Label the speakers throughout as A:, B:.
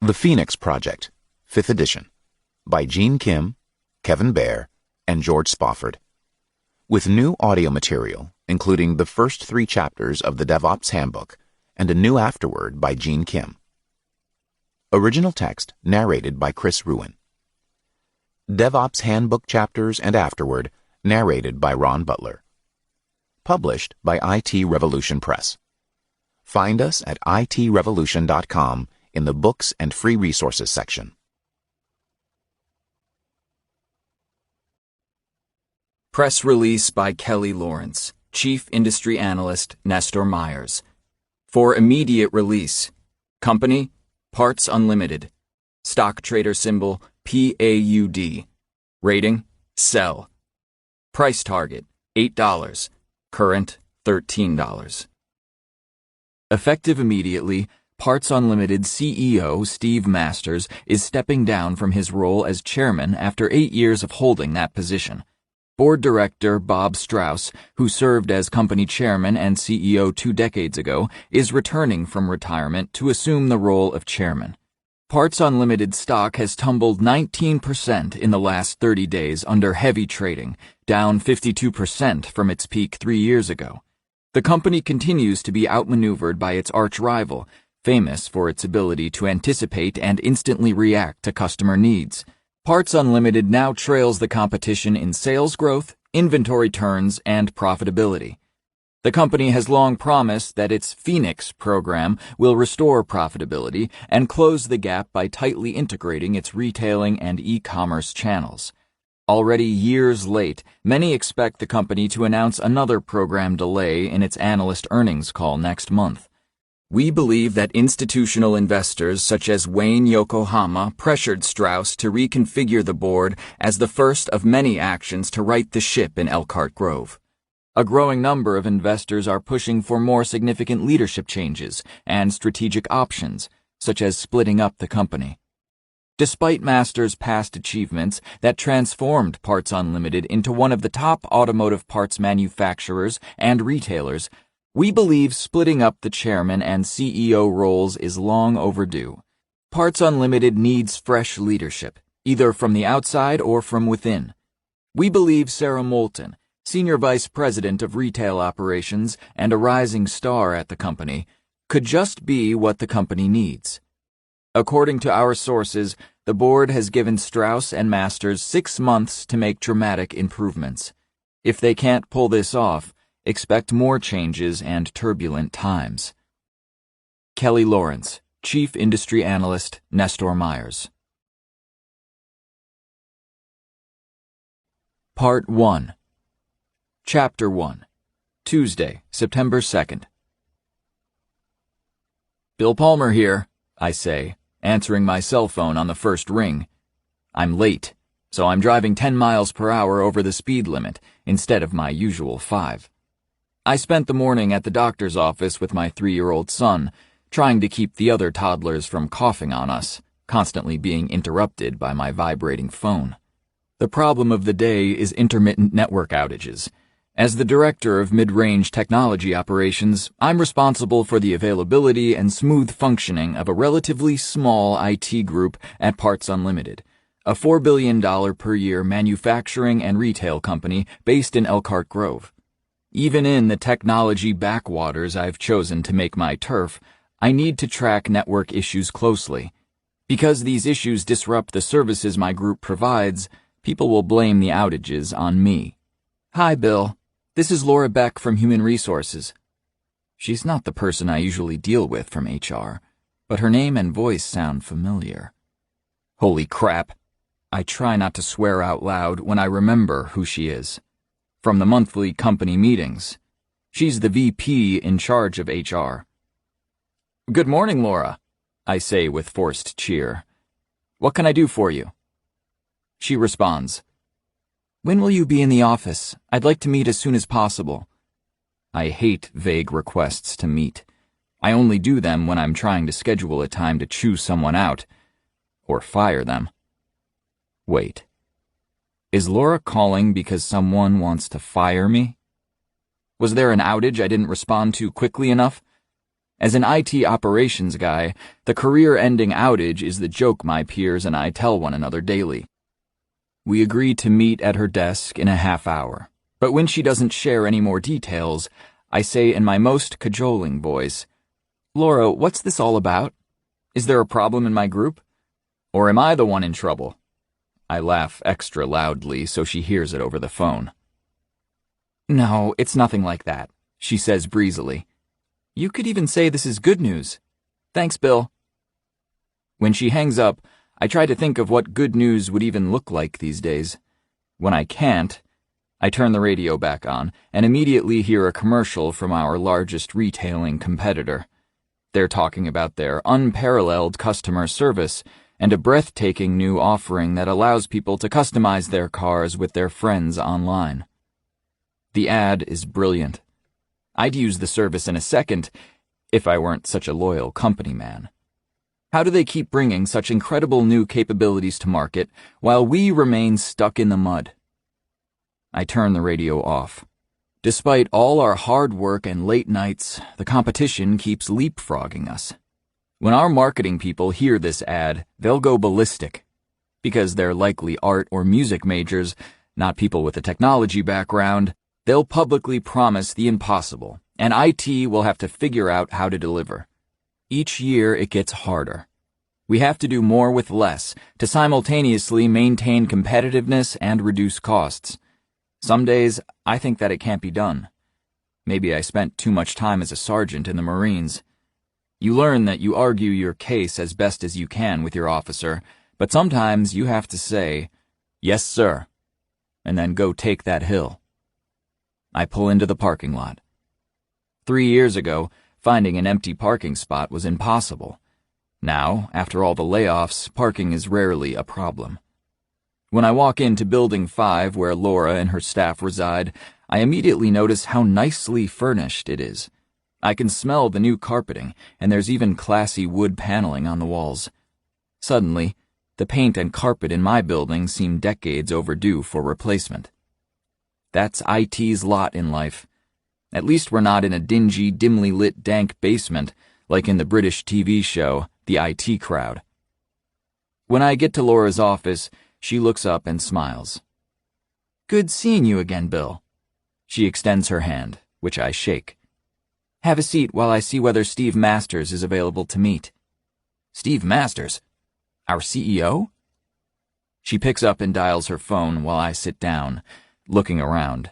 A: The Phoenix Project, 5th edition, by Gene Kim, Kevin Baer, and George Spofford. With new audio material, including the first 3 chapters of the DevOps Handbook and a new afterword by Gene Kim. Original text narrated by Chris Ruin. DevOps Handbook chapters and afterword narrated by Ron Butler. Published by IT Revolution Press. Find us at itrevolution.com in the Books and Free Resources section.
B: Press release by Kelly Lawrence, Chief Industry Analyst, Nestor Myers. For immediate release. Company, Parts Unlimited. Stock trader symbol, PAUD. Rating, Sell. Price target, $8. Current, $13. Effective immediately, Parts Unlimited CEO Steve Masters is stepping down from his role as chairman after 8 years of holding that position. Board Director Bob Strauss, who served as company chairman and CEO 2 decades ago, is returning from retirement to assume the role of chairman. Parts Unlimited stock has tumbled 19% in the last 30 days under heavy trading, down 52% from its peak 3 years ago. The company continues to be outmaneuvered by its arch-rival, famous for its ability to anticipate and instantly react to customer needs. Parts Unlimited now trails the competition in sales growth, inventory turns, and profitability. The company has long promised that its Phoenix program will restore profitability and close the gap by tightly integrating its retailing and e-commerce channels. Already years late, many expect the company to announce another program delay in its analyst earnings call next month. We believe that institutional investors such as Wayne Yokohama pressured Strauss to reconfigure the board as the first of many actions to right the ship in Elkhart Grove. A growing number of investors are pushing for more significant leadership changes and strategic options, such as splitting up the company. Despite Masters' past achievements that transformed Parts Unlimited into one of the top automotive parts manufacturers and retailers, we believe splitting up the chairman and CEO roles is long overdue. Parts Unlimited needs fresh leadership, either from the outside or from within. We believe Sarah Moulton, Senior Vice President of Retail Operations and a rising star at the company, could just be what the company needs. According to our sources, the board has given Strauss and Masters 6 months to make dramatic improvements. If they can't pull this off, expect more changes and turbulent times. Kelly Lawrence, Chief Industry Analyst, Nestor Myers. Part 1. Chapter 1. Tuesday, September 2nd. Bill Palmer here, I say, answering my cell phone on the first ring. I'm late, so I'm driving 10 miles per hour over the speed limit instead of my usual 5. I spent the morning at the doctor's office with my 3-year-old son, trying to keep the other toddlers from coughing on us, constantly being interrupted by my vibrating phone. The problem of the day is intermittent network outages. As the director of mid-range technology operations, I'm responsible for the availability and smooth functioning of a relatively small IT group at Parts Unlimited, a $4 billion per year manufacturing and retail company based in Elkhart Grove. Even in the technology backwaters I've chosen to make my turf, I need to track network issues closely. Because these issues disrupt the services my group provides, people will blame the outages on me. Hi, Bill. This is Laura Beck from Human Resources. She's not the person I usually deal with from HR, but her name and voice sound familiar. Holy crap. I try not to swear out loud when I remember who she is. From the monthly company meetings. She's the VP in charge of HR. Good morning, Laura, I say with forced cheer. What can I do for you? She responds, When will you be in the office? I'd like to meet as soon as possible. I hate vague requests to meet. I only do them when I'm trying to schedule a time to choose someone out. Or fire them. Wait. Is Laura calling because someone wants to fire me? Was there an outage I didn't respond to quickly enough? As an IT operations guy, the career-ending outage is the joke my peers and I tell one another daily. We agree to meet at her desk in a half hour, but when she doesn't share any more details, I say in my most cajoling voice, "Laura, what's this all about? Is there a problem in my group? Or am I the one in trouble?" I laugh extra loudly so she hears it over the phone. "No, it's nothing like that," she says breezily. "You could even say this is good news. Thanks, Bill." When she hangs up, I try to think of what good news would even look like these days. When I can't, I turn the radio back on and immediately hear a commercial from our largest retailing competitor. They're talking about their unparalleled customer service and a breathtaking new offering that allows people to customize their cars with their friends online. The ad is brilliant. I'd use the service in a second if I weren't such a loyal company man. How do they keep bringing such incredible new capabilities to market while we remain stuck in the mud? I turn the radio off. Despite all our hard work and late nights, the competition keeps leapfrogging us. When our marketing people hear this ad, they'll go ballistic. Because they're likely art or music majors, not people with a technology background, they'll publicly promise the impossible, and IT will have to figure out how to deliver. Each year it gets harder. We have to do more with less to simultaneously maintain competitiveness and reduce costs. Some days, I think that it can't be done. Maybe I spent too much time as a sergeant in the Marines. You learn that you argue your case as best as you can with your officer, but sometimes you have to say, "Yes, sir," and then go take that hill. I pull into the parking lot. 3 years ago, finding an empty parking spot was impossible. Now, after all the layoffs, parking is rarely a problem. When I walk into Building 5, where Laura and her staff reside, I immediately notice how nicely furnished it is. I can smell the new carpeting, and there's even classy wood paneling on the walls. Suddenly, the paint and carpet in my building seem decades overdue for replacement. That's IT's lot in life. At least we're not in a dingy, dimly lit, dank basement, like in the British TV show, The IT Crowd. When I get to Laura's office, she looks up and smiles. "Good seeing you again, Bill." She extends her hand, which I shake. "Have a seat while I see whether Steve Masters is available to meet." "Steve Masters? Our CEO?" She picks up and dials her phone while I sit down, looking around.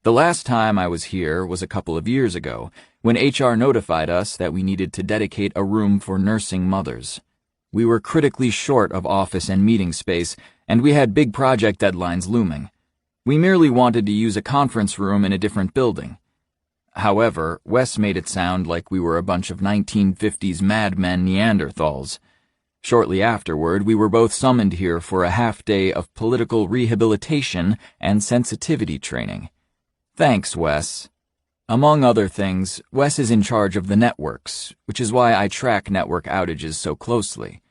B: The last time I was here was a couple of years ago, when HR notified us that we needed to dedicate a room for nursing mothers. We were critically short of office and meeting space, and we had big project deadlines looming. We merely wanted to use a conference room in a different building. However, Wes made it sound like we were a bunch of 1950s Mad Men Neanderthals. Shortly afterward, we were both summoned here for a half-day of political rehabilitation and sensitivity training. Thanks, Wes. Among other things, Wes is in charge of the networks, which is why I track network outages so closely.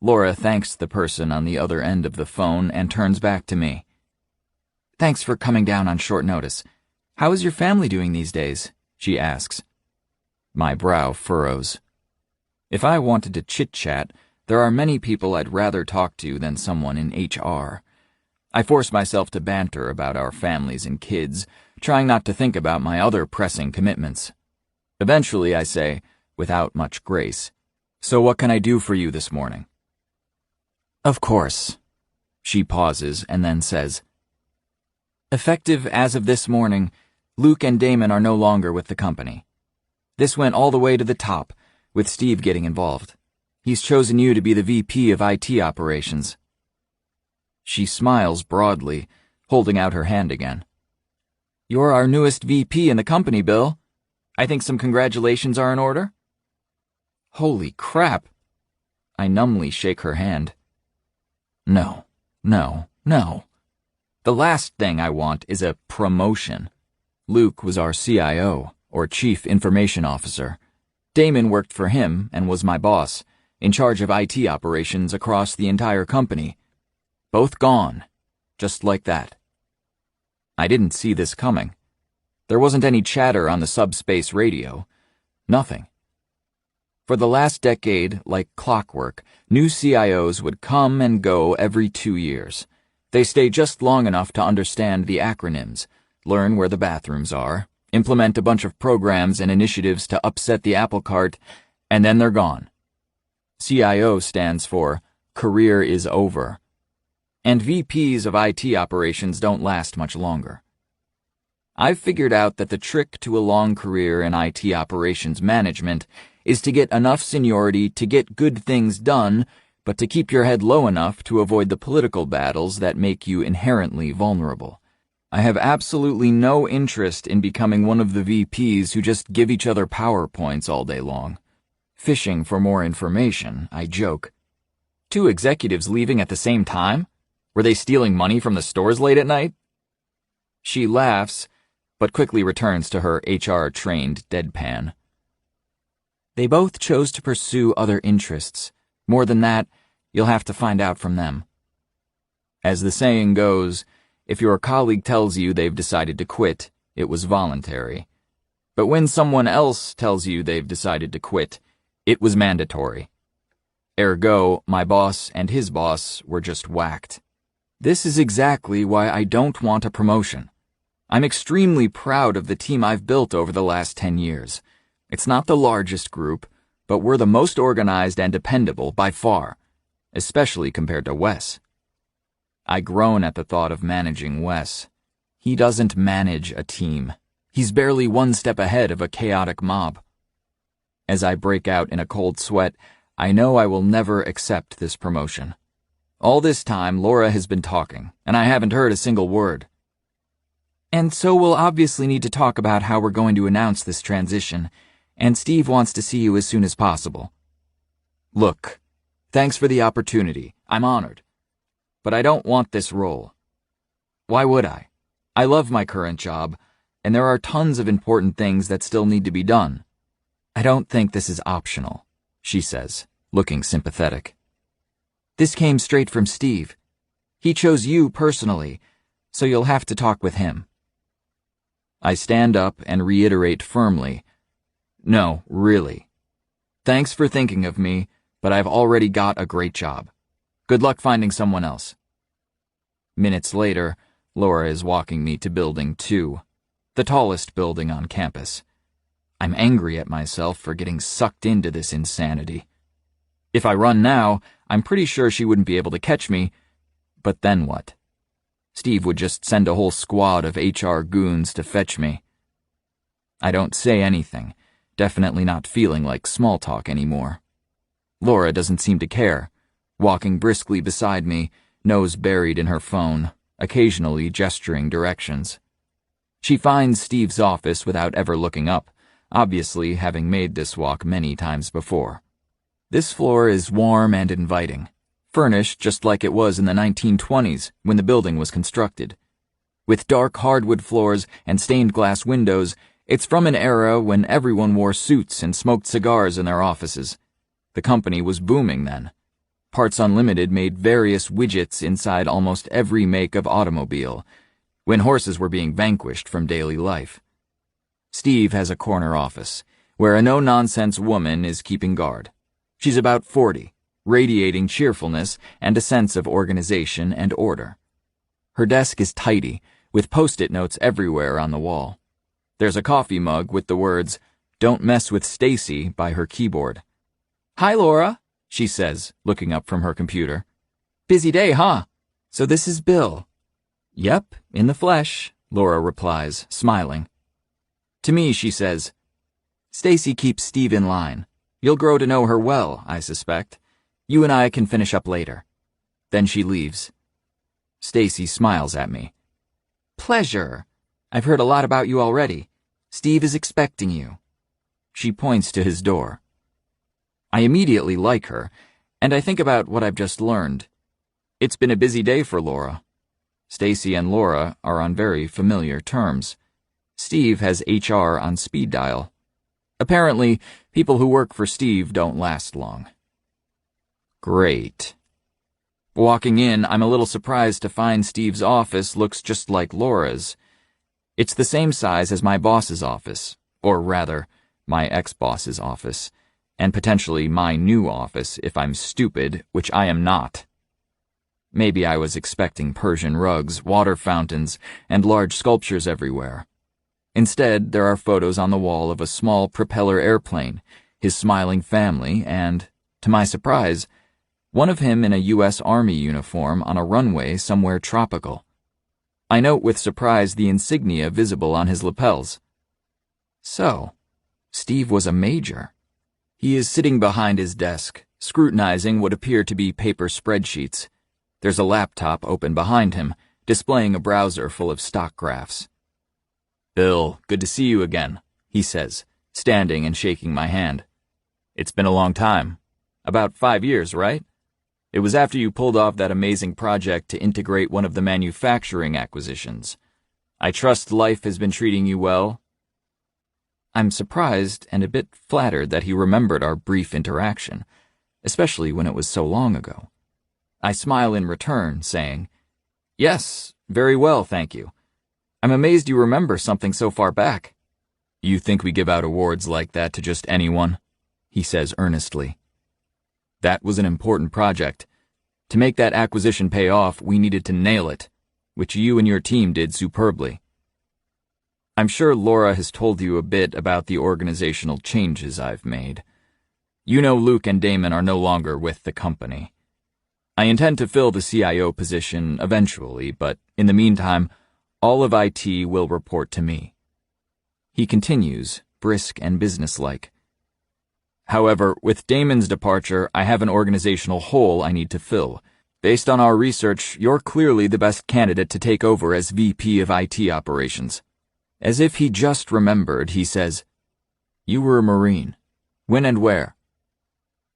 B: Laura thanks the person on the other end of the phone and turns back to me. "Thanks for coming down on short notice. How is your family doing these days?" she asks. My brow furrows. If I wanted to chit-chat, there are many people I'd rather talk to than someone in HR. I force myself to banter about our families and kids, trying not to think about my other pressing commitments. Eventually, I say, without much grace, "So what can I do for you this morning?" "Of course." She pauses and then says, "Effective as of this morning, Luke and Damon are no longer with the company. This went all the way to the top, with Steve getting involved. He's chosen you to be the VP of IT operations." She smiles broadly, holding out her hand again. "You're our newest VP in the company, Bill. I think some congratulations are in order." Holy crap. I numbly shake her hand. No. The last thing I want is a promotion. Luke was our CIO, or Chief Information Officer. Damon worked for him and was my boss, in charge of IT operations across the entire company. Both gone, just like that. I didn't see this coming. There wasn't any chatter on the subspace radio. Nothing. For the last decade, like clockwork, new CIOs would come and go every 2 years. They stay just long enough to understand the acronyms, learn where the bathrooms are, implement a bunch of programs and initiatives to upset the apple cart, and then they're gone. CIO stands for Career is Over. And VPs of IT operations don't last much longer. I've figured out that the trick to a long career in IT operations management is to get enough seniority to get good things done, but to keep your head low enough to avoid the political battles that make you inherently vulnerable. I have absolutely no interest in becoming one of the VPs who just give each other PowerPoints all day long. Fishing for more information, I joke. 2 executives leaving at the same time? Were they stealing money from the stores late at night? She laughs, but quickly returns to her HR-trained deadpan. They both chose to pursue other interests. More than that, you'll have to find out from them. As the saying goes, if your colleague tells you they've decided to quit, it was voluntary. But when someone else tells you they've decided to quit, it was mandatory. Ergo, my boss and his boss were just whacked. This is exactly why I don't want a promotion. I'm extremely proud of the team I've built over the last 10 years. It's not the largest group, but we're the most organized and dependable by far, especially compared to Wes. I groan at the thought of managing Wes. He doesn't manage a team. He's barely one step ahead of a chaotic mob. As I break out in a cold sweat, I know I will never accept this promotion. All this time, Laura has been talking, and I haven't heard a single word. And so we'll obviously need to talk about how we're going to announce this transition, and Steve wants to see you as soon as possible. Look, thanks for the opportunity. I'm honored. But I don't want this role. Why would I? I love my current job, and there are tons of important things that still need to be done. I don't think this is optional, she says, looking sympathetic. This came straight from Steve. He chose you personally, so you'll have to talk with him. I stand up and reiterate firmly, no, really. Thanks for thinking of me, but I've already got a great job. Good luck finding someone else. Minutes later, Laura is walking me to Building 2, the tallest building on campus. I'm angry at myself for getting sucked into this insanity. If I run now, I'm pretty sure she wouldn't be able to catch me, but then what? Steve would just send a whole squad of HR goons to fetch me. I don't say anything, definitely not feeling like small talk anymore. Laura doesn't seem to care, walking briskly beside me, nose buried in her phone, occasionally gesturing directions. She finds Steve's office without ever looking up, obviously having made this walk many times before. This floor is warm and inviting, furnished just like it was in the 1920s when the building was constructed. With dark hardwood floors and stained glass windows, it's from an era when everyone wore suits and smoked cigars in their offices. The company was booming then. Parts Unlimited made various widgets inside almost every make of automobile, when horses were being vanquished from daily life. Steve has a corner office, where a no-nonsense woman is keeping guard. She's about 40, radiating cheerfulness and a sense of organization and order. Her desk is tidy, with post-it notes everywhere on the wall. There's a coffee mug with the words, "Don't mess with Stacy" by her keyboard. "Hi, Laura," she says, looking up from her computer. "Busy day, huh? So this is Bill." "Yep, in the flesh," Laura replies, smiling. To me, she says, "Stacy keeps Steve in line. You'll grow to know her well, I suspect. You and I can finish up later." Then she leaves. Stacy smiles at me. "Pleasure. I've heard a lot about you already. Steve is expecting you." She points to his door. I immediately like her, and I think about what I've just learned. It's been a busy day for Laura. Stacy and Laura are on very familiar terms. Steve has HR on speed dial. Apparently, people who work for Steve don't last long. Great. Walking in, I'm a little surprised to find Steve's office looks just like Laura's. It's the same size as my boss's office, or rather, my ex-boss's office, and potentially my new office if I'm stupid, which I am not. Maybe I was expecting Persian rugs, water fountains, and large sculptures everywhere. Instead, there are photos on the wall of a small propeller airplane, his smiling family, and, to my surprise, one of him in a U.S. Army uniform on a runway somewhere tropical. I note with surprise the insignia visible on his lapels. So, Steve was a major. He is sitting behind his desk, scrutinizing what appear to be paper spreadsheets. There's a laptop open behind him, displaying a browser full of stock graphs. "Bill, good to see you again," he says, standing and shaking my hand. "It's been a long time. About 5 years, right? It was after you pulled off that amazing project to integrate one of the manufacturing acquisitions. I trust life has been treating you well?" I'm surprised and a bit flattered that he remembered our brief interaction, especially when it was so long ago. I smile in return, saying, "Yes, very well, thank you. I'm amazed you remember something so far back." "You think we give out awards like that to just anyone?" he says earnestly. "That was an important project. To make that acquisition pay off, we needed to nail it, which you and your team did superbly. I'm sure Laura has told you a bit about the organizational changes I've made. You know Luke and Damon are no longer with the company. I intend to fill the CIO position eventually, but in the meantime, all of IT will report to me." He continues, brisk and businesslike. "However, with Damon's departure, I have an organizational hole I need to fill. Based on our research, you're clearly the best candidate to take over as VP of IT operations." As if he just remembered, he says, "You were a Marine. When and where?"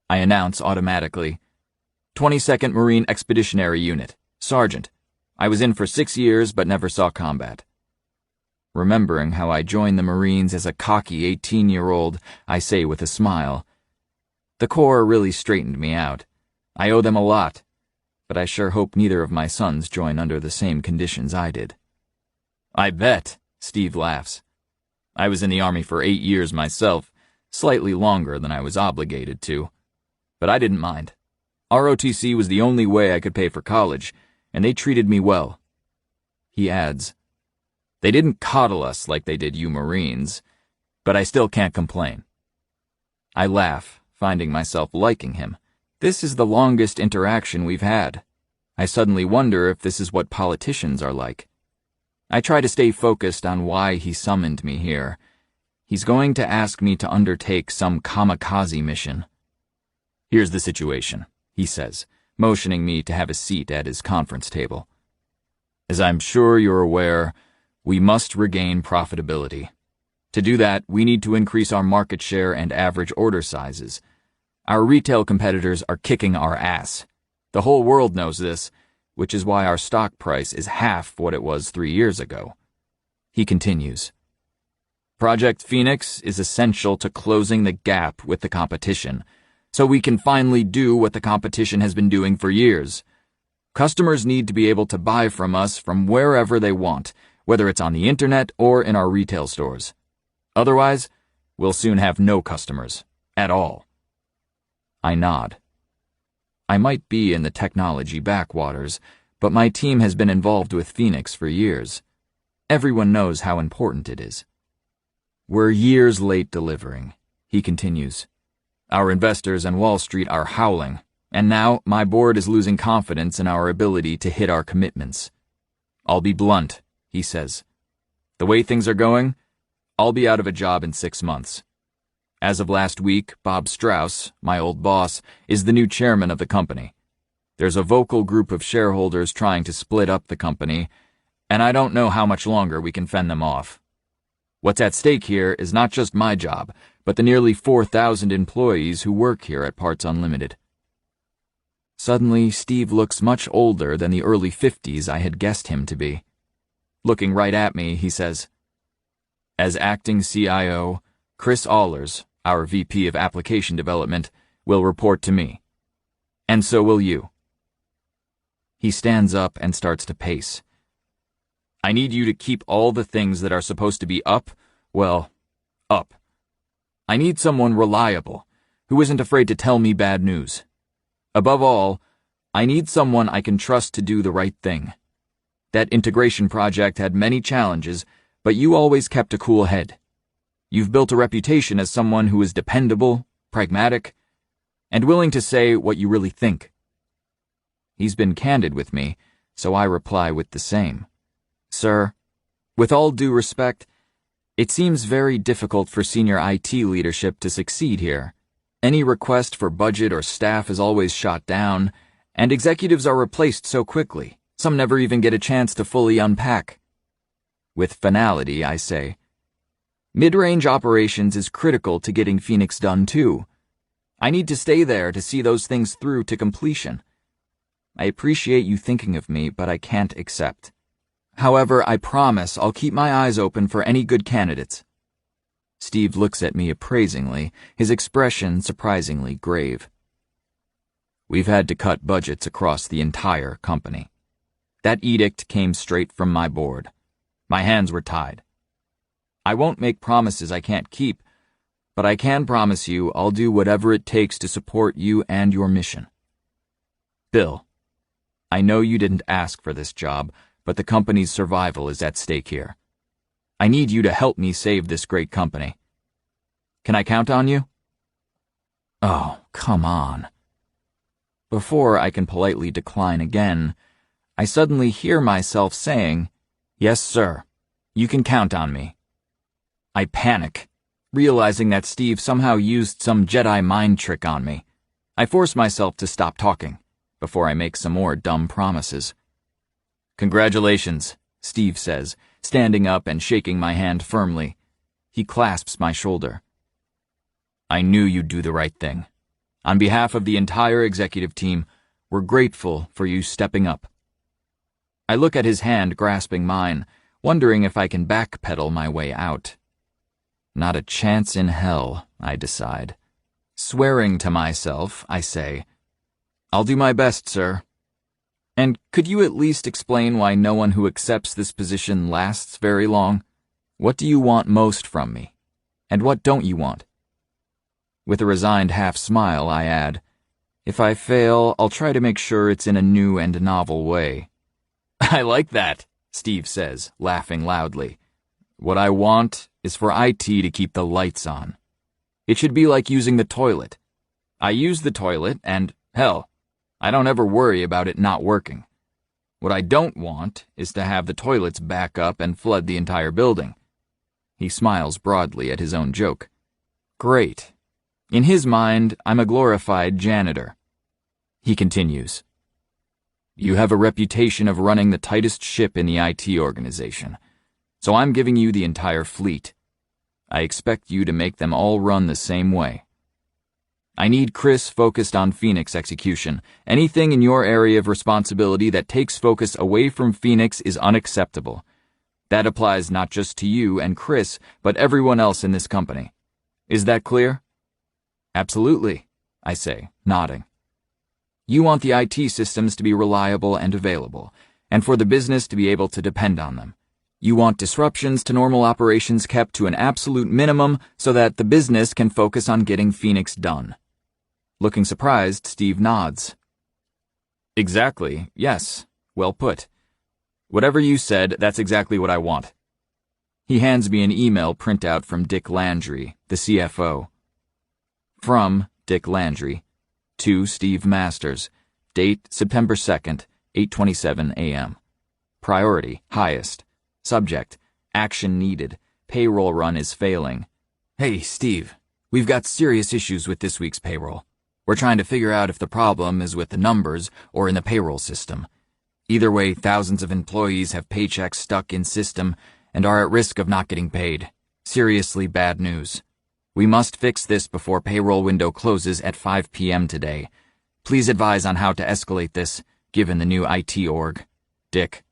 B: I announce automatically, 22nd Marine Expeditionary Unit, Sergeant. I was in for 6 years but never saw combat. Remembering how I joined the Marines as a cocky 18-year-old, I say with a smile, "The Corps really straightened me out. I owe them a lot, but I sure hope neither of my sons join under the same conditions I did." "I bet," Steve laughs. "I was in the Army for 8 years myself, slightly longer than I was obligated to. But I didn't mind. ROTC was the only way I could pay for college, and they treated me well." He adds, "They didn't coddle us like they did you Marines, but I still can't complain." I laugh, finding myself liking him. This is the longest interaction we've had. I suddenly wonder if this is what politicians are like. I try to stay focused on why he summoned me here. He's going to ask me to undertake some kamikaze mission. "Here's the situation," he says, motioning me to have a seat at his conference table. "As I'm sure you're aware, we must regain profitability. To do that, we need to increase our market share and average order sizes. Our retail competitors are kicking our ass. The whole world knows this, which is why our stock price is half what it was 3 years ago." He continues, "Project Phoenix is essential to closing the gap with the competition, so we can finally do what the competition has been doing for years. Customers need to be able to buy from us from wherever they want, whether it's on the internet or in our retail stores. Otherwise, we'll soon have no customers, at all." I nod. I might be in the technology backwaters, but my team has been involved with Phoenix for years. Everyone knows how important it is. "We're years late delivering," he continues. "Our investors and Wall Street are howling, and now my board is losing confidence in our ability to hit our commitments. I'll be blunt," he says. "The way things are going, I'll be out of a job in 6 months. As of last week, Bob Strauss, my old boss, is the new chairman of the company. There's a vocal group of shareholders trying to split up the company, and I don't know how much longer we can fend them off. What's at stake here is not just my job, but the nearly 4,000 employees who work here at Parts Unlimited." Suddenly, Steve looks much older than the early 50s I had guessed him to be. Looking right at me, he says, "As acting CIO, Chris Allers, our VP of Application Development, will report to me. And so will you." He stands up and starts to pace. "I need you to keep all the things that are supposed to be up, well, up. I need someone reliable, who isn't afraid to tell me bad news. Above all, I need someone I can trust to do the right thing. That integration project had many challenges, but you always kept a cool head. You've built a reputation as someone who is dependable, pragmatic, and willing to say what you really think. He's been candid with me, so I reply with the same. Sir, with all due respect, it seems very difficult for senior IT leadership to succeed here. Any request for budget or staff is always shot down, and executives are replaced so quickly, some never even get a chance to fully unpack. With finality, I say, mid-range operations is critical to getting Phoenix done too. I need to stay there to see those things through to completion. I appreciate you thinking of me, but I can't accept. However, I promise I'll keep my eyes open for any good candidates. Steve looks at me appraisingly, his expression surprisingly grave. We've had to cut budgets across the entire company. That edict came straight from my board. My hands were tied. I won't make promises I can't keep, but I can promise you I'll do whatever it takes to support you and your mission. Bill, I know you didn't ask for this job, but the company's survival is at stake here. I need you to help me save this great company. Can I count on you? Oh, come on. Before I can politely decline again, I suddenly hear myself saying, "Yes, sir, you can count on me." I panic, realizing that Steve somehow used some Jedi mind trick on me. I force myself to stop talking before I make some more dumb promises. Congratulations, Steve says, standing up and shaking my hand firmly. He clasps my shoulder. I knew you'd do the right thing. On behalf of the entire executive team, we're grateful for you stepping up. I look at his hand grasping mine, wondering if I can backpedal my way out. Not a chance in hell, I decide. Swearing to myself, I say, I'll do my best, sir. And could you at least explain why no one who accepts this position lasts very long? What do you want most from me? And what don't you want? With a resigned half-smile, I add, if I fail, I'll try to make sure it's in a new and novel way. I like that, Steve says, laughing loudly. What I want is for IT to keep the lights on. It should be like using the toilet. I use the toilet, and, hell, I don't ever worry about it not working. What I don't want is to have the toilets back up and flood the entire building. He smiles broadly at his own joke. Great. In his mind, I'm a glorified janitor. He continues. You have a reputation of running the tightest ship in the IT organization, so I'm giving you the entire fleet. I expect you to make them all run the same way. I need Chris focused on Phoenix execution. Anything in your area of responsibility that takes focus away from Phoenix is unacceptable. That applies not just to you and Chris, but everyone else in this company. Is that clear? Absolutely, I say, nodding. You want the IT systems to be reliable and available, and for the business to be able to depend on them. You want disruptions to normal operations kept to an absolute minimum so that the business can focus on getting Phoenix done. Looking surprised, Steve nods. Exactly, yes, well put. Whatever you said, that's exactly what I want. He hands me an email printout from Dick Landry, the CFO. From Dick Landry, to Steve Masters, date September 2nd, 8:27 a.m. Priority, highest. Subject, action needed. Payroll run is failing. Hey, Steve, we've got serious issues with this week's payroll. We're trying to figure out if the problem is with the numbers or in the payroll system. Either way, thousands of employees have paychecks stuck in system and are at risk of not getting paid. Seriously bad news. We must fix this before payroll window closes at 5 p.m. today. Please advise on how to escalate this, given the new IT org. Dick.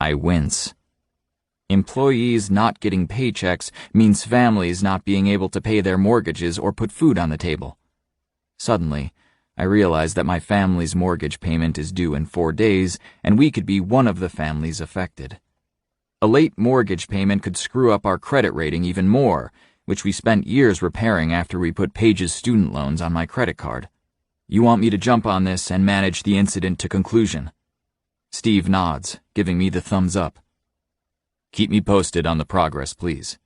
B: I wince. Employees not getting paychecks means families not being able to pay their mortgages or put food on the table. Suddenly, I realize that my family's mortgage payment is due in 4 days, and we could be one of the families affected. A late mortgage payment could screw up our credit rating even more, which we spent years repairing after we put Paige's student loans on my credit card. You want me to jump on this and manage the incident to conclusion?" Steve nods, giving me the thumbs up. "Keep me posted on the progress, please."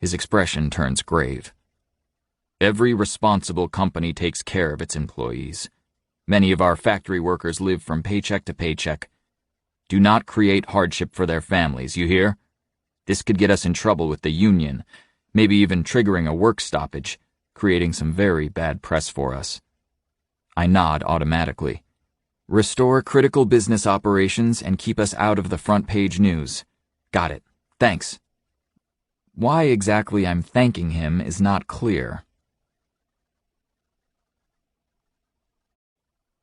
B: His expression turns grave. "Every responsible company takes care of its employees. Many of our factory workers live from paycheck to paycheck. Do not create hardship for their families, you hear? This could get us in trouble with the union, maybe even triggering a work stoppage, creating some very bad press for us." I nod automatically. "Restore critical business operations and keep us out of the front page news. Got it. Thanks." Why exactly I'm thanking him is not clear.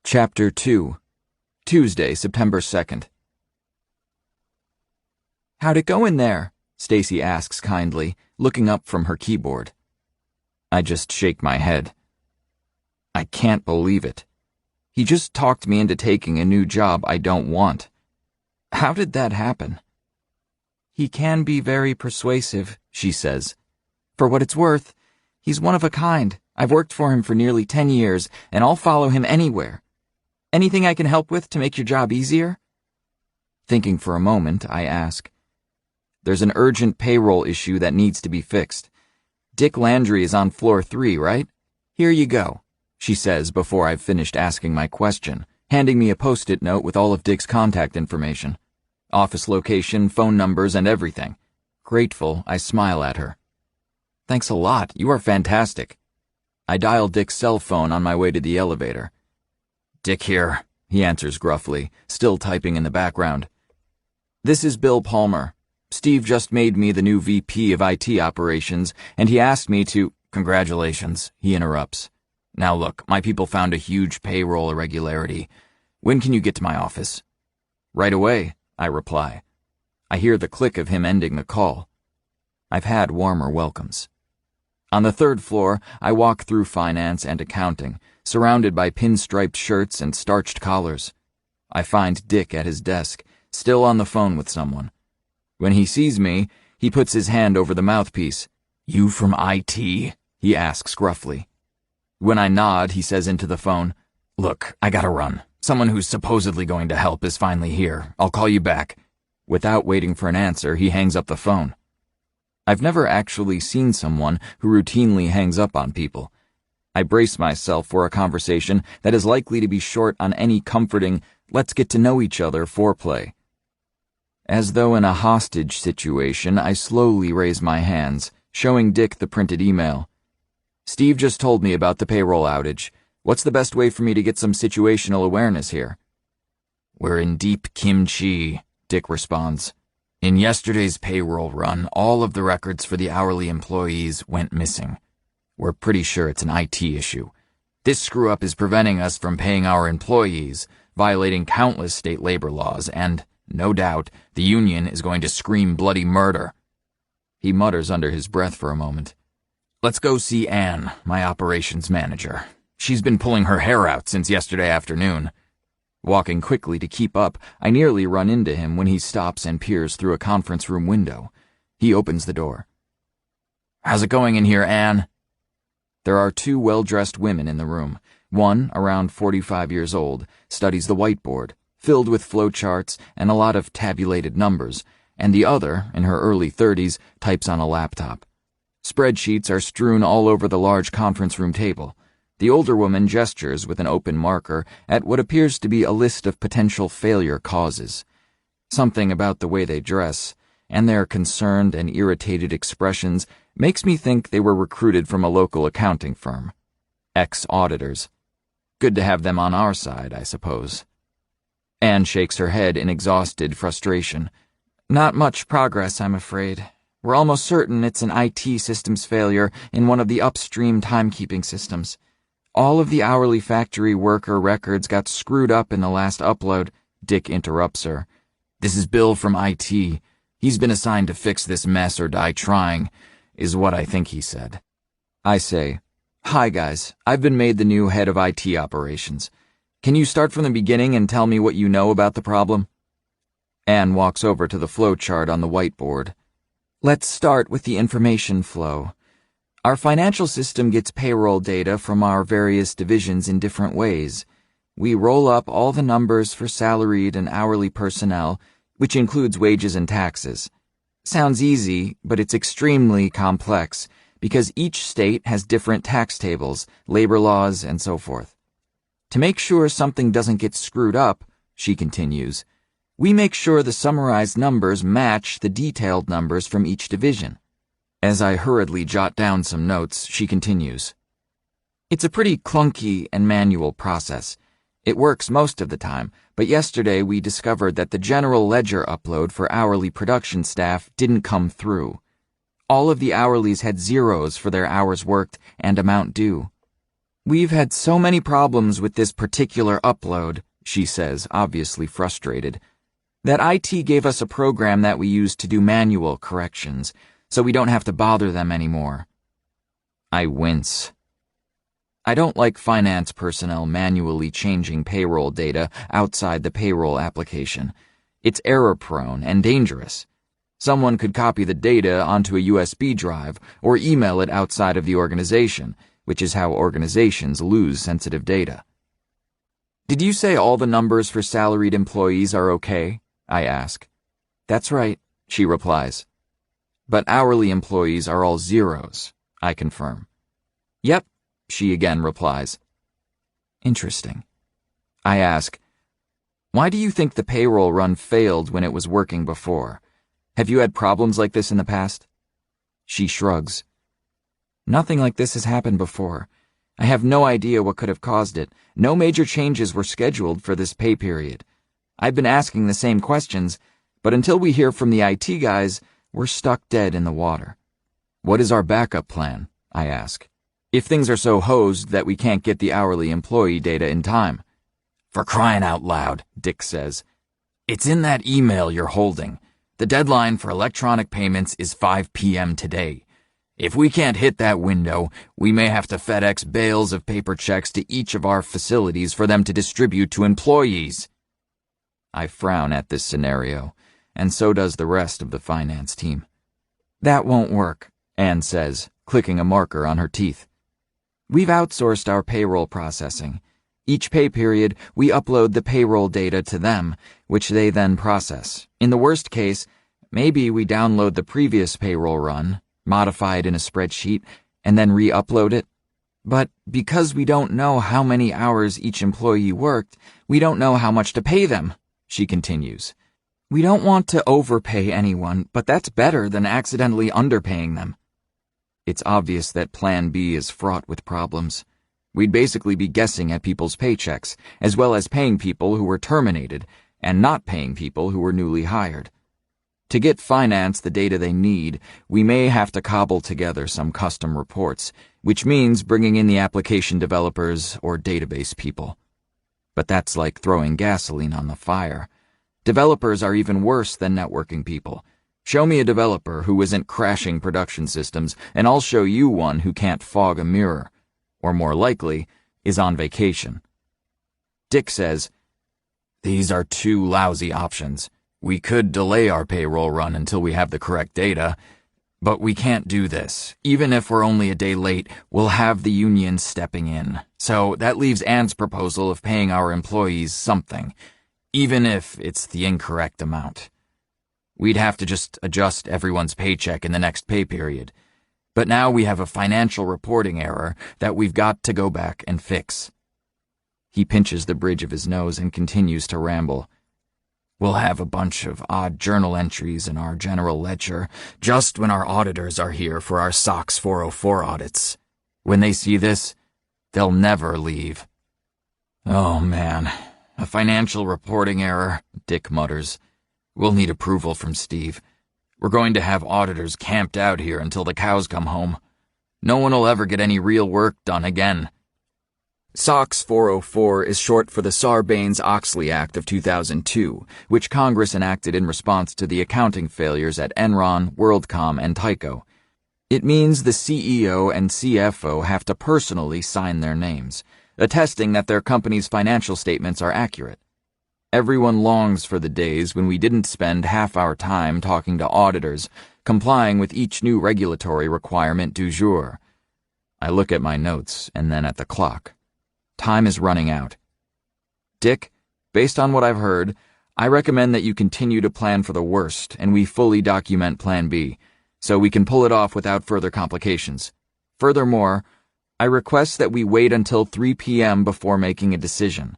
B: Chapter 2, Tuesday, September 2nd. "How'd it go in there?" Stacy asks kindly, looking up from her keyboard. I just shake my head. I can't believe it. He just talked me into taking a new job I don't want. How did that happen? "He can be very persuasive," she says. "For what it's worth, he's one of a kind. I've worked for him for nearly 10 years, and I'll follow him anywhere. Anything I can help with to make your job easier?" Thinking for a moment, I ask, "There's an urgent payroll issue that needs to be fixed. Dick Landry is on floor 3, right? Here you go," she says before I've finished asking my question, handing me a post-it note with all of Dick's contact information. Office location, phone numbers, and everything. Grateful, I smile at her. "Thanks a lot, you are fantastic." I dial Dick's cell phone on my way to the elevator. "Dick here," he answers gruffly, still typing in the background. "This is Bill Palmer. Steve just made me the new VP of IT operations, and he asked me to—" "Congratulations," he interrupts. "Now look, my people found a huge payroll irregularity. When can you get to my office?" "Right away," I reply. I hear the click of him ending the call. I've had warmer welcomes. On the 3rd floor, I walk through finance and accounting, surrounded by pinstriped shirts and starched collars. I find Dick at his desk, still on the phone with someone. When he sees me, he puts his hand over the mouthpiece. "You from IT?" he asks gruffly. When I nod, he says into the phone, "Look, I gotta run. Someone who's supposedly going to help is finally here. I'll call you back." Without waiting for an answer, he hangs up the phone. I've never actually seen someone who routinely hangs up on people. I brace myself for a conversation that is likely to be short on any comforting, let's get to know each other foreplay. As though in a hostage situation, I slowly raise my hands, showing Dick the printed email. "Steve just told me about the payroll outage. What's the best way for me to get some situational awareness here?" "We're in deep kimchi," Dick responds. "In yesterday's payroll run, all of the records for the hourly employees went missing. We're pretty sure it's an IT issue. This screw-up is preventing us from paying our employees, violating countless state labor laws, and, no doubt, the union is going to scream bloody murder." He mutters under his breath for a moment. "Let's go see Anne, my operations manager. She's been pulling her hair out since yesterday afternoon." Walking quickly to keep up, I nearly run into him when he stops and peers through a conference room window. He opens the door. "How's it going in here, Anne?" There are 2 well-dressed women in the room. One, around 45 years old, studies the whiteboard, filled with flowcharts and a lot of tabulated numbers, and the other, in her early 30s, types on a laptop. Spreadsheets are strewn all over the large conference room table. The older woman gestures with an open marker at what appears to be a list of potential failure causes. Something about the way they dress, and their concerned and irritated expressions, makes me think they were recruited from a local accounting firm. Ex-auditors. Good to have them on our side, I suppose. Anne shakes her head in exhausted frustration. "Not much progress, I'm afraid. We're almost certain it's an IT systems failure in one of the upstream timekeeping systems. All of the hourly factory worker records got screwed up in the last upload." Dick interrupts her. "This is Bill from IT. He's been assigned to fix this mess or die trying, is what I think he said." I say, "Hi guys, I've been made the new head of IT operations. Can you start from the beginning and tell me what you know about the problem?" Anne walks over to the flowchart on the whiteboard. "Let's start with the information flow. Our financial system gets payroll data from our various divisions in different ways. We roll up all the numbers for salaried and hourly personnel, which includes wages and taxes. Sounds easy, but it's extremely complex because each state has different tax tables, labor laws, and so forth. To make sure something doesn't get screwed up, she continues, we make sure the summarized numbers match the detailed numbers from each division. As I hurriedly jot down some notes, she continues. It's a pretty clunky and manual process. It works most of the time, but yesterday we discovered that the general ledger upload for hourly production staff didn't come through. All of the hourlies had zeros for their hours worked and amount due. We've had so many problems with this particular upload, she says, obviously frustrated, that IT gave us a program that we use to do manual corrections, so we don't have to bother them anymore. I wince. I don't like finance personnel manually changing payroll data outside the payroll application. It's error-prone and dangerous. Someone could copy the data onto a USB drive or email it outside of the organization, which is how organizations lose sensitive data. Did you say all the numbers for salaried employees are okay? I ask. That's right, she replies. But hourly employees are all zeros, I confirm. Yep, she again replies. Interesting. I ask, why do you think the payroll run failed when it was working before? Have you had problems like this in the past? She shrugs. Nothing like this has happened before. I have no idea what could have caused it. No major changes were scheduled for this pay period. I've been asking the same questions, but until we hear from the IT guys, we're stuck dead in the water. What is our backup plan? I ask. If things are so hosed that we can't get the hourly employee data in time. For crying out loud, Dick says. It's in that email you're holding. The deadline for electronic payments is 5 p.m. today. If we can't hit that window, we may have to FedEx bales of paper checks to each of our facilities for them to distribute to employees. I frown at this scenario, and so does the rest of the finance team. That won't work, Anne says, clicking a marker on her teeth. We've outsourced our payroll processing. Each pay period, we upload the payroll data to them, which they then process. In the worst case, maybe we download the previous payroll run, modify it in a spreadsheet, and then re-upload it. But because we don't know how many hours each employee worked, we don't know how much to pay them, she continues. We don't want to overpay anyone, but that's better than accidentally underpaying them. It's obvious that Plan B is fraught with problems. We'd basically be guessing at people's paychecks, as well as paying people who were terminated, and not paying people who were newly hired. To get finance the data they need, we may have to cobble together some custom reports, which means bringing in the application developers or database people. But that's like throwing gasoline on the fire. Developers are even worse than networking people. Show me a developer who isn't crashing production systems, and I'll show you one who can't fog a mirror, or more likely, is on vacation. Dick says, these are two lousy options. We could delay our payroll run until we have the correct data, but we can't do this. Even if we're only a day late, we'll have the union stepping in. So that leaves Anne's proposal of paying our employees something, even if it's the incorrect amount. We'd have to just adjust everyone's paycheck in the next pay period. But now we have a financial reporting error that we've got to go back and fix. He pinches the bridge of his nose and continues to ramble. We'll have a bunch of odd journal entries in our general ledger just when our auditors are here for our SOX 404 audits. When they see this, they'll never leave. Oh man, a financial reporting error, Dick mutters. We'll need approval from Steve. We're going to have auditors camped out here until the cows come home. No one will ever get any real work done again. SOX 404 is short for the Sarbanes-Oxley Act of 2002, which Congress enacted in response to the accounting failures at Enron, WorldCom, and Tyco. It means the CEO and CFO have to personally sign their names, attesting that their company's financial statements are accurate. Everyone longs for the days when we didn't spend half our time talking to auditors, complying with each new regulatory requirement du jour. I look at my notes and then at the clock. Time is running out. Dick, based on what I've heard, I recommend that you continue to plan for the worst and we fully document Plan B, so we can pull it off without further complications. Furthermore, I request that we wait until 3 p.m. before making a decision.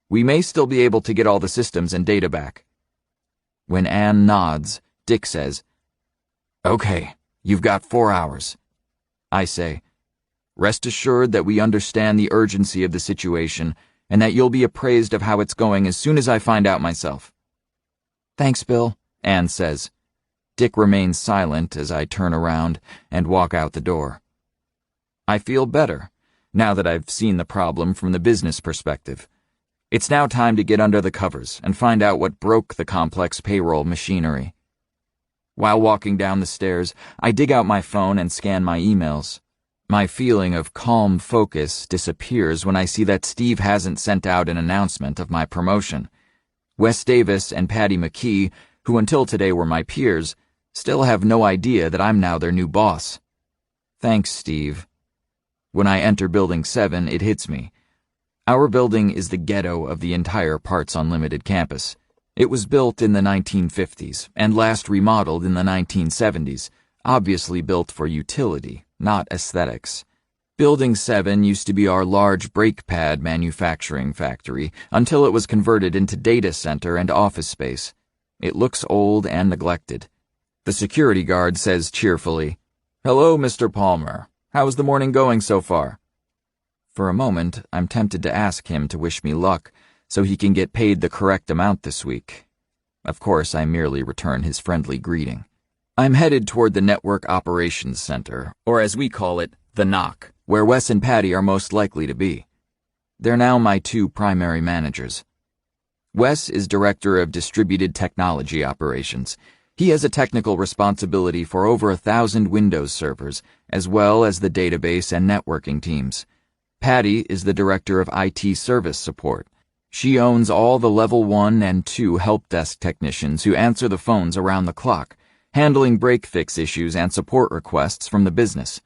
B: We may still be able to get all the systems and data back. When Anne nods, Dick says, "Okay, you've got 4 hours." I say, "Rest assured that we understand the urgency of the situation and that you'll be appraised of how it's going as soon as I find out myself." "Thanks, Bill," Anne says. Dick remains silent as I turn around and walk out the door. I feel better, now that I've seen the problem from the business perspective. It's now time to get under the covers and find out what broke the complex payroll machinery. While walking down the stairs, I dig out my phone and scan my emails. My feeling of calm focus disappears when I see that Steve hasn't sent out an announcement of my promotion. Wes Davis and Patty McKee, who until today were my peers, still have no idea that I'm now their new boss. Thanks, Steve. When I enter Building 7, it hits me. Our building is the ghetto of the entire Parts Unlimited campus. It was built in the 1950s and last remodeled in the 1970s, obviously built for utility, not aesthetics. Building 7 used to be our large brake pad manufacturing factory until it was converted into data center and office space. It looks old and neglected. The security guard says cheerfully, "Hello, Mr. Palmer. How's the morning going so far?" For a moment, I'm tempted to ask him to wish me luck so he can get paid the correct amount this week. Of course, I merely return his friendly greeting. I'm headed toward the Network Operations Center, or as we call it, the NOC, where Wes and Patty are most likely to be. They're now my two primary managers. Wes is Director of Distributed Technology Operations. He has a technical responsibility for over 1,000 Windows servers, as well as the database and networking teams. Patty is the Director of IT Service Support. She owns all the Level 1 and 2 help desk technicians who answer the phones around the clock, handling break-fix issues and support requests from the business.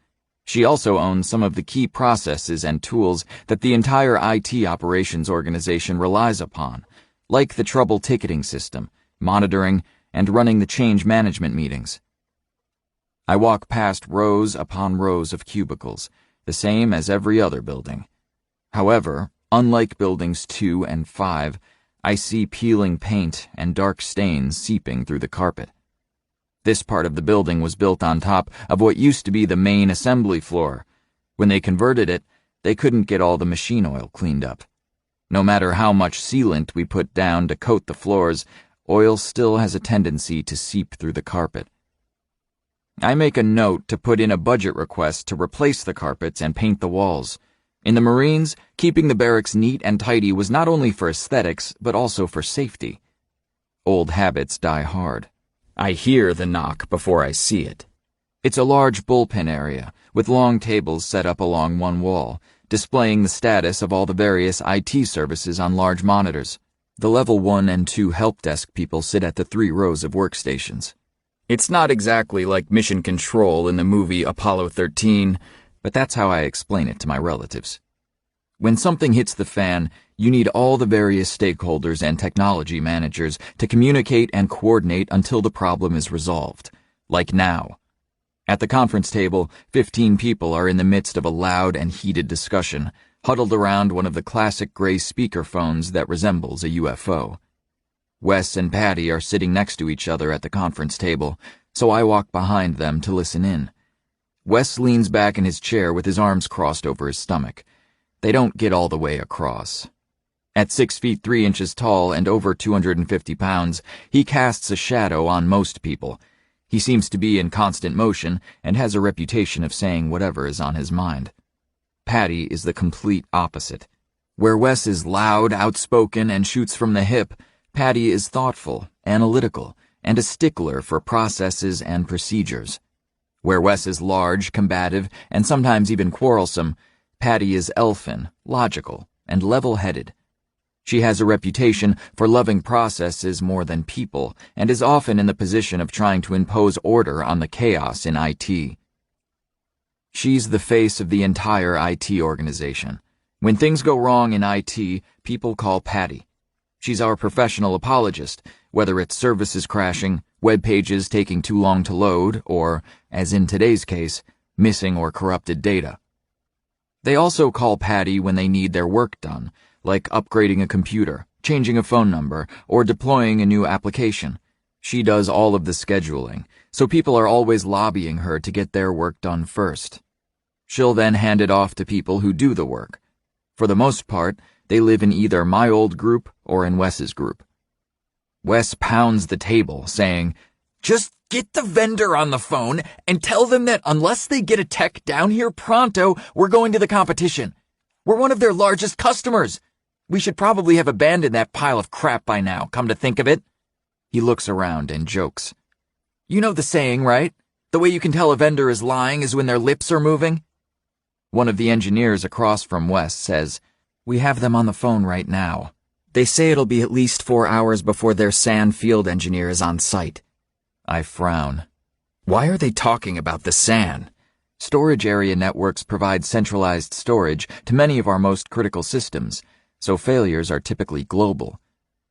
B: She also owns some of the key processes and tools that the entire IT operations organization relies upon, like the trouble ticketing system, monitoring, and running the change management meetings. I walk past rows upon rows of cubicles, the same as every other building. However, unlike buildings 2 and 5, I see peeling paint and dark stains seeping through the carpet. This part of the building was built on top of what used to be the main assembly floor. When they converted it, they couldn't get all the machine oil cleaned up. No matter how much sealant we put down to coat the floors, oil still has a tendency to seep through the carpet. I make a note to put in a budget request to replace the carpets and paint the walls. In the Marines, keeping the barracks neat and tidy was not only for aesthetics, but also for safety. Old habits die hard. I hear the knock before I see it. It's a large bullpen area, with long tables set up along one wall, displaying the status of all the various IT services on large monitors. The Level 1 and 2 help desk people sit at the 3 rows of workstations. It's not exactly like Mission Control in the movie Apollo 13, but that's how I explain it to my relatives. When something hits the fan, you need all the various stakeholders and technology managers to communicate and coordinate until the problem is resolved, like now. At the conference table, 15 people are in the midst of a loud and heated discussion, huddled around one of the classic gray speakerphones that resembles a UFO. Wes and Patty are sitting next to each other at the conference table, so I walk behind them to listen in. Wes leans back in his chair with his arms crossed over his stomach. They don't get all the way across. At 6 feet 3 inches tall and over 250 pounds, he casts a shadow on most people. He seems to be in constant motion and has a reputation of saying whatever is on his mind. Patty is the complete opposite. Where Wes is loud, outspoken, and shoots from the hip, Patty is thoughtful, analytical, and a stickler for processes and procedures. Where Wes is large, combative, and sometimes even quarrelsome, Patty is elfin, logical, and level-headed. She has a reputation for loving processes more than people, and is often in the position of trying to impose order on the chaos in IT. She's the face of the entire IT organization. When things go wrong in IT, people call Patty. She's our professional apologist, whether it's services crashing, web pages taking too long to load, or, as in today's case, missing or corrupted data. They also call Patty when they need their work done, like upgrading a computer, changing a phone number, or deploying a new application. She does all of the scheduling, so people are always lobbying her to get their work done first. She'll then hand it off to people who do the work. For the most part, they live in either my old group or in Wes's group. Wes pounds the table, saying, "Just get the vendor on the phone and tell them that unless they get a tech down here pronto, we're going to the competition. We're one of their largest customers. We should probably have abandoned that pile of crap by now, come to think of it." He looks around and jokes. "You know the saying, right? The way you can tell a vendor is lying is when their lips are moving." One of the engineers across from Wes says, "We have them on the phone right now. They say it'll be at least 4 hours before their SAN field engineer is on site." I frown. Why are they talking about the SAN? Storage area networks provide centralized storage to many of our most critical systems, so failures are typically global.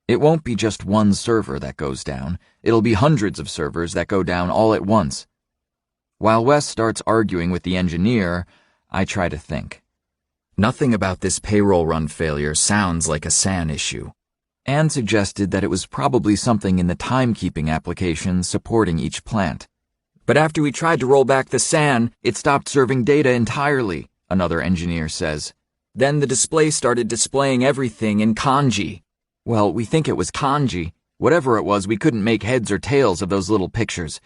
B: It won't be just one server that goes down. It'll be hundreds of servers that go down all at once. While Wes starts arguing with the engineer, I try to think. Nothing about this payroll run failure sounds like a SAN issue. Anne suggested that it was probably something in the timekeeping application supporting each plant. "But after we tried to roll back the SAN, it stopped serving data entirely," another engineer says. "Then the display started displaying everything in kanji." Well, we think it was kanji. Whatever it was, we couldn't make heads or tails of those little pictures.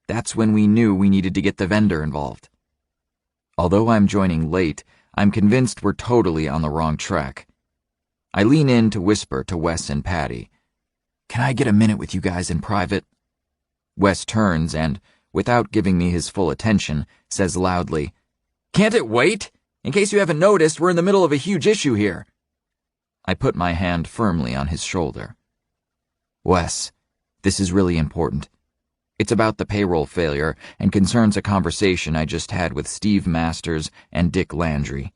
B: That's when we knew we needed to get the vendor involved. Although I'm joining late, I'm convinced we're totally on the wrong track. I lean in to whisper to Wes and Patty. "Can I get a minute with you guys in private?" Wes turns and, without giving me his full attention, says loudly, "Can't it wait? In case you haven't noticed, we're in the middle of a huge issue here." I put my hand firmly on his shoulder. "Wes, this is really important. It's about the payroll failure and concerns a conversation I just had with Steve Masters and Dick Landry."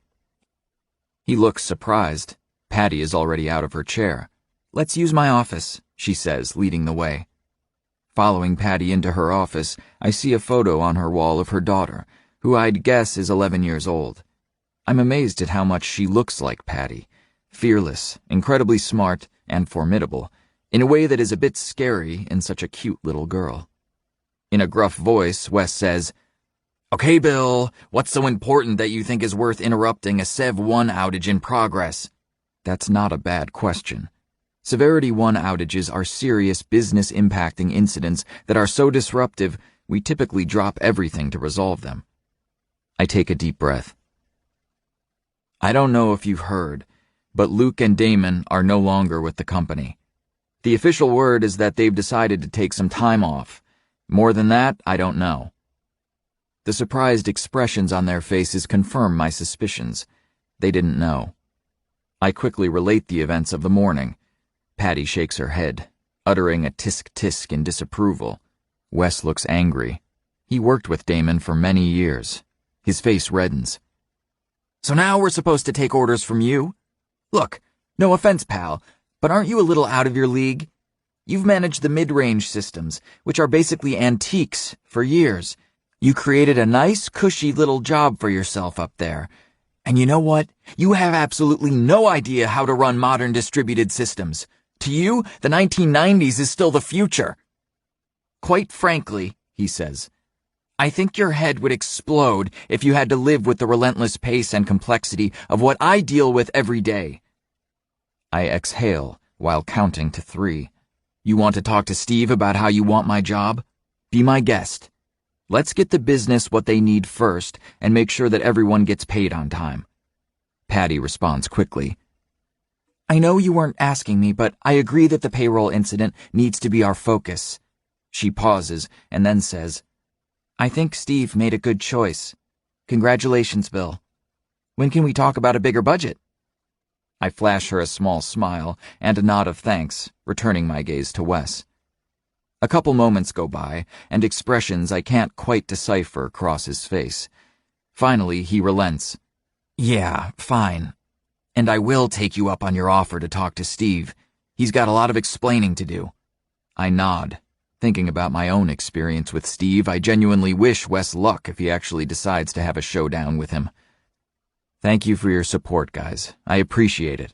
B: He looks surprised. Patty is already out of her chair. "Let's use my office," she says, leading the way. Following Patty into her office, I see a photo on her wall of her daughter, who I'd guess is 11 years old. I'm amazed at how much she looks like Patty. Fearless, incredibly smart, and formidable, in a way that is a bit scary in such a cute little girl. In a gruff voice, Wes says, "Okay, Bill, what's so important that you think is worth interrupting a Sev 1 outage in progress?" That's not a bad question. Severity 1 outages are serious business-impacting incidents that are so disruptive, we typically drop everything to resolve them. I take a deep breath. "I don't know if you've heard, but Luke and Damon are no longer with the company. The official word is that they've decided to take some time off. More than that, I don't know." The surprised expressions on their faces confirm my suspicions. They didn't know. I quickly relate the events of the morning. Patty shakes her head, uttering a tisk-tisk in disapproval. Wes looks angry. He worked with Damon for many years. His face reddens. "So now we're supposed to take orders from you? Look, no offense, pal, but aren't you a little out of your league? You've managed the mid-range systems, which are basically antiques, for years. You created a nice, cushy little job for yourself up there. And you know what? You have absolutely no idea how to run modern distributed systems. To you, the 1990s is still the future." "Quite frankly," he says, "I think your head would explode if you had to live with the relentless pace and complexity of what I deal with every day." I exhale while counting to 3. "You want to talk to Steve about how you want my job? Be my guest. Let's get the business what they need first and make sure that everyone gets paid on time." Patty responds quickly. "I know you weren't asking me, but I agree that the payroll incident needs to be our focus." She pauses and then says, "I think Steve made a good choice. Congratulations, Bill. When can we talk about a bigger budget?" I flash her a small smile and a nod of thanks, returning my gaze to Wes. A couple moments go by, and expressions I can't quite decipher cross his face. Finally, he relents. Yeah, fine. And I will take you up on your offer to talk to Steve. He's got a lot of explaining to do. I nod. Thinking about my own experience with Steve, I genuinely wish Wes luck if he actually decides to have a showdown with him. Thank you for your support, guys. I appreciate it.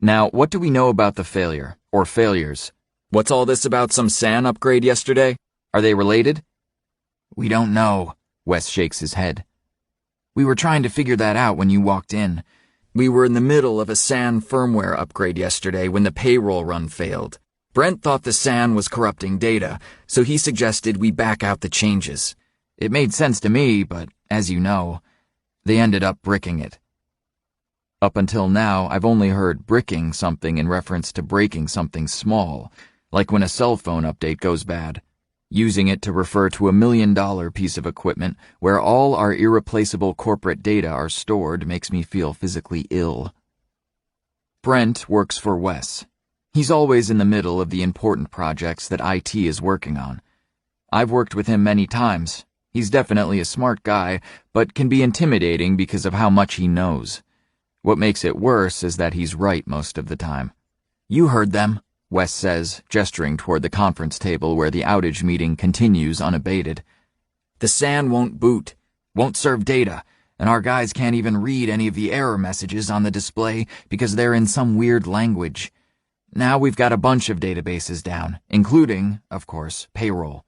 B: Now, what do we know about the failure, or failures? What's all this about some SAN upgrade yesterday? Are they related? We don't know, Wes shakes his head. We were trying to figure that out when you walked in. We were in the middle of a SAN firmware upgrade yesterday when the payroll run failed. Brent thought the SAN was corrupting data, so he suggested we back out the changes. It made sense to me, but, as you know, they ended up bricking it. Up until now, I've only heard bricking something in reference to breaking something small, like when a cell phone update goes bad. Using it to refer to $1 million piece of equipment where all our irreplaceable corporate data are stored makes me feel physically ill. Brent works for Wes. He's always in the middle of the important projects that IT is working on. I've worked with him many times. He's definitely a smart guy, but can be intimidating because of how much he knows. What makes it worse is that he's right most of the time. You heard them, Wes says, gesturing toward the conference table where the outage meeting continues unabated. The SAN won't boot, won't serve data, and our guys can't even read any of the error messages on the display because they're in some weird language. Now we've got a bunch of databases down, including, of course, payroll.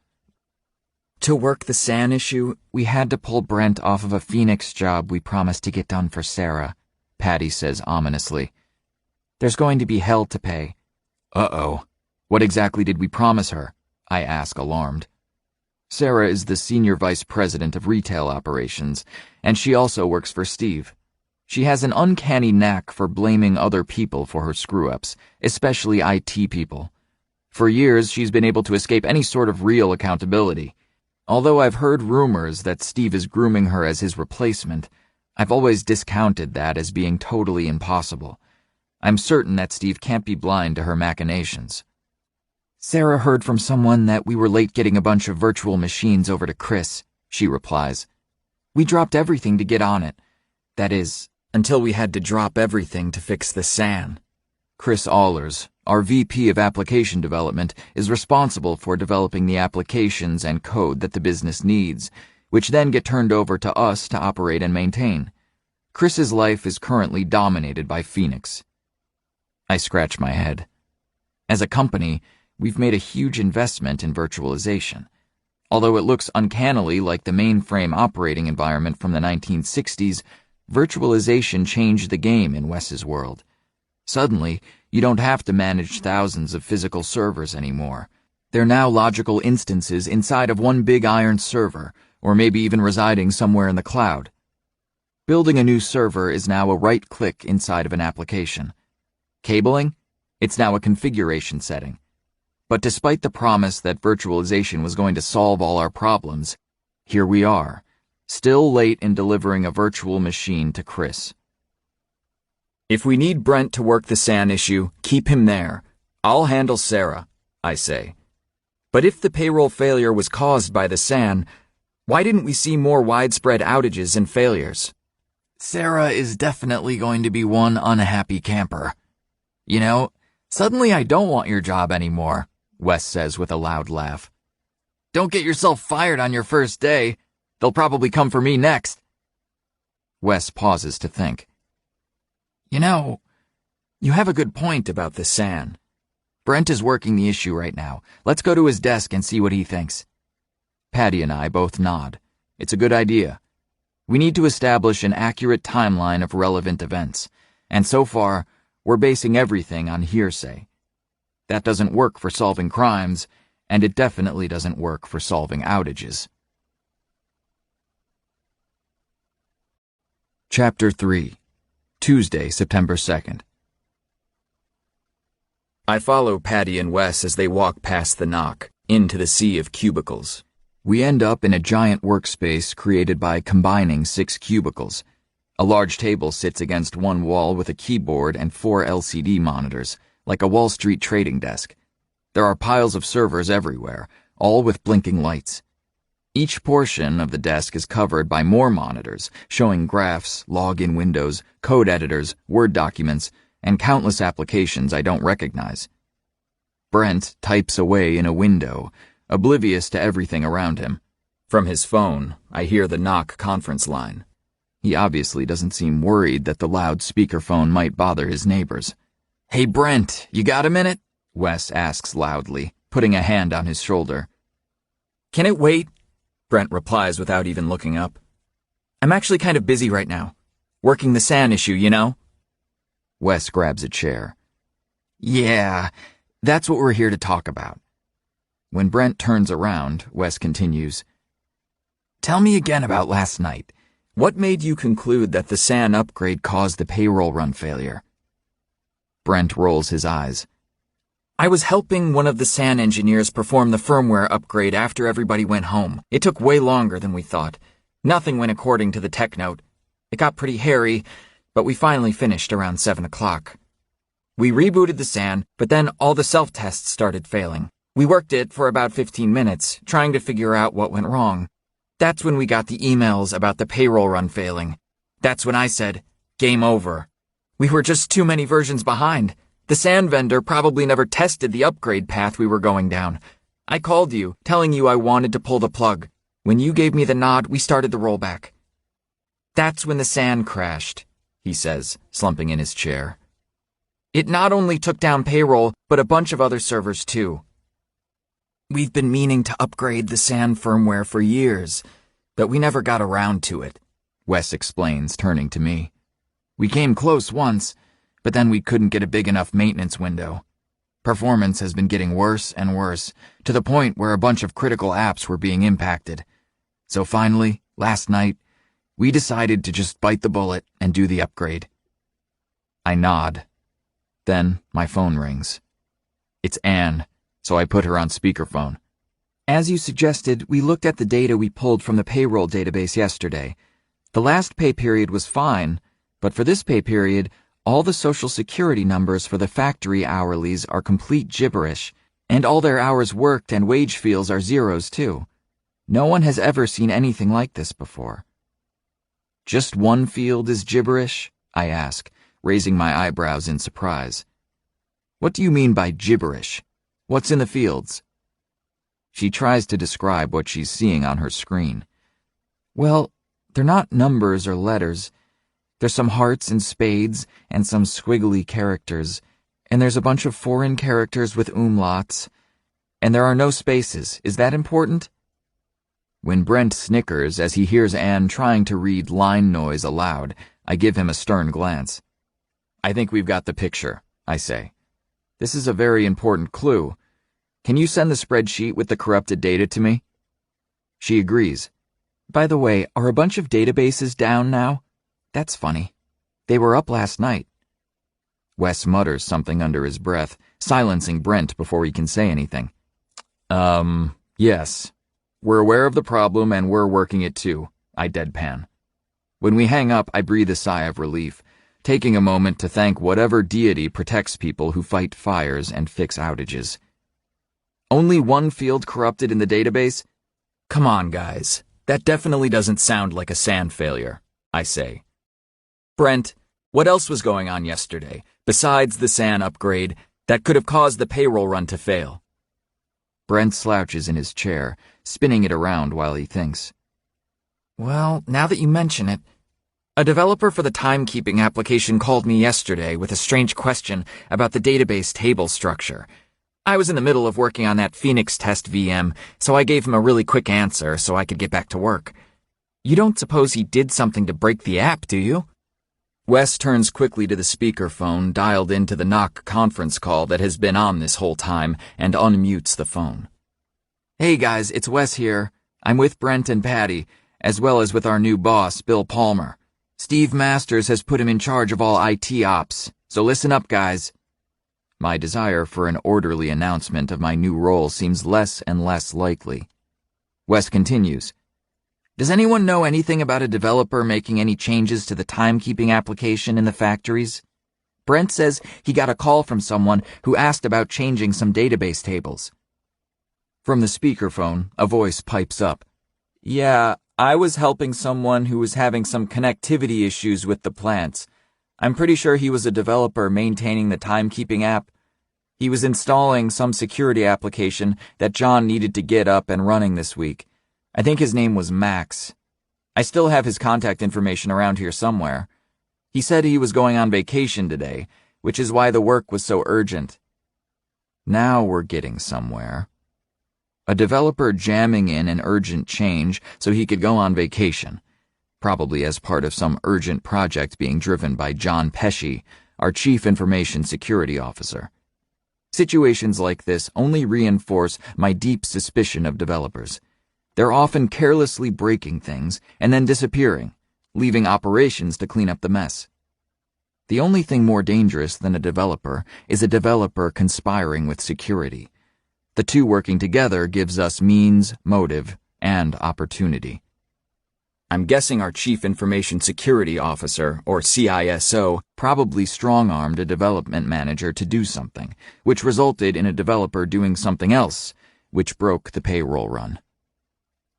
B: To work the SAN issue, we had to pull Brent off of a Phoenix job we promised to get done for Sarah, Patty says ominously. There's going to be hell to pay. Uh-oh. What exactly did we promise her? I ask, alarmed. Sarah is the senior vice president of retail operations, and she also works for Steve. She has an uncanny knack for blaming other people for her screw-ups, especially IT people. For years, she's been able to escape any sort of real accountability. Although I've heard rumors that Steve is grooming her as his replacement, I've always discounted that as being totally impossible. I'm certain that Steve can't be blind to her machinations. Sarah heard from someone that we were late getting a bunch of virtual machines over to Chris, she replies. We dropped everything to get on it. That is, until we had to drop everything to fix the SAN. Chris Allers, our VP of Application Development, is responsible for developing the applications and code that the business needs, which then get turned over to us to operate and maintain. Chris's life is currently dominated by Phoenix. I scratch my head. As a company, we've made a huge investment in virtualization. Although it looks uncannily like the mainframe operating environment from the 1960s, virtualization changed the game in Wes's world. Suddenly, you don't have to manage thousands of physical servers anymore. They're now logical instances inside of one big iron server, or maybe even residing somewhere in the cloud. Building a new server is now a right-click inside of an application. Cabling? It's now a configuration setting. But despite the promise that virtualization was going to solve all our problems, here we are, still late in delivering a virtual machine to Chris. If we need Brent to work the SAN issue, keep him there. I'll handle Sarah, I say. But if the payroll failure was caused by the SAN, why didn't we see more widespread outages and failures? Sarah is definitely going to be one unhappy camper. You know, suddenly I don't want your job anymore, Wes says with a loud laugh. Don't get yourself fired on your first day. They'll probably come for me next. Wes pauses to think. You know, you have a good point about the SAN. Brent is working the issue right now. Let's go to his desk and see what he thinks. Patty and I both nod. It's a good idea. We need to establish an accurate timeline of relevant events, and so far, we're basing everything on hearsay. That doesn't work for solving crimes, and it definitely doesn't work for solving outages. Chapter 3. Tuesday, September 2nd. I follow Patty and Wes as they walk past the knock, into the sea of cubicles. We end up in a giant workspace created by combining 6 cubicles. A large table sits against one wall with a keyboard and 4 LCD monitors, like a Wall Street trading desk. There are piles of servers everywhere, all with blinking lights. Each portion of the desk is covered by more monitors, showing graphs, login windows, code editors, Word documents, and countless applications I don't recognize. Brent types away in a window, oblivious to everything around him. From his phone, I hear the knock conference line. He obviously doesn't seem worried that the loud speakerphone might bother his neighbors. "Hey Brent, you got a minute?" Wes asks loudly, putting a hand on his shoulder. "Can it wait?" Brent replies without even looking up. "I'm actually kind of busy right now. Working the SAN issue, you know?" Wes grabs a chair. "Yeah, that's what we're here to talk about." When Brent turns around, Wes continues, "Tell me again about last night. What made you conclude that the SAN upgrade caused the payroll run failure?" Brent rolls his eyes. "I was helping one of the SAN engineers perform the firmware upgrade after everybody went home. It took way longer than we thought. Nothing went according to the tech note. It got pretty hairy, but we finally finished around 7 o'clock. We rebooted the SAN, but then all the self-tests started failing. We worked it for about 15 minutes, trying to figure out what went wrong. That's when we got the emails about the payroll run failing. That's when I said, 'Game over.' We were just too many versions behind. The SAN vendor probably never tested the upgrade path we were going down. I called you, telling you I wanted to pull the plug. When you gave me the nod, we started the rollback. That's when the SAN crashed," he says, slumping in his chair. "It not only took down payroll, but a bunch of other servers too. We've been meaning to upgrade the SAN firmware for years, but we never got around to it," Wes explains, turning to me. "We came close once, but then we couldn't get a big enough maintenance window. Performance has been getting worse and worse, to the point where a bunch of critical apps were being impacted. So finally, last night, we decided to just bite the bullet and do the upgrade." I nod. Then my phone rings. It's Anne, so I put her on speakerphone. "As you suggested, we looked at the data we pulled from the payroll database yesterday. The last pay period was fine, but for this pay period, all the Social Security numbers for the factory hourlies are complete gibberish, and all their hours worked and wage fields are zeros too. No one has ever seen anything like this before." "Just one field is gibberish?" I ask, raising my eyebrows in surprise. "What do you mean by gibberish? What's in the fields?" She tries to describe what she's seeing on her screen. "Well, they're not numbers or letters. There's some hearts and spades and some squiggly characters, and there's a bunch of foreign characters with umlauts, and there are no spaces. Is that important?" When Brent snickers as he hears Anne trying to read line noise aloud, I give him a stern glance. "I think we've got the picture," I say. "This is a very important clue. Can you send the spreadsheet with the corrupted data to me?" She agrees. "By the way, are a bunch of databases down now? That's funny. They were up last night." Wes mutters something under his breath, silencing Brent before he can say anything. Yes. We're aware of the problem and we're working it too," I deadpan. When we hang up, I breathe a sigh of relief, taking a moment to thank whatever deity protects people who fight fires and fix outages. "Only one field corrupted in the database? Come on, guys. That definitely doesn't sound like a SAN failure," I say. "Brent, what else was going on yesterday, besides the SAN upgrade, that could have caused the payroll run to fail?" Brent slouches in his chair, spinning it around while he thinks. "Well, now that you mention it, a developer for the timekeeping application called me yesterday with a strange question about the database table structure. I was in the middle of working on that Phoenix test VM, so I gave him a really quick answer so I could get back to work. You don't suppose he did something to break the app, do you?" Wes turns quickly to the speakerphone dialed into the knock conference call that has been on this whole time and unmutes the phone. "Hey guys, it's Wes here. I'm with Brent and Patty, as well as with our new boss, Bill Palmer. Steve Masters has put him in charge of all IT ops, so listen up, guys." My desire for an orderly announcement of my new role seems less and less likely. Wes continues. "Does anyone know anything about a developer making any changes to the timekeeping application in the factories? Brent says he got a call from someone who asked about changing some database tables." From the speakerphone, a voice pipes up. Yeah, I was helping someone who was having some connectivity issues with the plants. I'm pretty sure he was a developer maintaining the timekeeping app. He was installing some security application that John needed to get up and running this week. I think his name was Max. I still have his contact information around here somewhere. He said he was going on vacation today, which is why the work was so urgent. Now we're getting somewhere. A developer jamming in an urgent change so he could go on vacation, probably as part of some urgent project being driven by John Pesci, our Chief Information Security Officer. Situations like this only reinforce my deep suspicion of developers. They're often carelessly breaking things and then disappearing, leaving operations to clean up the mess. The only thing more dangerous than a developer is a developer conspiring with security. The two working together gives us means, motive, and opportunity. I'm guessing our Chief Information Security Officer, or CISO, probably strong-armed a development manager to do something, which resulted in a developer doing something else, which broke the payroll run.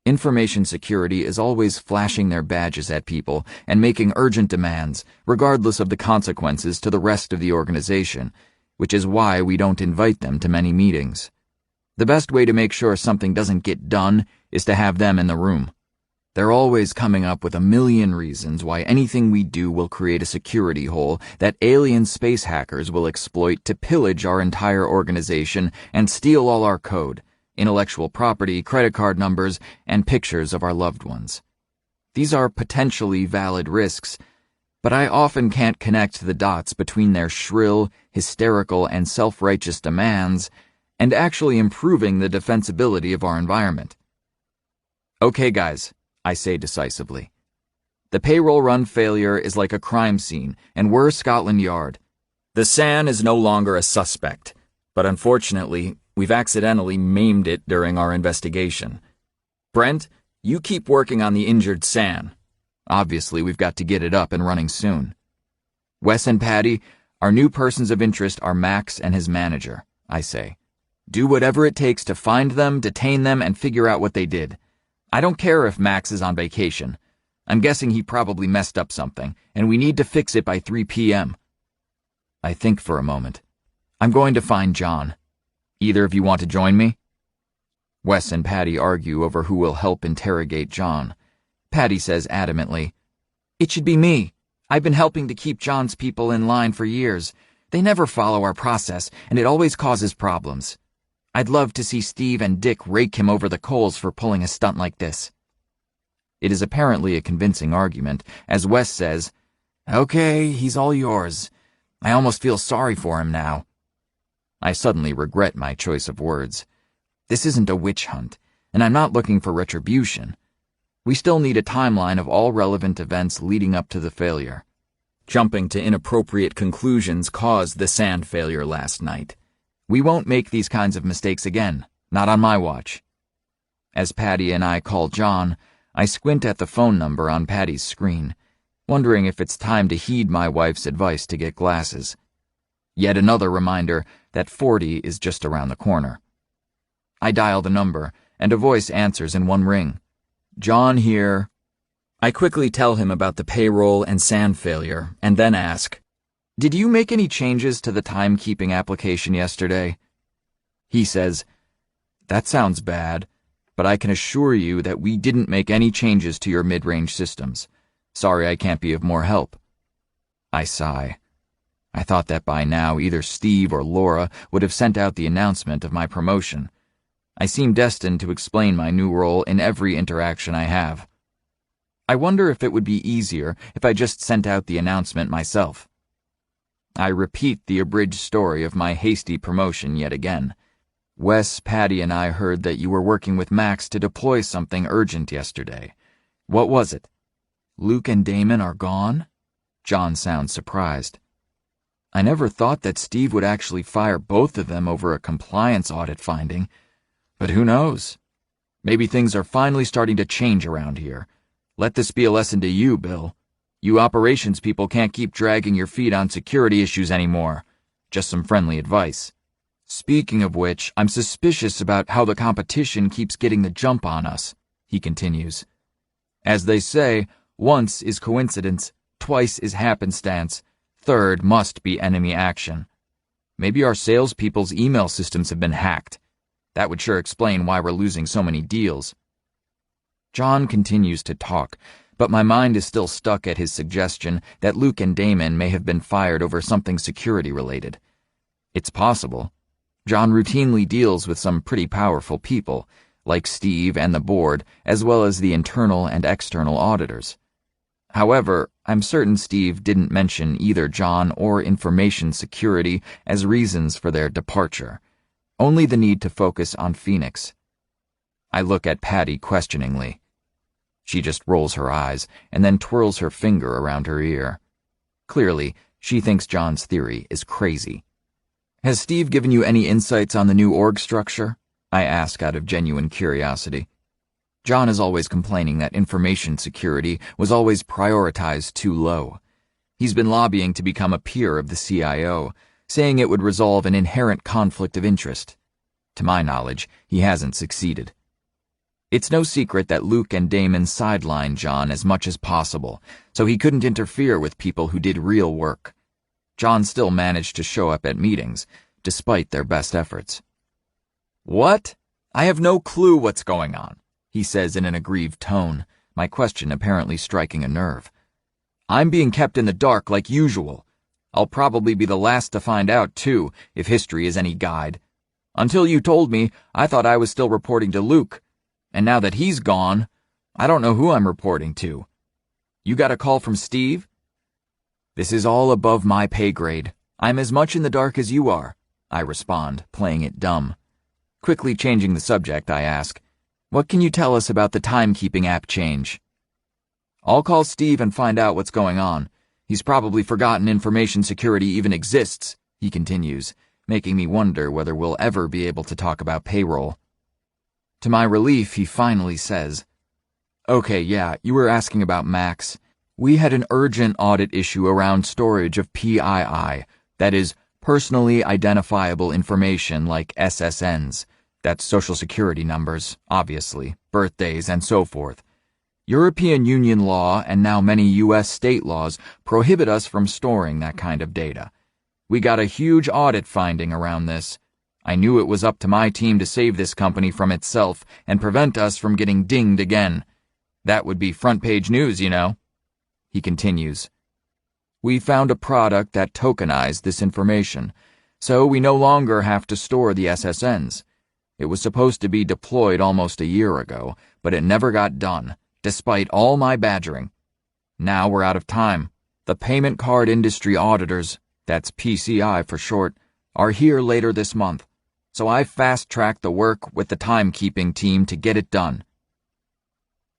B: Information security is always flashing their badges at people and making urgent demands, regardless of the consequences to the rest of the organization, which is why we don't invite them to many meetings. The best way to make sure something doesn't get done is to have them in the room. They're always coming up with a million reasons why anything we do will create a security hole that alien space hackers will exploit to pillage our entire organization and steal all our code, intellectual property, credit card numbers, and pictures of our loved ones. These are potentially valid risks, but I often can't connect the dots between their shrill, hysterical, and self-righteous demands and actually improving the defensibility of our environment. Okay, guys, I say decisively. The payroll run failure is like a crime scene, and we're Scotland Yard. The SAN is no longer a suspect, but unfortunately, we've accidentally maimed it during our investigation. Brent, you keep working on the injured SAN. Obviously, we've got to get it up and running soon. Wes and Patty, our new persons of interest are Max and his manager, I say. Do whatever it takes to find them, detain them, and figure out what they did. I don't care if Max is on vacation. I'm guessing he probably messed up something, and we need to fix it by 3 p.m. I think for a moment. I'm going to find John. Either of you want to join me? Wes and Patty argue over who will help interrogate John. Patty says adamantly, "It should be me. I've been helping to keep John's people in line for years. They never follow our process, and it always causes problems. I'd love to see Steve and Dick rake him over the coals for pulling a stunt like this." It is apparently a convincing argument, as Wes says, "Okay, he's all yours. I almost feel sorry for him now." I suddenly regret my choice of words. This isn't a witch hunt, and I'm not looking for retribution. We still need a timeline of all relevant events leading up to the failure. Jumping to inappropriate conclusions caused the SAN failure last night. We won't make these kinds of mistakes again, not on my watch. As Patty and I call John, I squint at the phone number on Patty's screen, wondering if it's time to heed my wife's advice to get glasses. Yet another reminder that 40 is just around the corner. I dial the number, and a voice answers in one ring. "John here." I quickly tell him about the payroll and SAN failure, and then ask, "Did you make any changes to the timekeeping application yesterday?" He says, "That sounds bad, but I can assure you that we didn't make any changes to your mid-range systems. Sorry I can't be of more help." I sigh. I thought that by now either Steve or Laura would have sent out the announcement of my promotion. I seem destined to explain my new role in every interaction I have. I wonder if it would be easier if I just sent out the announcement myself. I repeat the abridged story of my hasty promotion yet again. "Wes, Patty, and I heard that you were working with Max to deploy something urgent yesterday. What was it?" "Luke and Damon are gone?" John sounds surprised. "I never thought that Steve would actually fire both of them over a compliance audit finding. But who knows? Maybe things are finally starting to change around here. Let this be a lesson to you, Bill. You operations people can't keep dragging your feet on security issues anymore. Just some friendly advice. Speaking of which, I'm suspicious about how the competition keeps getting the jump on us. he continues. As they say, once is coincidence, twice is happenstance, third must be enemy action. Maybe our salespeople's email systems have been hacked. That would sure explain why we're losing so many deals. John continues to talk, but my mind is still stuck at his suggestion that Luke and Damon may have been fired over something security-related. It's possible. John routinely deals with some pretty powerful people, like Steve and the board, as well as the internal and external auditors. However, I'm certain Steve didn't mention either John or information security as reasons for their departure, only the need to focus on Phoenix. I look at Patty questioningly. She just rolls her eyes and then twirls her finger around her ear. Clearly, she thinks John's theory is crazy. Has Steve given you any insights on the new org structure? I ask out of genuine curiosity. John is always complaining that information security was always prioritized too low. He's been lobbying to become a peer of the CIO, saying it would resolve an inherent conflict of interest. To my knowledge, he hasn't succeeded. It's no secret that Luke and Damon sidelined John as much as possible, so he couldn't interfere with people who did real work. John still managed to show up at meetings, despite their best efforts. What? I have no clue what's going on, he says in an aggrieved tone, my question apparently striking a nerve. I'm being kept in the dark like usual. I'll probably be the last to find out, too, if history is any guide. Until you told me, I thought I was still reporting to Luke. And now that he's gone, I don't know who I'm reporting to. You got a call from Steve? This is all above my pay grade. I'm as much in the dark as you are, I respond, playing it dumb. Quickly changing the subject, I ask, what can you tell us about the timekeeping app change? I'll call Steve and find out what's going on. He's probably forgotten information security even exists, he continues, making me wonder whether we'll ever be able to talk about payroll. To my relief, he finally says, Okay, yeah, you were asking about Max. We had an urgent audit issue around storage of PII, that is, personally identifiable information like SSNs. That's social security numbers, obviously, birthdays, and so forth. European Union law and now many U.S. state laws prohibit us from storing that kind of data. We got a huge audit finding around this. I knew it was up to my team to save this company from itself and prevent us from getting dinged again. That would be front-page news, you know. He continues. We found a product that tokenized this information, so we no longer have to store the SSNs. It was supposed to be deployed almost a year ago, but it never got done, despite all my badgering. Now we're out of time. The payment card industry auditors, that's PCI for short, are here later this month, so I fast-tracked the work with the timekeeping team to get it done.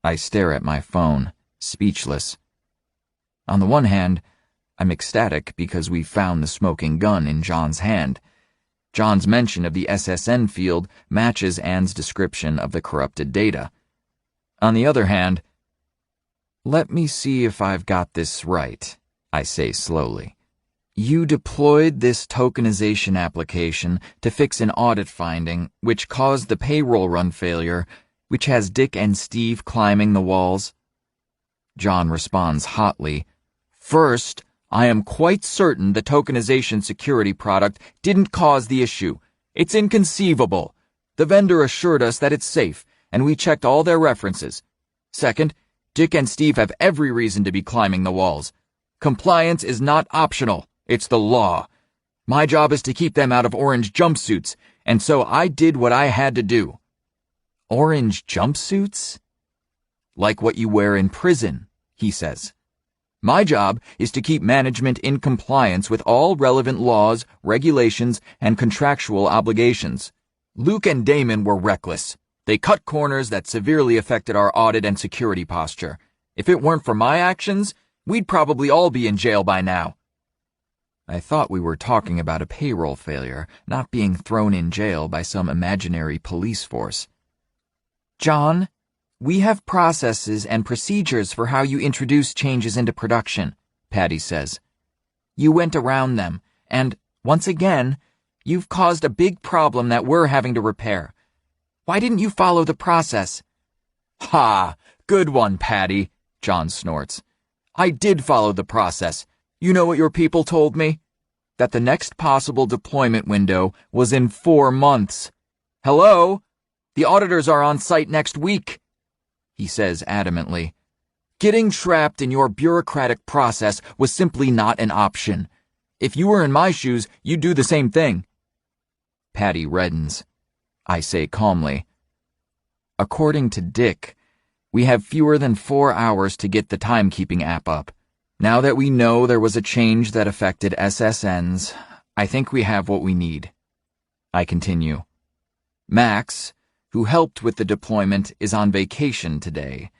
B: I stare at my phone, speechless. On the one hand, I'm ecstatic because we found the smoking gun in John's hand. John's mention of the SSN field matches Anne's description of the corrupted data. On the other hand, let me see if I've got this right, I say slowly. You deployed this tokenization application to fix an audit finding which caused the payroll run failure, which has Dick and Steve climbing the walls? John responds hotly. First, I am quite certain the tokenization security product didn't cause the issue. It's inconceivable. The vendor assured us that it's safe, and we checked all their references. Second, Dick and Steve have every reason to be climbing the walls. Compliance is not optional. It's the law. My job is to keep them out of orange jumpsuits, and so I did what I had to do. Orange jumpsuits? Like what you wear in prison, he says. My job is to keep management in compliance with all relevant laws, regulations, and contractual obligations. Luke and Damon were reckless. They cut corners that severely affected our audit and security posture. If it weren't for my actions, we'd probably all be in jail by now. I thought we were talking about a payroll failure, not being thrown in jail by some imaginary police force. John, we have processes and procedures for how you introduce changes into production, Patty says. You went around them, and, once again, you've caused a big problem that we're having to repair. Why didn't you follow the process? Ha! Good one, Patty, John snorts. I did follow the process. You know what your people told me? That the next possible deployment window was in 4 months. Hello? The auditors are on site next week, he says adamantly. Getting trapped in your bureaucratic process was simply not an option. If you were in my shoes, you'd do the same thing. Patty reddens. I say calmly, according to Dick, we have fewer than 4 hours to get the timekeeping app up. Now that we know there was a change that affected SSNs, I think we have what we need. I continue. Max, who helped with the deployment, is on vacation today.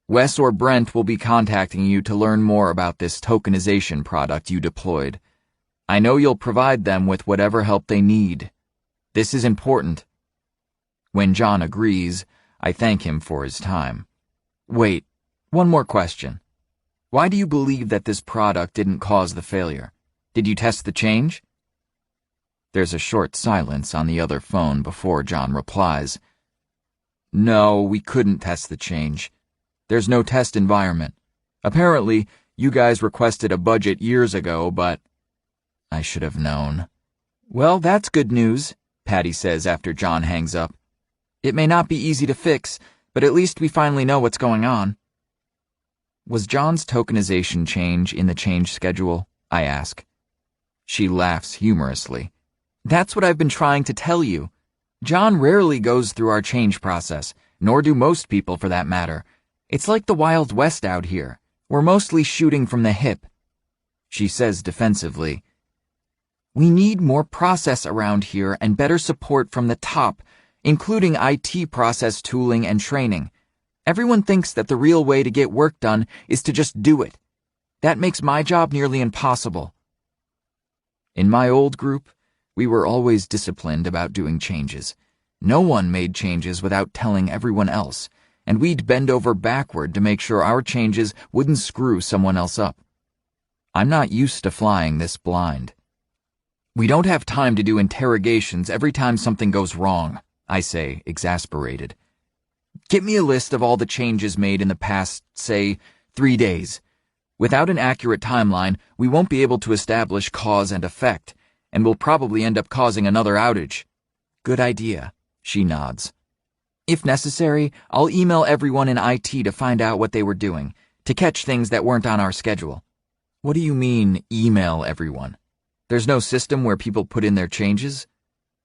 B: Wes or Brent will be contacting you to learn more about this tokenization product you deployed. I know you'll provide them with whatever help they need. This is important. When John agrees, I thank him for his time. Wait, one more question. Why do you believe that this product didn't cause the failure? Did you test the change? There's a short silence on the other phone before John replies. No, we couldn't test the change. There's no test environment. Apparently, you guys requested a budget years ago, but I should have known. Well, that's good news, Patty says after John hangs up. It may not be easy to fix, but at least we finally know what's going on. Was John's tokenization change in the change schedule? I ask. She laughs humorously. That's what I've been trying to tell you. John rarely goes through our change process, nor do most people for that matter. It's like the Wild West out here. We're mostly shooting from the hip. She says defensively, we need more process around here and better support from the top, including IT process tooling and training. Everyone thinks that the real way to get work done is to just do it. That makes my job nearly impossible. In my old group, we were always disciplined about doing changes. No one made changes without telling everyone else, and we'd bend over backward to make sure our changes wouldn't screw someone else up. I'm not used to flying this blind. We don't have time to do interrogations every time something goes wrong, I say, exasperated. Get me a list of all the changes made in the past, say, 3 days. Without an accurate timeline, we won't be able to establish cause and effect, and we'll probably end up causing another outage. Good idea, she nods. If necessary, I'll email everyone in IT to find out what they were doing, to catch things that weren't on our schedule. What do you mean, email everyone? There's no system where people put in their changes?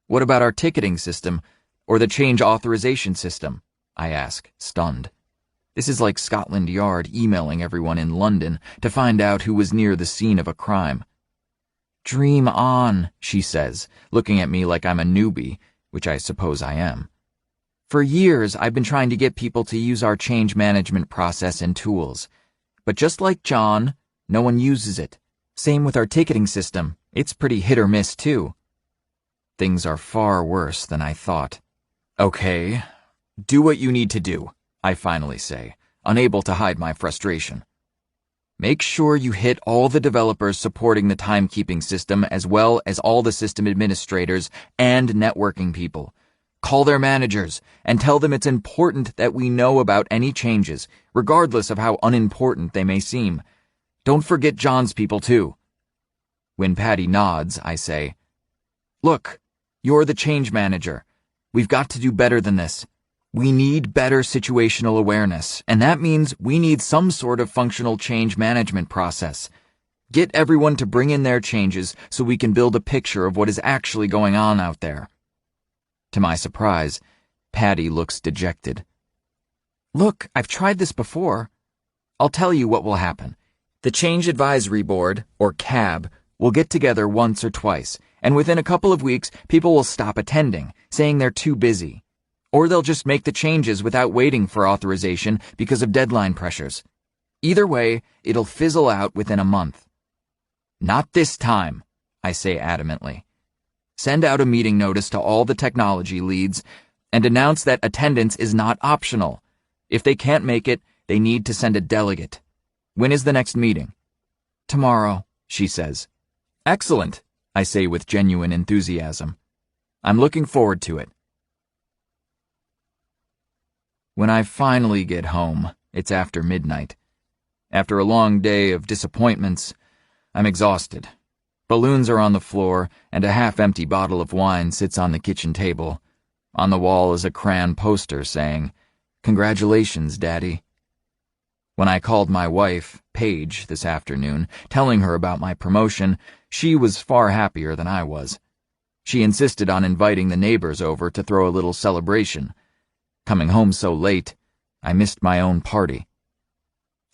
B: What about our ticketing system, or the change authorization system? I ask, stunned. This is like Scotland Yard emailing everyone in London to find out who was near the scene of a crime. Dream on, she says, looking at me like I'm a newbie, which I suppose I am. For years, I've been trying to get people to use our change management process and tools. But just like John, no one uses it. Same with our ticketing system. It's pretty hit or miss, too. Things are far worse than I thought. Okay, do what you need to do, I finally say, unable to hide my frustration. Make sure you hit all the developers supporting the timekeeping system as well as all the system administrators and networking people. Call their managers and tell them it's important that we know about any changes, regardless of how unimportant they may seem. Don't forget John's people, too. When Patty nods, I say, Look, you're the change manager. We've got to do better than this. We need better situational awareness, and that means we need some sort of functional change management process. Get everyone to bring in their changes so we can build a picture of what is actually going on out there. To my surprise, Patty looks dejected. Look, I've tried this before. I'll tell you what will happen. The Change Advisory Board, or CAB, will get together once or twice, and within a couple of weeks, people will stop attending, saying they're too busy. Or they'll just make the changes without waiting for authorization because of deadline pressures. Either way, it'll fizzle out within a month. Not this time, I say adamantly. Send out a meeting notice to all the technology leads and announce that attendance is not optional. If they can't make it, they need to send a delegate. When is the next meeting? Tomorrow, she says. Excellent, I say with genuine enthusiasm. I'm looking forward to it. When I finally get home, it's after midnight. After a long day of disappointments, I'm exhausted. Balloons are on the floor, and a half-empty bottle of wine sits on the kitchen table. On the wall is a crayon poster saying, "Congratulations, Daddy." When I called my wife, Paige, this afternoon, telling her about my promotion, she was far happier than I was. She insisted on inviting the neighbors over to throw a little celebration. Coming home so late, I missed my own party.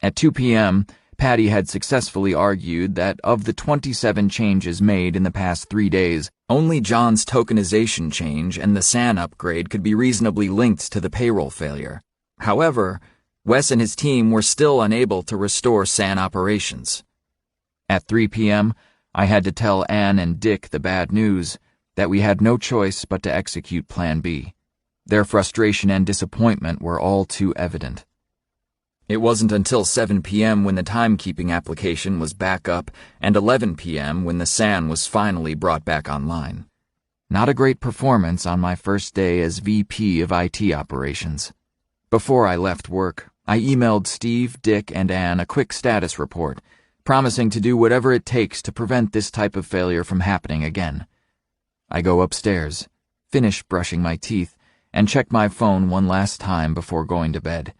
B: At 2 p.m., Patty had successfully argued that of the 27 changes made in the past 3 days, only John's tokenization change and the SAN upgrade could be reasonably linked to the payroll failure. However, Wes and his team were still unable to restore SAN operations. At 3 p.m., I had to tell Anne and Dick the bad news that we had no choice but to execute Plan B. Their frustration and disappointment were all too evident. It wasn't until 7 p.m. when the timekeeping application was back up and 11 p.m. when the SAN was finally brought back online. Not a great performance on my first day as VP of IT operations. Before I left work, I emailed Steve, Dick, and Anne a quick status report, promising to do whatever it takes to prevent this type of failure from happening again. I go upstairs, finish brushing my teeth, and check my phone one last time before going to bed,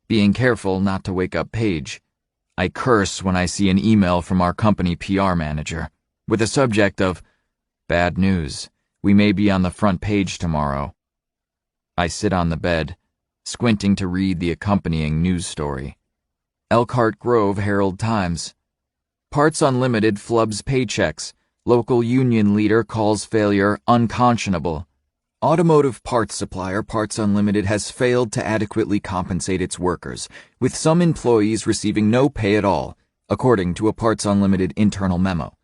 B: being careful not to wake up Paige. I curse when I see an email from our company PR manager, with a subject of, "Bad news, we may be on the front page tomorrow." I sit on the bed, squinting to read the accompanying news story. Elkhart Grove Herald-Times. Parts Unlimited flubs paychecks. Local union leader calls failure unconscionable. Automotive parts supplier Parts Unlimited has failed to adequately compensate its workers, with some employees receiving no pay at all, according to a Parts Unlimited internal memo.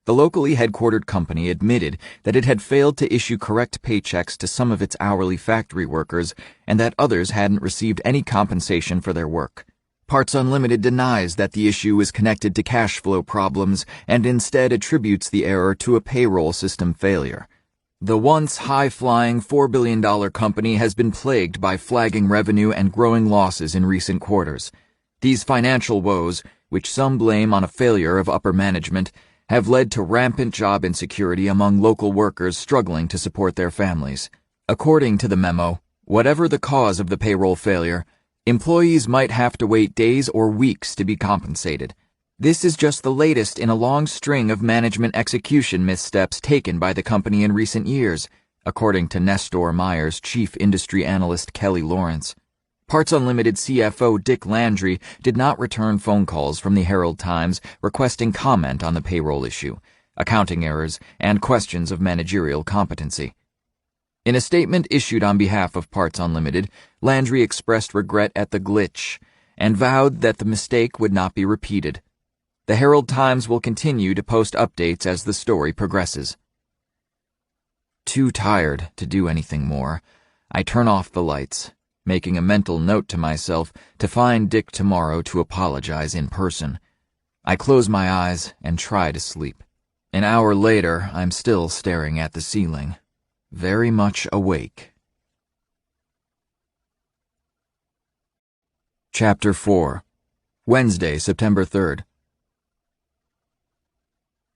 B: The locally headquartered company admitted that it had failed to issue correct paychecks to some of its hourly factory workers and that others hadn't received any compensation for their work. Parts Unlimited denies that the issue is connected to cash flow problems and instead attributes the error to a payroll system failure. The once high-flying $4 billion company has been plagued by flagging revenue and growing losses in recent quarters. These financial woes, which some blame on a failure of upper management, have led to rampant job insecurity among local workers struggling to support their families. According to the memo, whatever the cause of the payroll failure, employees might have to wait days or weeks to be compensated. This is just the latest in a long string of management execution missteps taken by the company in recent years, according to Nestor Myers' chief industry analyst Kelly Lawrence. Parts Unlimited CFO Dick Landry did not return phone calls from the Herald-Times requesting comment on the payroll issue, accounting errors, and questions of managerial competency. In a statement issued on behalf of Parts Unlimited, Landry expressed regret at the glitch and vowed that the mistake would not be repeated. The Herald-Times will continue to post updates as the story progresses. Too tired to do anything more, I turn off the lights, making a mental note to myself to find Dick tomorrow to apologize in person. I close my eyes and try to sleep. An hour later, I'm still staring at the ceiling, very much awake. Chapter 4. Wednesday, September 3rd.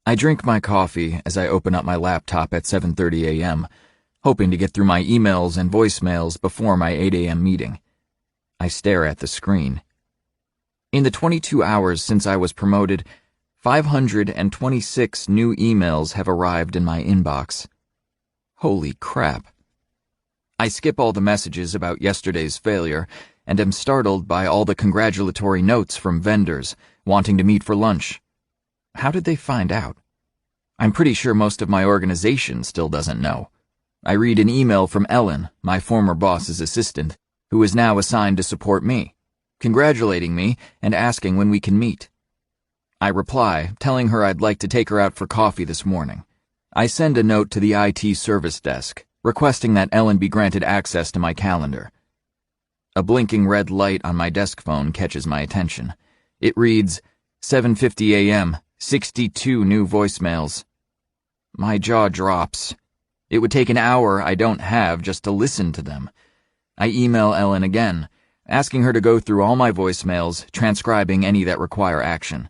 B: I drink my coffee as I open up my laptop at 7:30 a.m., hoping to get through my emails and voicemails before my 8 a.m. meeting. I stare at the screen. In the 22 hours since I was promoted, 526 new emails have arrived in my inbox. Holy crap. I skip all the messages about yesterday's failure and am startled by all the congratulatory notes from vendors wanting to meet for lunch. How did they find out? I'm pretty sure most of my organization still doesn't know. I read an email from Ellen, my former boss's assistant, who is now assigned to support me, congratulating me and asking when we can meet. I reply, telling her I'd like to take her out for coffee this morning. I send a note to the IT service desk, requesting that Ellen be granted access to my calendar. A blinking red light on my desk phone catches my attention. It reads, 7:50 a.m., 62 new voicemails. My jaw drops. It would take an hour I don't have just to listen to them. I email Ellen again, asking her to go through all my voicemails, transcribing any that require action.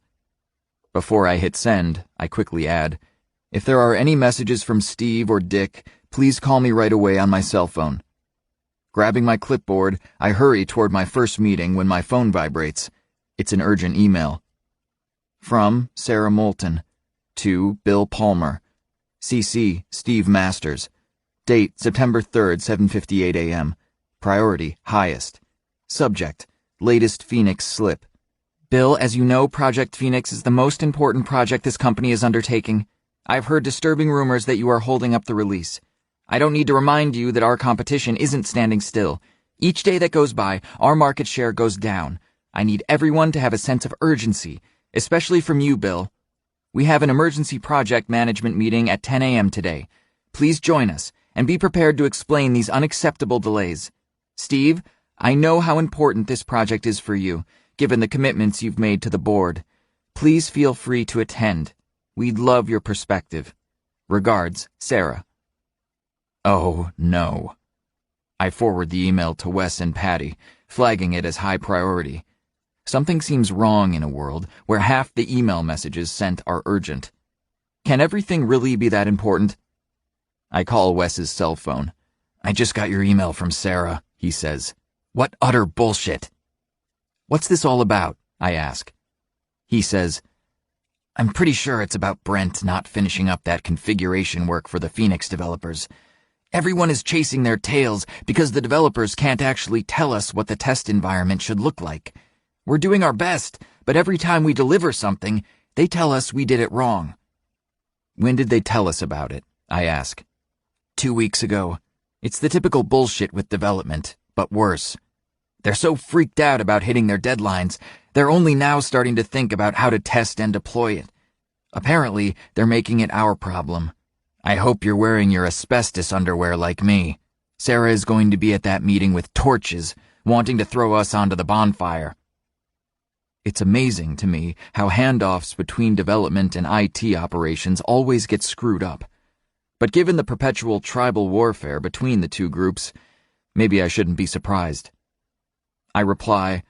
B: Before I hit send, I quickly add, "If there are any messages from Steve or Dick, please call me right away on my cell phone." Grabbing my clipboard, I hurry toward my first meeting when my phone vibrates. It's an urgent email. From Sarah Moulton. To Bill Palmer. CC Steve Masters. Date September 3rd, 7:58 a.m. Priority highest. Subject latest Phoenix slip. Bill, as you know, Project Phoenix is the most important project this company is undertaking. I've heard disturbing rumors that you are holding up the release. I don't need to remind you that our competition isn't standing still. Each day that goes by, our market share goes down. I need everyone to have a sense of urgency, especially from you, Bill. We have an emergency project management meeting at 10 a.m. today. Please join us and be prepared to explain these unacceptable delays. Steve, I know how important this project is for you, given the commitments you've made to the board. Please feel free to attend. We'd love your perspective. Regards, Sarah. Oh, no. I forward the email to Wes and Patty, flagging it as high priority. Something seems wrong in a world where half the email messages sent are urgent. Can everything really be that important? I call Wes's cell phone. "I just got your email from Sarah," he says. "What utter bullshit." "What's this all about?" I ask. He says, "I'm pretty sure it's about Brent not finishing up that configuration work for the Phoenix developers. Everyone is chasing their tails because the developers can't actually tell us what the test environment should look like. We're doing our best, but every time we deliver something, they tell us we did it wrong." "When did they tell us about it?" I ask. 2 weeks ago. It's the typical bullshit with development, but worse. They're so freaked out about hitting their deadlines, they're only now starting to think about how to test and deploy it. Apparently, they're making it our problem. I hope you're wearing your asbestos underwear like me. Sarah is going to be at that meeting with torches, wanting to throw us onto the bonfire. It's amazing to me how handoffs between development and IT operations always get screwed up. But given the perpetual tribal warfare between the two groups, maybe I shouldn't be surprised. I reply,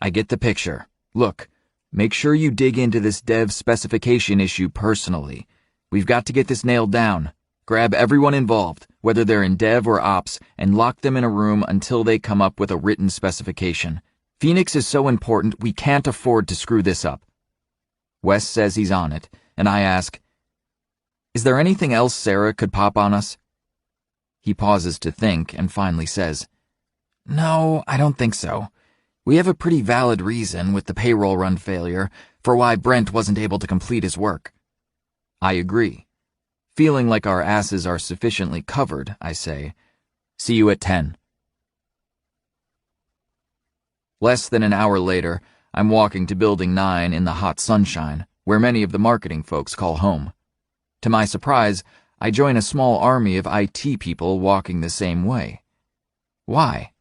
B: "I get the picture. Look, make sure you dig into this dev specification issue personally. We've got to get this nailed down. Grab everyone involved, whether they're in dev or ops, and lock them in a room until they come up with a written specification. Phoenix is so important we can't afford to screw this up." Wes says he's on it, and I ask, "Is there anything else Sarah could pop on us?" He pauses to think and finally says, "No, I don't think so. We have a pretty valid reason with the payroll run failure for why Brent wasn't able to complete his work." I agree. Feeling like our asses are sufficiently covered, I say, "See you at 10. Less than an hour later, I'm walking to Building 9 in the hot sunshine, where many of the marketing folks call home. To my surprise, I join a small army of IT people walking the same way. Why?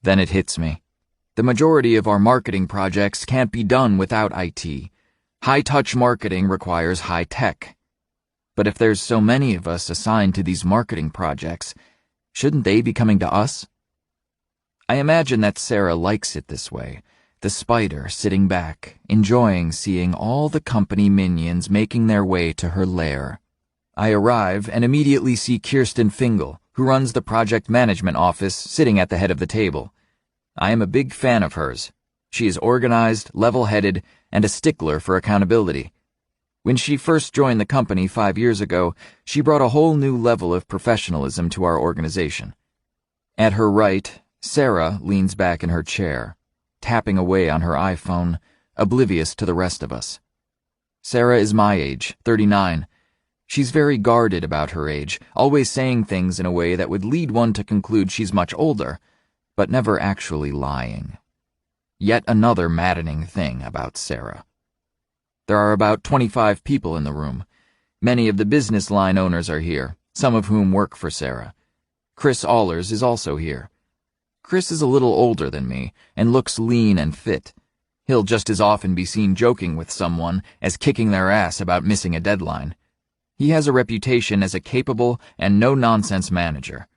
B: Then it hits me. The majority of our marketing projects can't be done without IT. High-touch marketing requires high-tech. But if there's so many of us assigned to these marketing projects, shouldn't they be coming to us? I imagine that Sarah likes it this way, the spider sitting back, enjoying seeing all the company minions making their way to her lair. I arrive and immediately see Kirsten Fingal, who runs the project management office, sitting at the head of the table. I am a big fan of hers. She is organized, level-headed, and a stickler for accountability. When she first joined the company 5 years ago, she brought a whole new level of professionalism to our organization. At her right, Sarah leans back in her chair, tapping away on her iPhone, oblivious to the rest of us. Sarah is my age, 39. She's very guarded about her age, always saying things in a way that would lead one to conclude she's much older, but never actually lying. Yet another maddening thing about Sarah. There are about 25 people in the room. Many of the business line owners are here, some of whom work for Sarah. Chris Allers is also here. Chris is a little older than me and looks lean and fit. He'll just as often be seen joking with someone as kicking their ass about missing a deadline. He has a reputation as a capable and no-nonsense manager.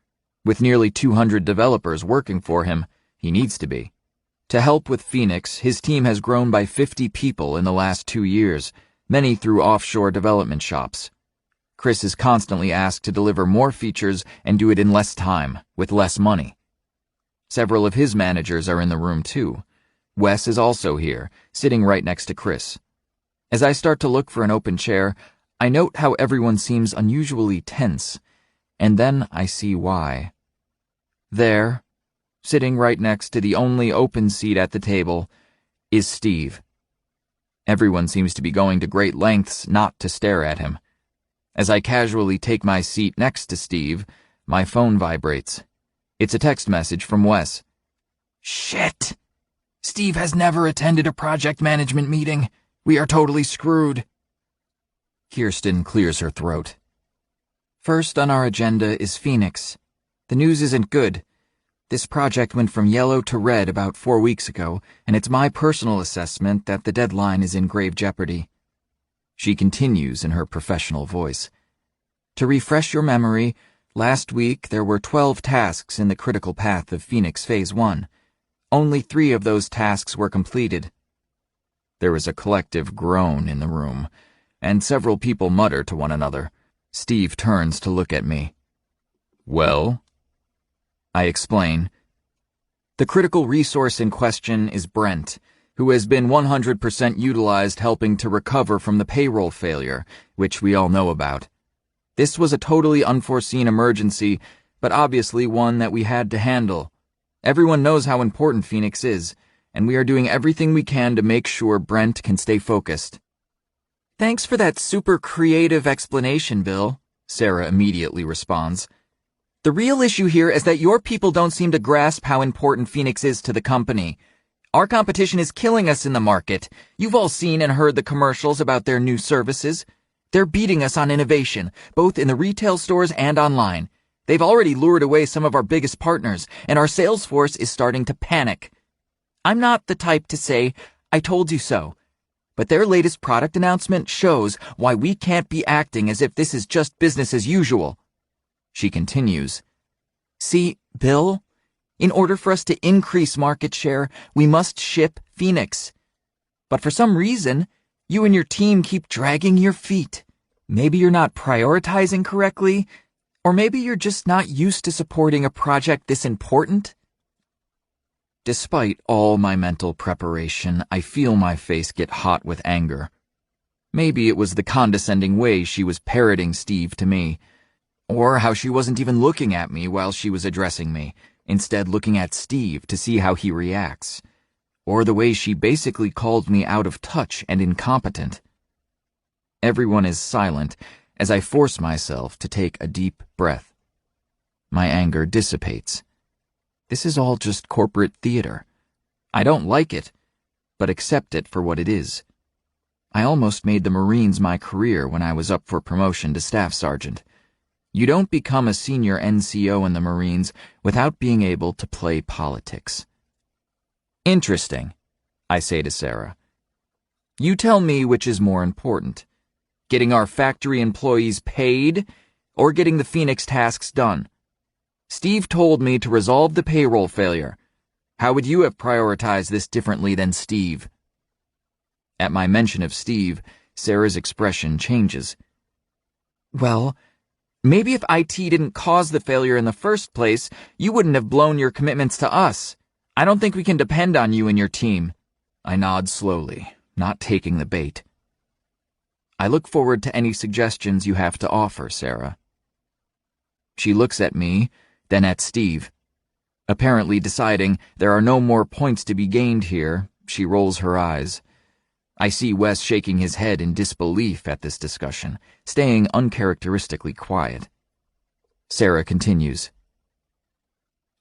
B: With nearly 200 developers working for him, he needs to be. To help with Phoenix, his team has grown by 50 people in the last 2 years, many through offshore development shops. Chris is constantly asked to deliver more features and do it in less time, with less money. Several of his managers are in the room too. Wes is also here, sitting right next to Chris. As I start to look for an open chair, I note how everyone seems unusually tense, and then I see why. There, sitting right next to the only open seat at the table, is Steve. Everyone seems to be going to great lengths not to stare at him. As I casually take my seat next to Steve, my phone vibrates. It's a text message from Wes. "Shit! Steve has never attended a project management meeting. We are totally screwed." Kirsten clears her throat. "First on our agenda is Phoenix. The news isn't good. This project went from yellow to red about 4 weeks ago, and it's my personal assessment that the deadline is in grave jeopardy." She continues in her professional voice. "To refresh your memory, last week there were 12 tasks in the critical path of Phoenix Phase 1. Only 3 of those tasks were completed." There is a collective groan in the room, and several people mutter to one another. Steve turns to look at me. "Well?" I explain. The critical resource in question is Brent, who has been 100% utilized helping to recover from the payroll failure, which we all know about. This was a totally unforeseen emergency, but obviously one that we had to handle. Everyone knows how important Phoenix is, and we are doing everything we can to make sure Brent can stay focused. "Thanks for that super creative explanation, Bill," Sarah immediately responds. "The real issue here is that your people don't seem to grasp how important Phoenix is to the company. Our competition is killing us in the market. You've all seen and heard the commercials about their new services. They're beating us on innovation, both in the retail stores and online. They've already lured away some of our biggest partners, and our sales force is starting to panic. I'm not the type to say, 'I told you so,' but their latest product announcement shows why we can't be acting as if this is just business as usual." She continues, "See, Bill, in order for us to increase market share, we must ship Phoenix. But for some reason, you and your team keep dragging your feet. Maybe you're not prioritizing correctly, or maybe you're just not used to supporting a project this important." Despite all my mental preparation, I feel my face get hot with anger. Maybe it was the condescending way she was parroting Steve to me, or how she wasn't even looking at me while she was addressing me, instead looking at Steve to see how he reacts, or the way she basically called me out of touch and incompetent. Everyone is silent as I force myself to take a deep breath. My anger dissipates. This is all just corporate theater. I don't like it, but accept it for what it is. I almost made the Marines my career when I was up for promotion to staff sergeant. You don't become a senior NCO in the Marines without being able to play politics. "Interesting," I say to Sarah. "You tell me which is more important, getting our factory employees paid or getting the Phoenix tasks done. Steve told me to resolve the payroll failure. How would you have prioritized this differently than Steve?" At my mention of Steve, Sarah's expression changes. "Well, maybe if IT didn't cause the failure in the first place, you wouldn't have blown your commitments to us. I don't think we can depend on you and your team." I nod slowly, not taking the bait. "I look forward to any suggestions you have to offer, Sarah." She looks at me, then at Steve. Apparently deciding there are no more points to be gained here, she rolls her eyes. I see Wes shaking his head in disbelief at this discussion, staying uncharacteristically quiet. Sarah continues.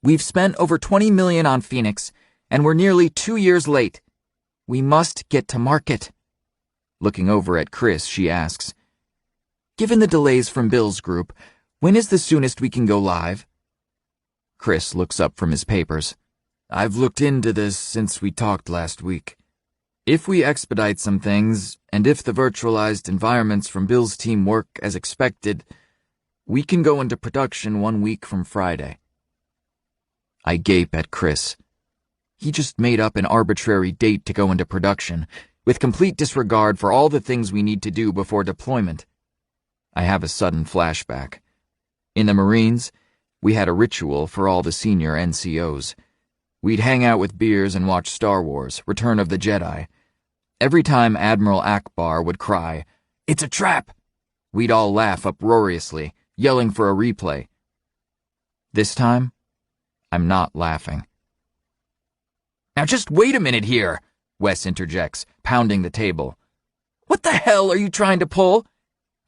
B: "We've spent over $20 million on Phoenix, and we're nearly 2 years late. We must get to market." Looking over at Chris, she asks, "Given the delays from Bill's group, when is the soonest we can go live?" Chris looks up from his papers. "I've looked into this since we talked last week. If we expedite some things, and if the virtualized environments from Bill's team work as expected, we can go into production 1 week from Friday." I gape at Chris. He just made up an arbitrary date to go into production, with complete disregard for all the things we need to do before deployment. I have a sudden flashback. In the Marines, we had a ritual for all the senior NCOs. We'd hang out with beers and watch Star Wars, Return of the Jedi. Every time Admiral Akbar would cry, "It's a trap!" we'd all laugh uproariously, yelling for a replay. This time, I'm not laughing. "Now just wait a minute here," Wes interjects, pounding the table. "What the hell are you trying to pull?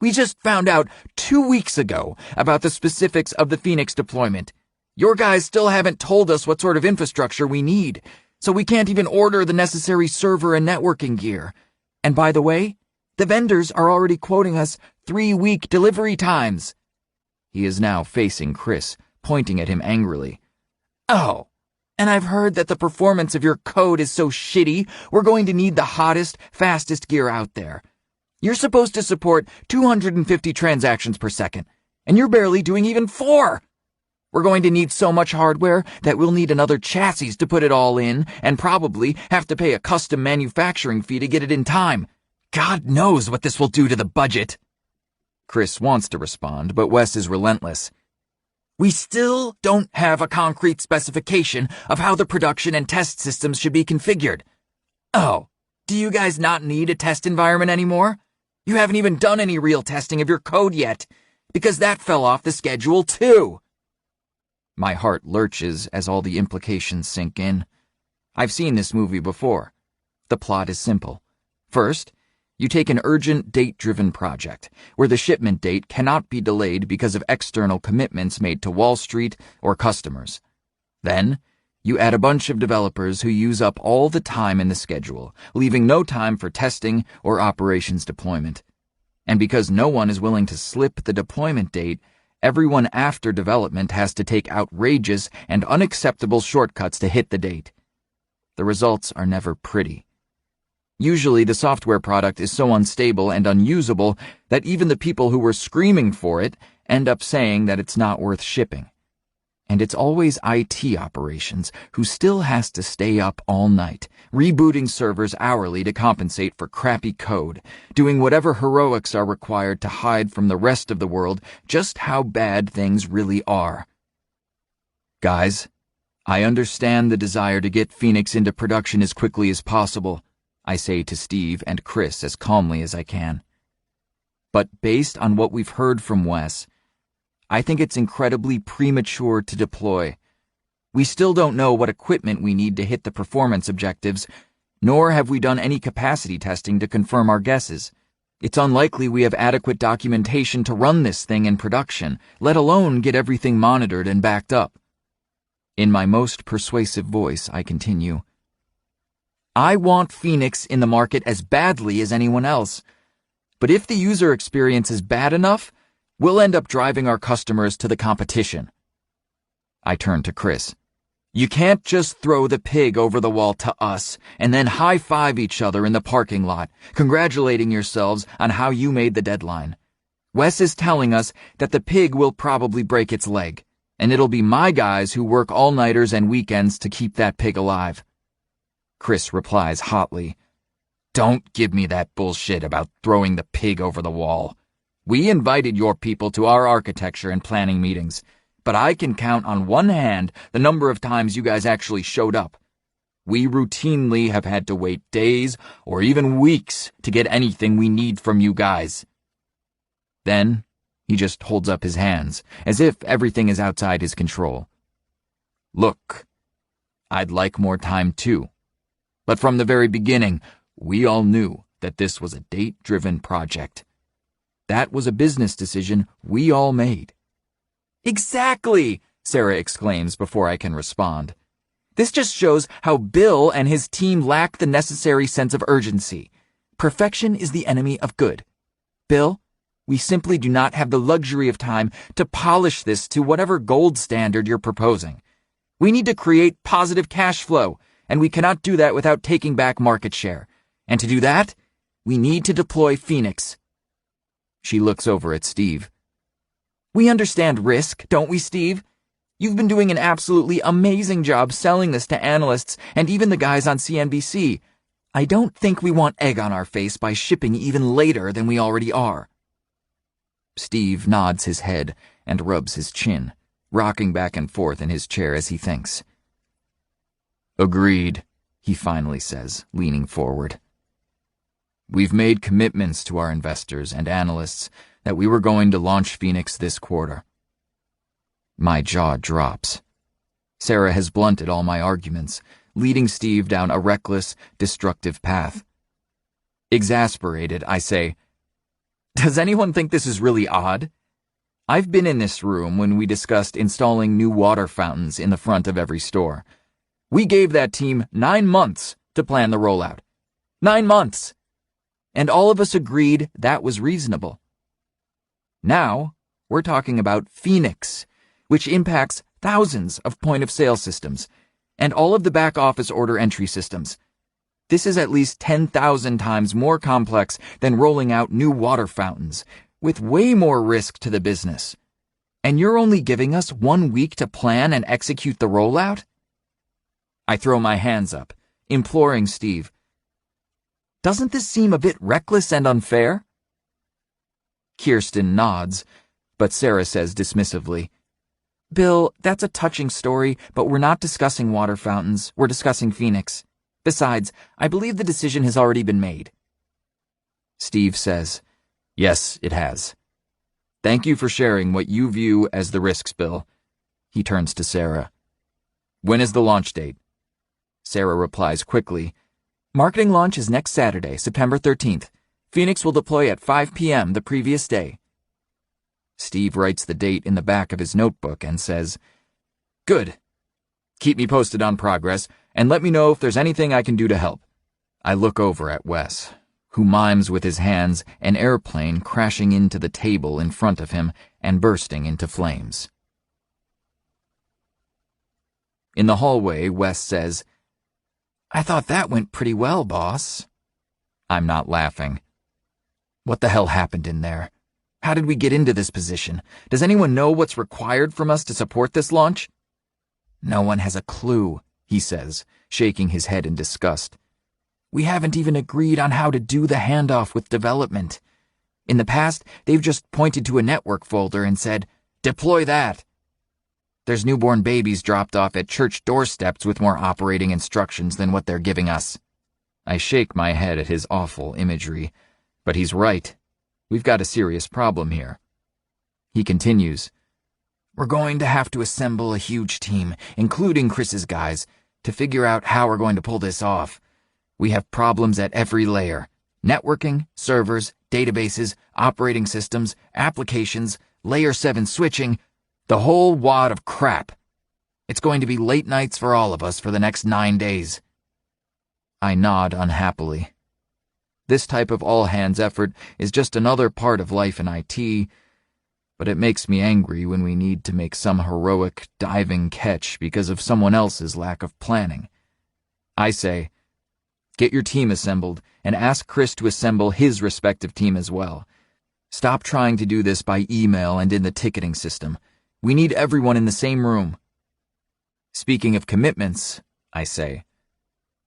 B: We just found out 2 weeks ago about the specifics of the Phoenix deployment. Your guys still haven't told us what sort of infrastructure we need, so we can't even order the necessary server and networking gear. And by the way, the vendors are already quoting us 3-week delivery times." He is now facing Chris, pointing at him angrily. "Oh, and I've heard that the performance of your code is so shitty, we're going to need the hottest, fastest gear out there. You're supposed to support 250 transactions per second, and you're barely doing even 4. We're going to need so much hardware that we'll need another chassis to put it all in, and probably have to pay a custom manufacturing fee to get it in time. God knows what this will do to the budget." Chris wants to respond, but Wes is relentless. "We still don't have a concrete specification of how the production and test systems should be configured. Oh, do you guys not need a test environment anymore? You haven't even done any real testing of your code yet, because that fell off the schedule too." My heart lurches as all the implications sink in. I've seen this movie before. The plot is simple. First, you take an urgent, date-driven project, where the shipment date cannot be delayed because of external commitments made to Wall Street or customers. Then, you add a bunch of developers who use up all the time in the schedule, leaving no time for testing or operations deployment. And because no one is willing to slip the deployment date, everyone after development has to take outrageous and unacceptable shortcuts to hit the date. The results are never pretty. Usually the software product is so unstable and unusable that even the people who were screaming for it end up saying that it's not worth shipping. And it's always IT operations who still has to stay up all night, rebooting servers hourly to compensate for crappy code, doing whatever heroics are required to hide from the rest of the world just how bad things really are. Guys, I understand the desire to get Phoenix into production as quickly as possible, I say to Steve and Chris as calmly as I can. But based on what we've heard from Wes, I think it's incredibly premature to deploy. We still don't know what equipment we need to hit the performance objectives, nor have we done any capacity testing to confirm our guesses. It's unlikely we have adequate documentation to run this thing in production, let alone get everything monitored and backed up. In my most persuasive voice, I continue. I want Phoenix in the market as badly as anyone else. But if the user experience is bad enough, we'll end up driving our customers to the competition. I turn to Chris. You can't just throw the pig over the wall to us and then high-five each other in the parking lot, congratulating yourselves on how you made the deadline. Wes is telling us that the pig will probably break its leg, and it'll be my guys who work all-nighters and weekends to keep that pig alive. Chris replies hotly, Don't give me that bullshit about throwing the pig over the wall. We invited your people to our architecture and planning meetings, but I can count on one hand the number of times you guys actually showed up. We routinely have had to wait days or even weeks to get anything we need from you guys. Then, he just holds up his hands, as if everything is outside his control. Look, I'd like more time too. But from the very beginning, we all knew that this was a date-driven project. That was a business decision we all made. Exactly, Sarah exclaims before I can respond. This just shows how Bill and his team lack the necessary sense of urgency. Perfection is the enemy of good. Bill, we simply do not have the luxury of time to polish this to whatever gold standard you're proposing. We need to create positive cash flow, and we cannot do that without taking back market share. And to do that, we need to deploy Phoenix. She looks over at Steve. We understand risk, don't we, Steve? You've been doing an absolutely amazing job selling this to analysts and even the guys on CNBC. I don't think we want egg on our face by shipping even later than we already are." Steve nods his head and rubs his chin, rocking back and forth in his chair as he thinks. "Agreed," he finally says, leaning forward. "We've made commitments to our investors and analysts that we were going to launch Phoenix this quarter." My jaw drops. Sarah has blunted all my arguments, leading Steve down a reckless, destructive path. Exasperated, I say, "Does anyone think this is really odd? I've been in this room when we discussed installing new water fountains in the front of every store. We gave that team 9 months to plan the rollout. 9 months! And all of us agreed that was reasonable. Now, we're talking about Phoenix, which impacts thousands of point-of-sale systems, and all of the back-office order entry systems. This is at least 10,000 times more complex than rolling out new water fountains, with way more risk to the business. And you're only giving us 1 week to plan and execute the rollout?" I throw my hands up, imploring Steve. "Doesn't this seem a bit reckless and unfair?" Kirsten nods, but Sarah says dismissively, "Bill, that's a touching story, but we're not discussing water fountains, we're discussing Phoenix. Besides, I believe the decision has already been made." Steve says, "Yes, it has. Thank you for sharing what you view as the risks, Bill." He turns to Sarah. "When is the launch date?" Sarah replies quickly, "Marketing launch is next Saturday, September 13th. Phoenix will deploy at 5 p.m. the previous day." Steve writes the date in the back of his notebook and says, "Good. Keep me posted on progress, and let me know if there's anything I can do to help." I look over at Wes, who mimes with his hands an airplane crashing into the table in front of him and bursting into flames. In the hallway, Wes says, "I thought that went pretty well, boss." I'm not laughing. What the hell happened in there? How did we get into this position? Does anyone know what's required from us to support this launch? "No one has a clue," he says, shaking his head in disgust. "We haven't even agreed on how to do the handoff with development. In the past, they've just pointed to a network folder and said, 'Deploy that.' There's newborn babies dropped off at church doorsteps with more operating instructions than what they're giving us." I shake my head at his awful imagery, but he's right. We've got a serious problem here. He continues, "We're going to have to assemble a huge team, including Chris's guys, to figure out how we're going to pull this off. We have problems at every layer: networking, servers, databases, operating systems, applications, layer 7 switching, the whole wad of crap. It's going to be late nights for all of us for the next 9 days. I nod unhappily. This type of all-hands effort is just another part of life in IT, but it makes me angry when we need to make some heroic diving catch because of someone else's lack of planning. I say, get your team assembled and ask Chris to assemble his respective team as well. Stop trying to do this by email and in the ticketing system. We need everyone in the same room. Speaking of commitments, I say,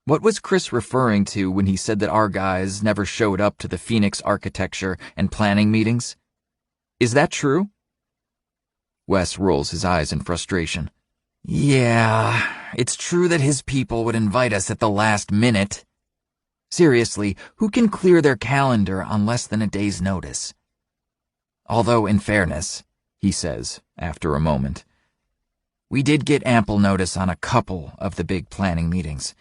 B: what was Chris referring to when he said that our guys never showed up to the Phoenix architecture and planning meetings? Is that true? Wes rolls his eyes in frustration. Yeah, it's true that his people would invite us at the last minute. Seriously, who can clear their calendar on less than a day's notice? Although, in fairness, he says, after a moment, we did get ample notice on a couple of the big planning meetings,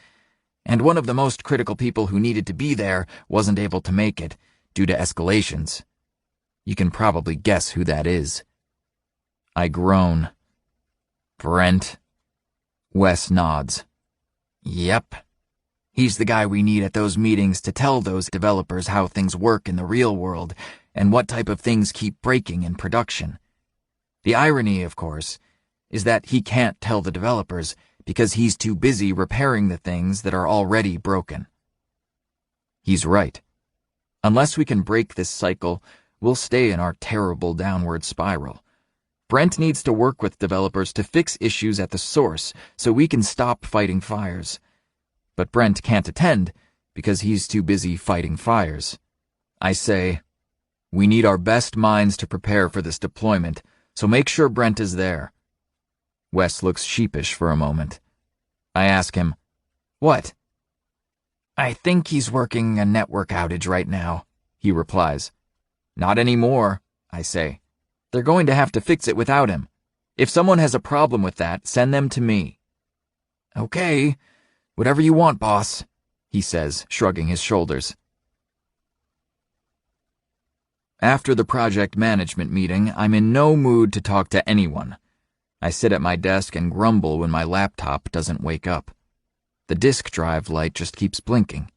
B: and one of the most critical people who needed to be there wasn't able to make it due to escalations. You can probably guess who that is. I groan. Brent? Wes nods. Yep. He's the guy we need at those meetings to tell those developers how things work in the real world and what type of things keep breaking in production. The irony, of course, is that he can't tell the developers because he's too busy repairing the things that are already broken. He's right. Unless we can break this cycle, we'll stay in our terrible downward spiral. Brent needs to work with developers to fix issues at the source so we can stop fighting fires. But Brent can't attend because he's too busy fighting fires. I say, we need our best minds to prepare for this deployment, so make sure Brent is there. Wes looks sheepish for a moment. I ask him, what? I think he's working a network outage right now, he replies. Not anymore, I say. They're going to have to fix it without him. If someone has a problem with that, send them to me. Okay, whatever you want, boss, he says, shrugging his shoulders. After the project management meeting, I'm in no mood to talk to anyone. I sit at my desk and grumble when my laptop doesn't wake up. The disk drive light just keeps blinking.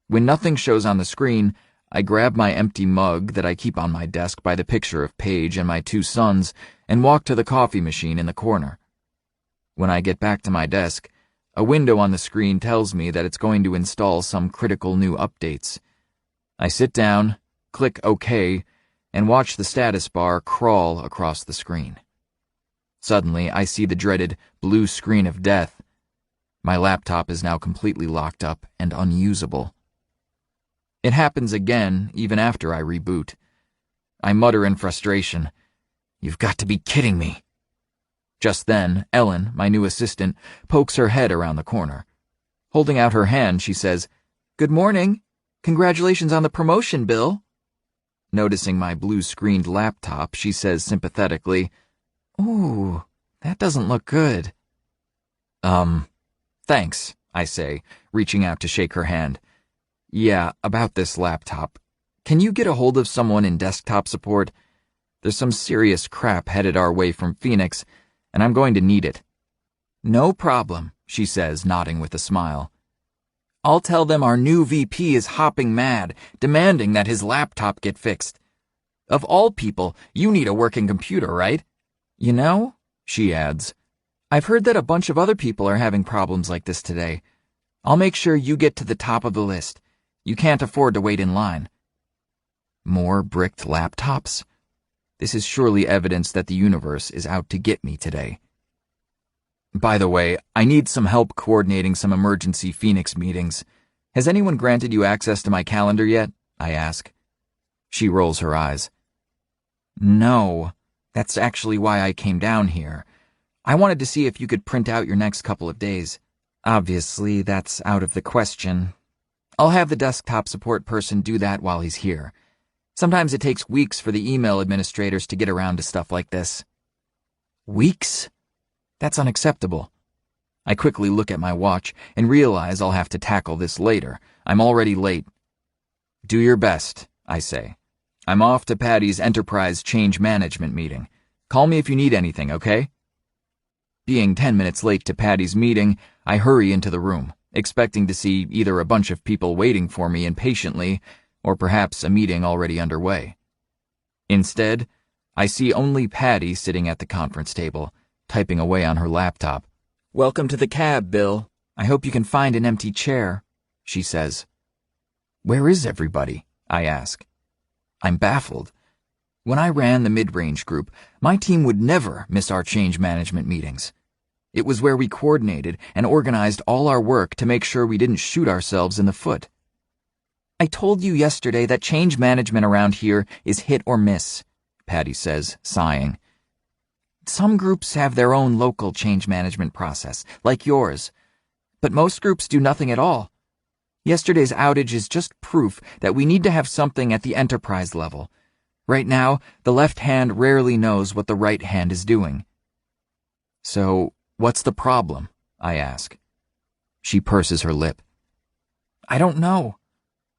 B: When nothing shows on the screen, I grab my empty mug that I keep on my desk by the picture of Paige and my 2 sons and walk to the coffee machine in the corner. When I get back to my desk, a window on the screen tells me that it's going to install some critical new updates. I sit down, click OK, and watch the status bar crawl across the screen. Suddenly, I see the dreaded blue screen of death. My laptop is now completely locked up and unusable. It happens again even after I reboot. I mutter in frustration, "You've got to be kidding me." Just then, Ellen, my new assistant, pokes her head around the corner. Holding out her hand, she says, "Good morning. Congratulations on the promotion, Bill." Noticing my blue-screened laptop, she says sympathetically, "Ooh, that doesn't look good." Thanks, I say, reaching out to shake her hand. Yeah, about this laptop. Can you get a hold of someone in desktop support? There's some serious crap headed our way from Phoenix, and I'm going to need it. No problem, she says, nodding with a smile. I'll tell them our new VP is hopping mad, demanding that his laptop get fixed. Of all people, you need a working computer, right? You know, she adds, I've heard that a bunch of other people are having problems like this today. I'll make sure you get to the top of the list. You can't afford to wait in line. More bricked laptops? This is surely evidence that the universe is out to get me today. By the way, I need some help coordinating some emergency Phoenix meetings. Has anyone granted you access to my calendar yet? I ask. She rolls her eyes. No, that's actually why I came down here. I wanted to see if you could print out your next couple of days. Obviously, that's out of the question. I'll have the desktop support person do that while he's here. Sometimes it takes weeks for the email administrators to get around to stuff like this. Weeks? That's unacceptable. I quickly look at my watch and realize I'll have to tackle this later. I'm already late. Do your best, I say. I'm off to Patty's Enterprise Change Management meeting. Call me if you need anything, okay? Being 10 minutes late to Patty's meeting, I hurry into the room, expecting to see either a bunch of people waiting for me impatiently or perhaps a meeting already underway. Instead, I see only Patty sitting at the conference table, typing away on her laptop. Welcome to the cab, Bill. I hope you can find an empty chair, she says. Where is everybody? I ask. I'm baffled. When I ran the mid-range group, my team would never miss our change management meetings. It was where we coordinated and organized all our work to make sure we didn't shoot ourselves in the foot. I told you yesterday that change management around here is hit or miss, Patty says, sighing. Some groups have their own local change management process, like yours, but most groups do nothing at all. Yesterday's outage is just proof that we need to have something at the enterprise level. Right now, the left hand rarely knows what the right hand is doing. So, what's the problem? I ask. She purses her lip. I don't know.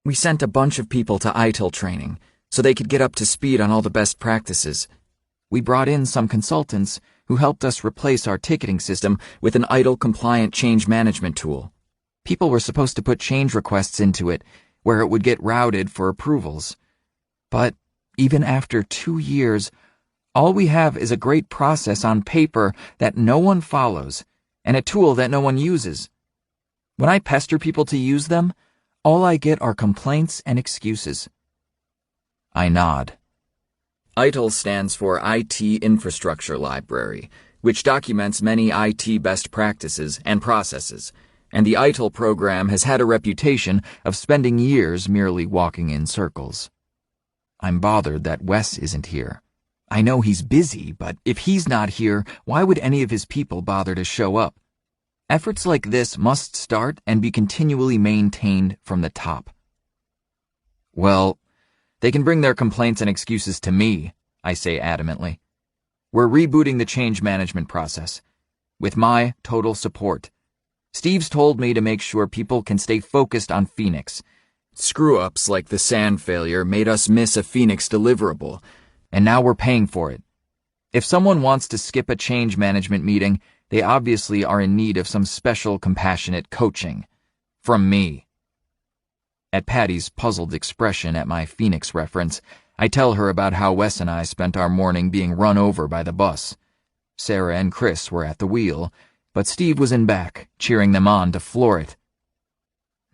B: We sent a bunch of people to ITIL training so they could get up to speed on all the best practices. We brought in some consultants who helped us replace our ticketing system with an ITIL-compliant change management tool. People were supposed to put change requests into it, where it would get routed for approvals. But even after 2 years, all we have is a great process on paper that no one follows, and a tool that no one uses. When I pester people to use them, all I get are complaints and excuses. I nod. ITIL stands for IT Infrastructure Library, which documents many IT best practices and processes, and the ITIL program has had a reputation of spending years merely walking in circles. I'm bothered that Wes isn't here. I know he's busy, but if he's not here, why would any of his people bother to show up? Efforts like this must start and be continually maintained from the top. Well, they can bring their complaints and excuses to me, I say adamantly. We're rebooting the change management process, with my total support. Steve's told me to make sure people can stay focused on Phoenix. Screw-ups like the sand failure made us miss a Phoenix deliverable, and now we're paying for it. If someone wants to skip a change management meeting, they obviously are in need of some special compassionate coaching. From me. At Patty's puzzled expression at my Phoenix reference, I tell her about how Wes and I spent our morning being run over by the bus. Sarah and Chris were at the wheel, but Steve was in back, cheering them on to floor it.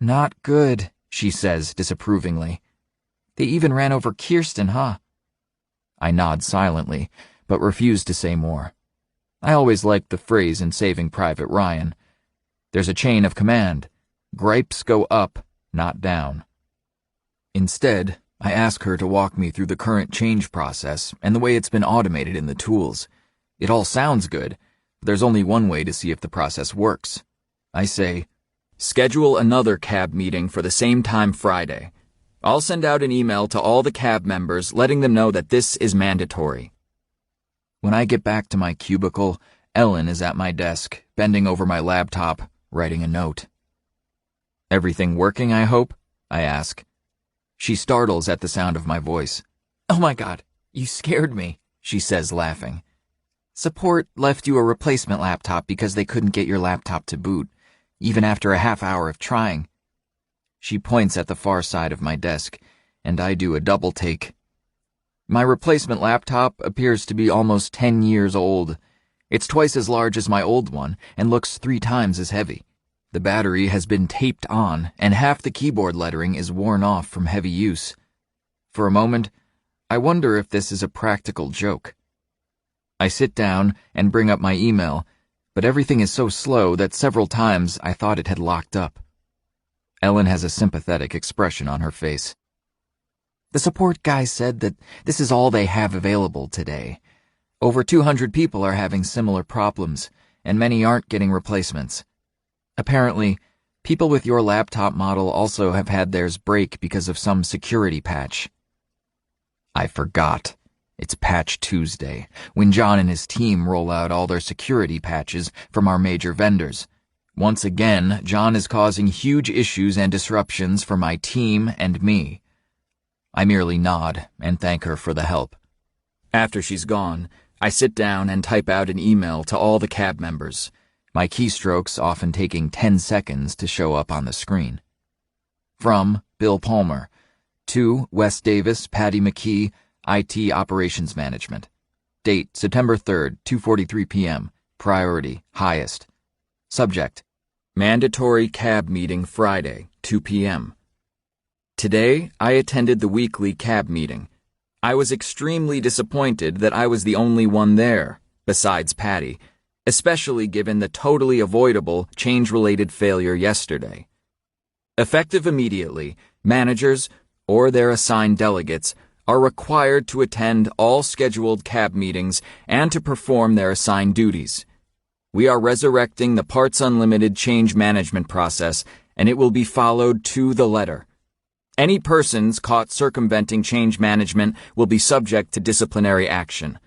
B: Not good, she says disapprovingly. They even ran over Kirsten, huh? I nod silently, but refuse to say more. I always liked the phrase in Saving Private Ryan. There's a chain of command. Gripes go up, not down. Instead, I ask her to walk me through the current change process and the way it's been automated in the tools. It all sounds good, but there's only one way to see if the process works. I say, schedule another CAB meeting for the same time Friday. I'll send out an email to all the CAB members letting them know that this is mandatory. When I get back to my cubicle, Ellen is at my desk, bending over my laptop, writing a note. Everything working, I hope? I ask. She startles at the sound of my voice. Oh my God, you scared me, she says, laughing. Support left you a replacement laptop because they couldn't get your laptop to boot, even after a half hour of trying. She points at the far side of my desk, and I do a double take. My replacement laptop appears to be almost 10 years old. It's twice as large as my old one and looks 3 times as heavy. The battery has been taped on, and half the keyboard lettering is worn off from heavy use. For a moment, I wonder if this is a practical joke. I sit down and bring up my email, but everything is so slow that several times I thought it had locked up. Ellen has a sympathetic expression on her face. The support guy said that this is all they have available today. Over 200 people are having similar problems, and many aren't getting replacements. Apparently, people with your laptop model also have had theirs break because of some security patch. I forgot. It's Patch Tuesday, when John and his team roll out all their security patches from our major vendors. Once again, John is causing huge issues and disruptions for my team and me. I merely nod and thank her for the help. After she's gone, I sit down and type out an email to all the CAB members, my keystrokes often taking 10 seconds to show up on the screen. From Bill Palmer, to Wes Davis, Patty McKee, IT Operations Management. Date, September 3rd, 2:43 p.m. Priority, highest. Subject, mandatory CAB meeting Friday, 2 p.m. Today, I attended the weekly CAB meeting. I was extremely disappointed that I was the only one there, besides Patty, especially given the totally avoidable change-related failure yesterday. Effective immediately, managers, or their assigned delegates, are required to attend all scheduled CAB meetings and to perform their assigned duties. We are resurrecting the Parts Unlimited change management process, and it will be followed to the letter. Any persons caught circumventing change management will be subject to disciplinary action.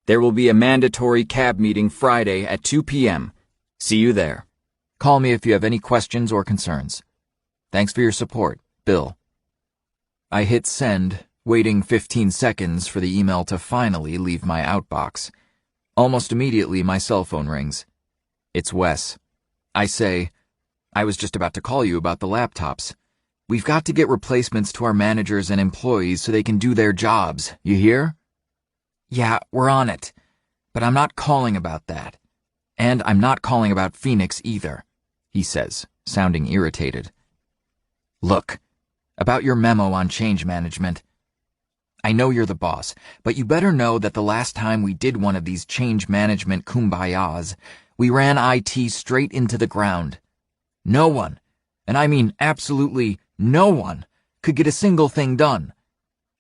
B: There will be a mandatory CAB meeting Friday at 2 p.m. See you there. Call me if you have any questions or concerns. Thanks for your support, Bill. I hit send, waiting 15 seconds for the email to finally leave my outbox. Almost immediately, my cell phone rings. It's Wes. I say, I was just about to call you about the laptops. We've got to get replacements to our managers and employees so they can do their jobs, you hear? Yeah, we're on it. But I'm not calling about that. And I'm not calling about Phoenix either, he says, sounding irritated. Look, about your memo on change management. I know you're the boss, but you better know that the last time we did one of these change management kumbayas, we ran IT straight into the ground. No one, and I mean absolutely no one, could get a single thing done.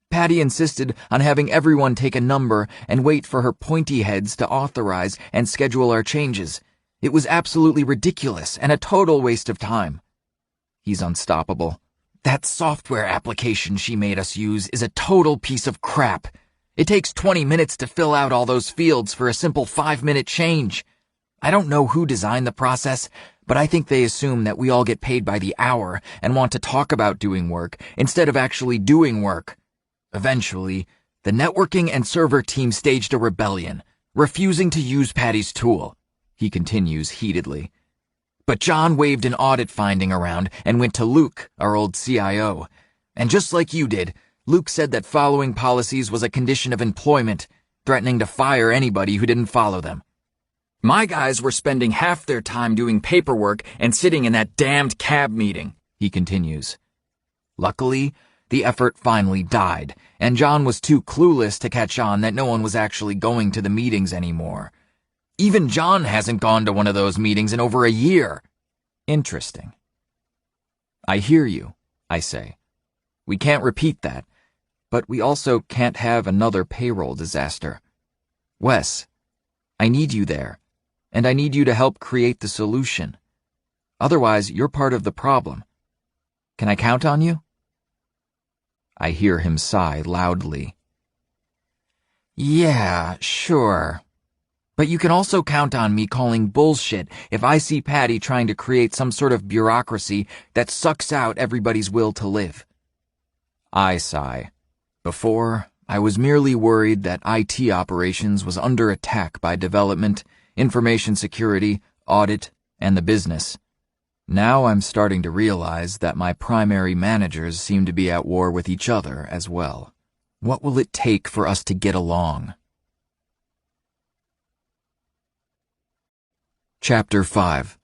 B: Patty insisted on having everyone take a number and wait for her pointy heads to authorize and schedule our changes. It was absolutely ridiculous and a total waste of time. He's unstoppable. That software application she made us use is a total piece of crap. It takes 20 minutes to fill out all those fields for a simple 5-minute change. I don't know who designed the process, but I think they assume that we all get paid by the hour and want to talk about doing work instead of actually doing work. Eventually, the networking and server team staged a rebellion, refusing to use Patty's tool. He continues heatedly. But John waved an audit finding around and went to Luke, our old CIO. And just like you did, Luke said that following policies was a condition of employment, threatening to fire anybody who didn't follow them. My guys were spending half their time doing paperwork and sitting in that damned cab meeting, he continues. Luckily, the effort finally died, and John was too clueless to catch on that no one was actually going to the meetings anymore. Even John hasn't gone to one of those meetings in over a year. Interesting. I hear you, I say. We can't repeat that, but we also can't have another payroll disaster. Wes, I need you there, and I need you to help create the solution. Otherwise, you're part of the problem. Can I count on you? I hear him sigh loudly. Yeah, sure. But you can also count on me calling bullshit if I see Patty trying to create some sort of bureaucracy that sucks out everybody's will to live. I sigh. Before, I was merely worried that IT operations was under attack by development, information security, audit, and the business. Now I'm starting to realize that my primary managers seem to be at war with each other as well. What will it take for us to get along? Chapter 5.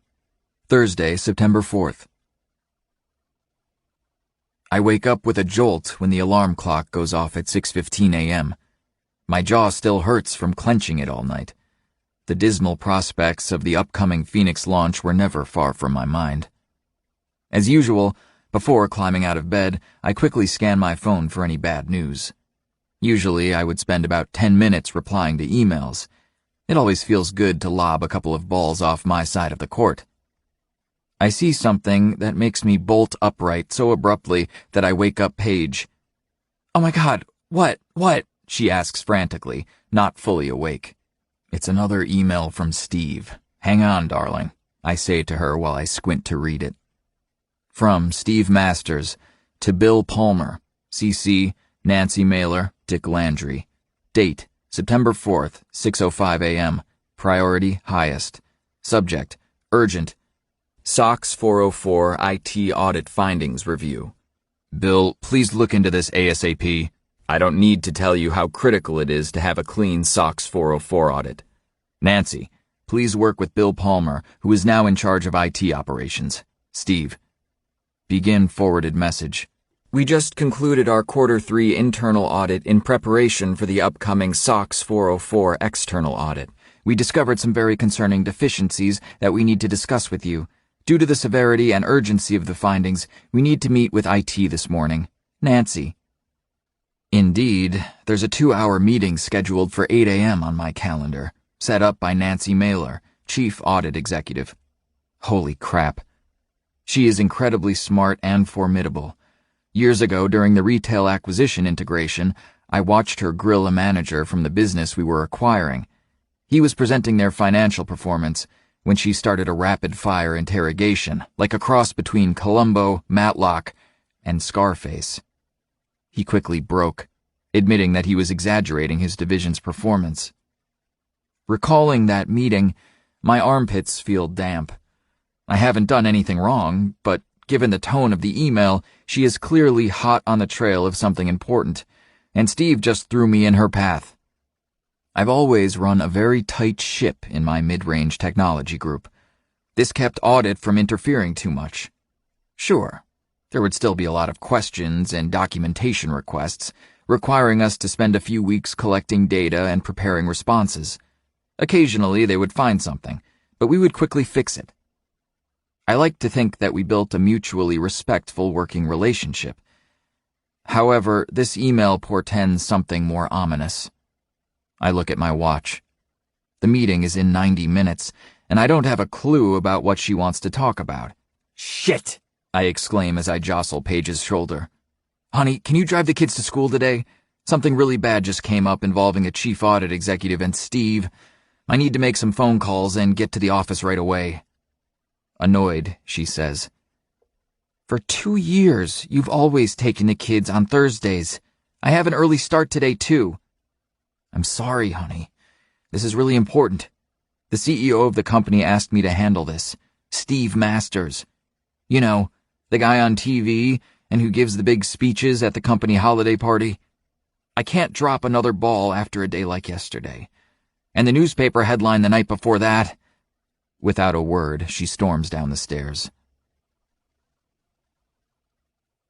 B: Thursday, September 4th. I wake up with a jolt when the alarm clock goes off at 6:15 a.m. My jaw still hurts from clenching it all night. The dismal prospects of the upcoming Phoenix launch were never far from my mind. As usual, before climbing out of bed, I quickly scan my phone for any bad news. Usually, I would spend about 10 minutes replying to emails. It always feels good to lob a couple of balls off my side of the court. I see something that makes me bolt upright so abruptly that I wake up Paige. "Oh my God, what?" she asks frantically, not fully awake. It's another email from Steve. Hang on, darling, I say to her while I squint to read it. From Steve Masters to Bill Palmer, CC, Nancy Mailer, Dick Landry. Date, September 4th, 6:05 a.m. Priority highest. Subject, urgent. SOX 404 IT audit findings review. Bill, please look into this ASAP. I don't need to tell you how critical it is to have a clean SOX 404 audit. Nancy, please work with Bill Palmer, who is now in charge of IT operations. Steve. Begin forwarded message. We just concluded our Q3 internal audit in preparation for the upcoming SOX 404 external audit. We discovered some very concerning deficiencies that we need to discuss with you. Due to the severity and urgency of the findings, we need to meet with IT this morning. Nancy. Indeed, there's a 2-hour meeting scheduled for 8 a.m. on my calendar, set up by Nancy Mailer, Chief Audit Executive. Holy crap. She is incredibly smart and formidable. Years ago, during the retail acquisition integration, I watched her grill a manager from the business we were acquiring. He was presenting their financial performance when she started a rapid-fire interrogation, like a cross between Columbo, Matlock, and Scarface. He quickly broke, admitting that he was exaggerating his division's performance. Recalling that meeting, my armpits feel damp. I haven't done anything wrong, but given the tone of the email, she is clearly hot on the trail of something important, and Steve just threw me in her path. I've always run a very tight ship in my mid-range technology group. This kept audit from interfering too much. Sure, there would still be a lot of questions and documentation requests, requiring us to spend a few weeks collecting data and preparing responses. Occasionally they would find something, but we would quickly fix it. I like to think that we built a mutually respectful working relationship. However, this email portends something more ominous. I look at my watch. The meeting is in 90 minutes, and I don't have a clue about what she wants to talk about.
C: Shit!
B: I exclaim as I jostle Paige's shoulder. Honey, can you drive the kids to school today? Something really bad just came up involving a chief audit executive and Steve. I need to make some phone calls and get to the office right away. Annoyed, she says. For 2 years, you've always taken the kids on Thursdays. I have an early start today, too. I'm sorry, honey. This is really important. The CEO of the company asked me to handle this. Steve Masters. You know, the guy on TV and who gives the big speeches at the company holiday party. I can't drop another ball after a day like yesterday. And the newspaper headline the night before that. Without a word, she storms down the stairs.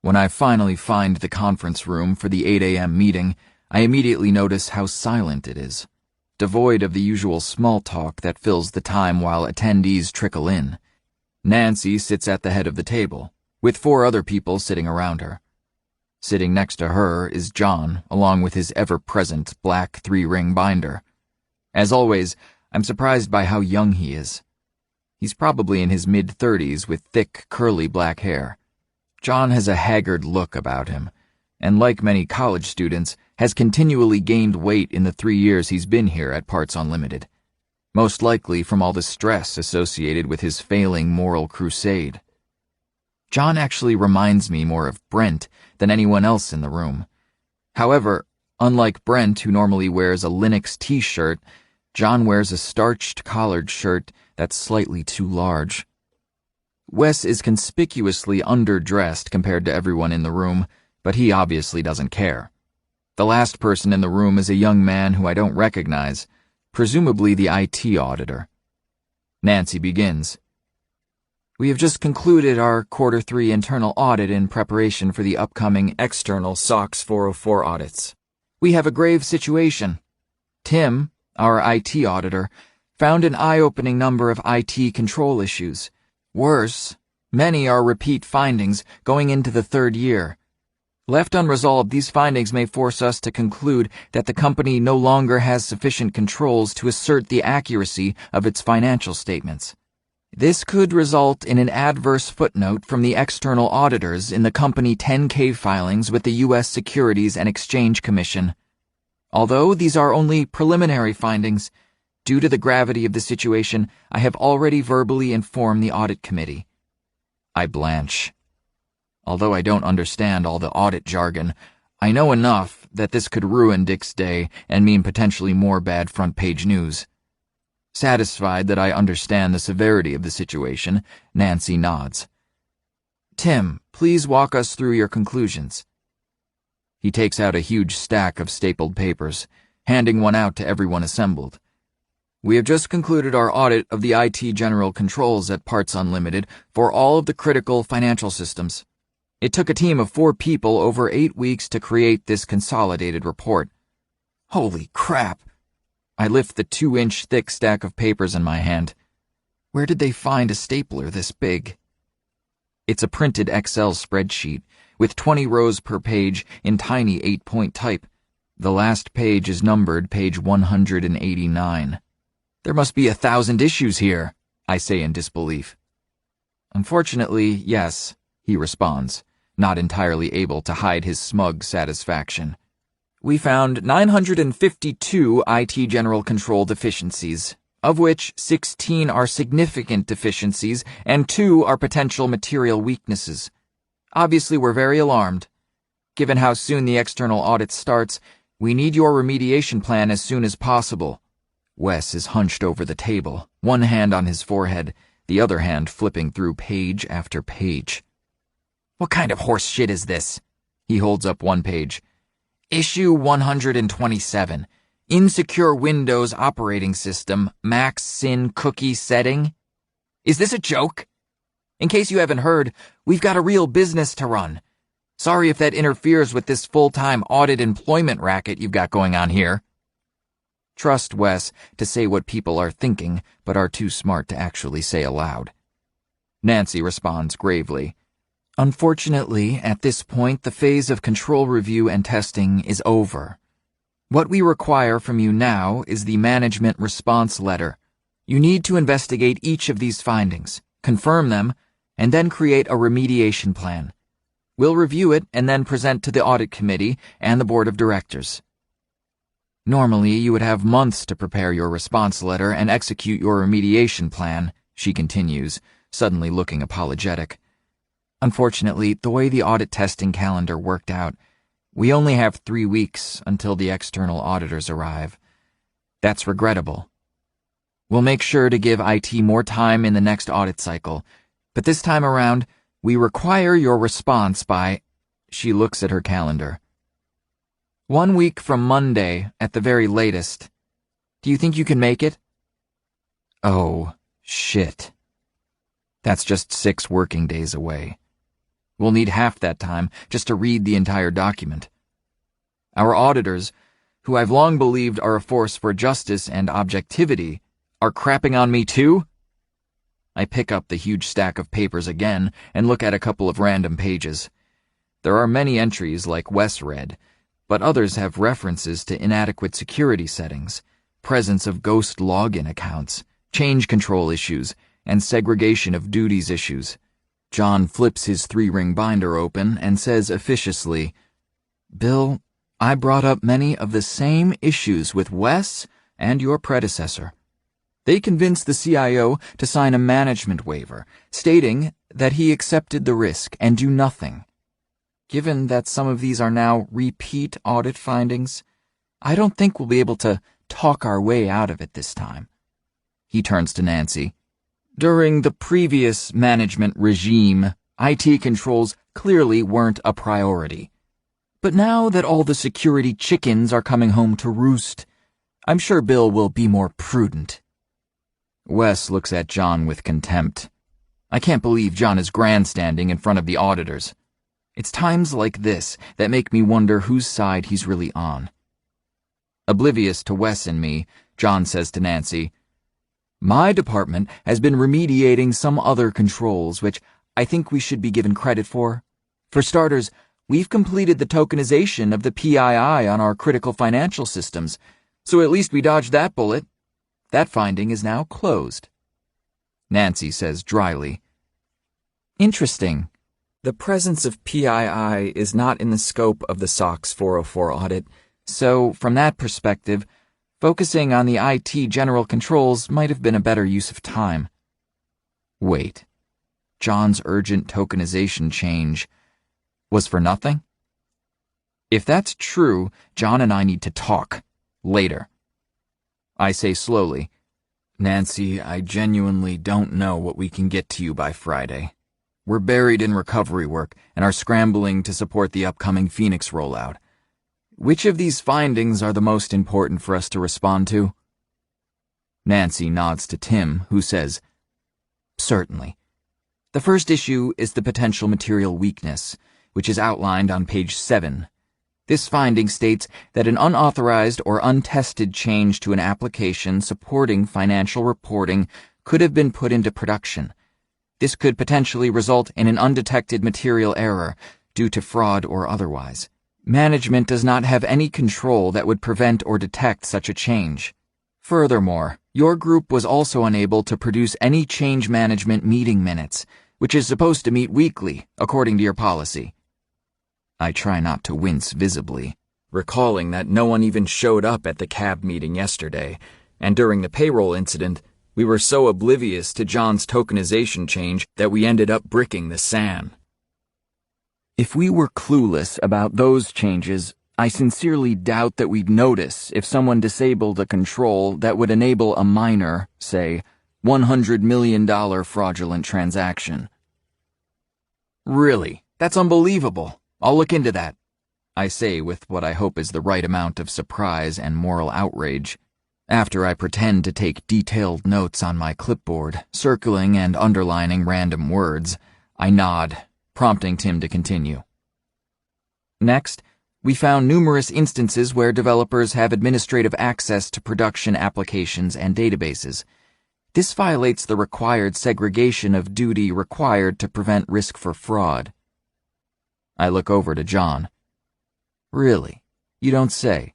B: When I finally find the conference room for the 8 a.m. meeting, I immediately notice how silent it is, devoid of the usual small talk that fills the time while attendees trickle in. Nancy sits at the head of the table, with 4 other people sitting around her. Sitting next to her is John, along with his ever-present black 3-ring binder. As always, I'm surprised by how young he is. He's probably in his mid-30s with thick, curly black hair. John has a haggard look about him, and like many college students, has continually gained weight in the 3 years he's been here at Parts Unlimited, most likely from all the stress associated with his failing moral crusade. John actually reminds me more of Brent than anyone else in the room. However, unlike Brent, who normally wears a Linux t-shirt, John wears a starched collared shirt that's slightly too large. Wes is conspicuously underdressed compared to everyone in the room, but he obviously doesn't care. The last person in the room is a young man who I don't recognize, presumably the IT auditor. Nancy begins. We have just concluded our Q3 internal audit in preparation for the upcoming external SOX 404 audits. We have a grave situation. Tim, our IT auditor, found an eye-opening number of IT control issues. Worse, many are repeat findings going into the 3rd year. Left unresolved, these findings may force us to conclude that the company no longer has sufficient controls to assert the accuracy of its financial statements. This could result in an adverse footnote from the external auditors in the company 10-K filings with the U.S. Securities and Exchange Commission. Although these are only preliminary findings, due to the gravity of the situation, I have already verbally informed the audit committee. I blanch. Although I don't understand all the audit jargon, I know enough that this could ruin Dick's day and mean potentially more bad front-page news. Satisfied that I understand the severity of the situation, Nancy nods. Tim, please walk us through your conclusions. He takes out a huge stack of stapled papers, handing one out to everyone assembled. We have just concluded our audit of the IT general controls at Parts Unlimited for all of the critical financial systems. It took a team of 4 people over 8 weeks to create this consolidated report. Holy crap! I lift the 2-inch thick stack of papers in my hand. Where did they find a stapler this big? It's a printed Excel spreadsheet with 20 rows per page in tiny 8-point type. The last page is numbered page 189. There must be 1,000 issues here, I say in disbelief. Unfortunately, yes, he responds, not entirely able to hide his smug satisfaction. We found 952 IT general control deficiencies, of which 16 are significant deficiencies and 2 are potential material weaknesses. Obviously, we're very alarmed. Given how soon the external audit starts, we need your remediation plan as soon as possible. Wes is hunched over the table, one hand on his forehead, the other hand flipping through page after page. What kind of horse shit is this? He holds up one page. Issue 127. Insecure Windows operating system, Max Sin cookie setting. Is this a joke? In case you haven't heard, we've got a real business to run.
C: Sorry if that interferes with this full-time audit employment racket you've got going on here. Trust Wes to say what people are thinking, but are too smart to actually say aloud. Nancy responds gravely. Unfortunately, at this point, the phase of control review and testing is over. What we require from you now is the management response letter. You need to investigate each of these findings, confirm them, and then create a remediation plan. We'll review it and then present to the audit committee and the board of directors. Normally, you would have months to prepare your response letter and execute your remediation plan, she continues, suddenly looking apologetic. Unfortunately, the way the audit testing calendar worked out, we only have 3 weeks until the external auditors arrive. That's regrettable. We'll make sure to give IT more time in the next audit cycle, but this time around, we require your response by... She looks at her calendar. 1 week from Monday, at the very latest. Do you think you can make it? Oh, shit. That's just 6 working days away. We'll need half that time just to read the entire document. Our auditors, who I've long believed are a force for justice and objectivity, are crapping on me too? I pick up the huge stack of papers again and look at a couple of random pages. There are many entries like Wes read, but others have references to inadequate security settings, presence of ghost login accounts, change control issues, and segregation of duties issues. John flips his 3-ring binder open and says officiously, Bill, I brought up many of the same issues with Wes and your predecessor. They convinced the CIO to sign a management waiver, stating that he accepted the risk and do nothing. Given that some of these are now repeat audit findings, I don't think we'll be able to talk our way out of it this time. He turns to Nancy. During the previous management regime, IT controls clearly weren't a priority. But now that all the security chickens are coming home to roost, I'm sure Bill will be more prudent. Wes looks at John with contempt. I can't believe John is grandstanding in front of the auditors. It's times like this that make me wonder whose side he's really on. Oblivious to Wes and me, John says to Nancy, My department has been remediating some other controls, which I think we should be given credit for. For starters, we've completed the tokenization of the PII on our critical financial systems, so at least we dodged that bullet. That finding is now closed. Nancy says dryly, Interesting. The presence of PII is not in the scope of the SOX 404 audit, so from that perspective, focusing on the IT general controls might have been a better use of time. Wait, John's urgent tokenization change was for nothing? If that's true, John and I need to talk. Later. I say slowly, Nancy, I genuinely don't know what we can get to you by Friday. We're buried in recovery work and are scrambling to support the upcoming Phoenix rollout. Which of these findings are the most important for us to respond to? Nancy nods to Tim, who says, Certainly. The first issue is the potential material weakness, which is outlined on page 7. This finding states that an unauthorized or untested change to an application supporting financial reporting could have been put into production. This could potentially result in an undetected material error due to fraud or otherwise. Management does not have any control that would prevent or detect such a change. Furthermore, your group was also unable to produce any change management meeting minutes, which is supposed to meet weekly, according to your policy. I try not to wince visibly, recalling that no one even showed up at the CAB meeting yesterday, and during the payroll incident, we were so oblivious to John's tokenization change that we ended up bricking the SAN. If we were clueless about those changes, I sincerely doubt that we'd notice if someone disabled a control that would enable a minor, say, $100 million fraudulent transaction. Really, that's unbelievable. I'll look into that, I say with what I hope is the right amount of surprise and moral outrage. After I pretend to take detailed notes on my clipboard, circling and underlining random words, I nod, prompting Tim to continue. Next, we found numerous instances where developers have administrative access to production applications and databases. This violates the required segregation of duty required to prevent risk for fraud. I look over to John. Really? You don't say.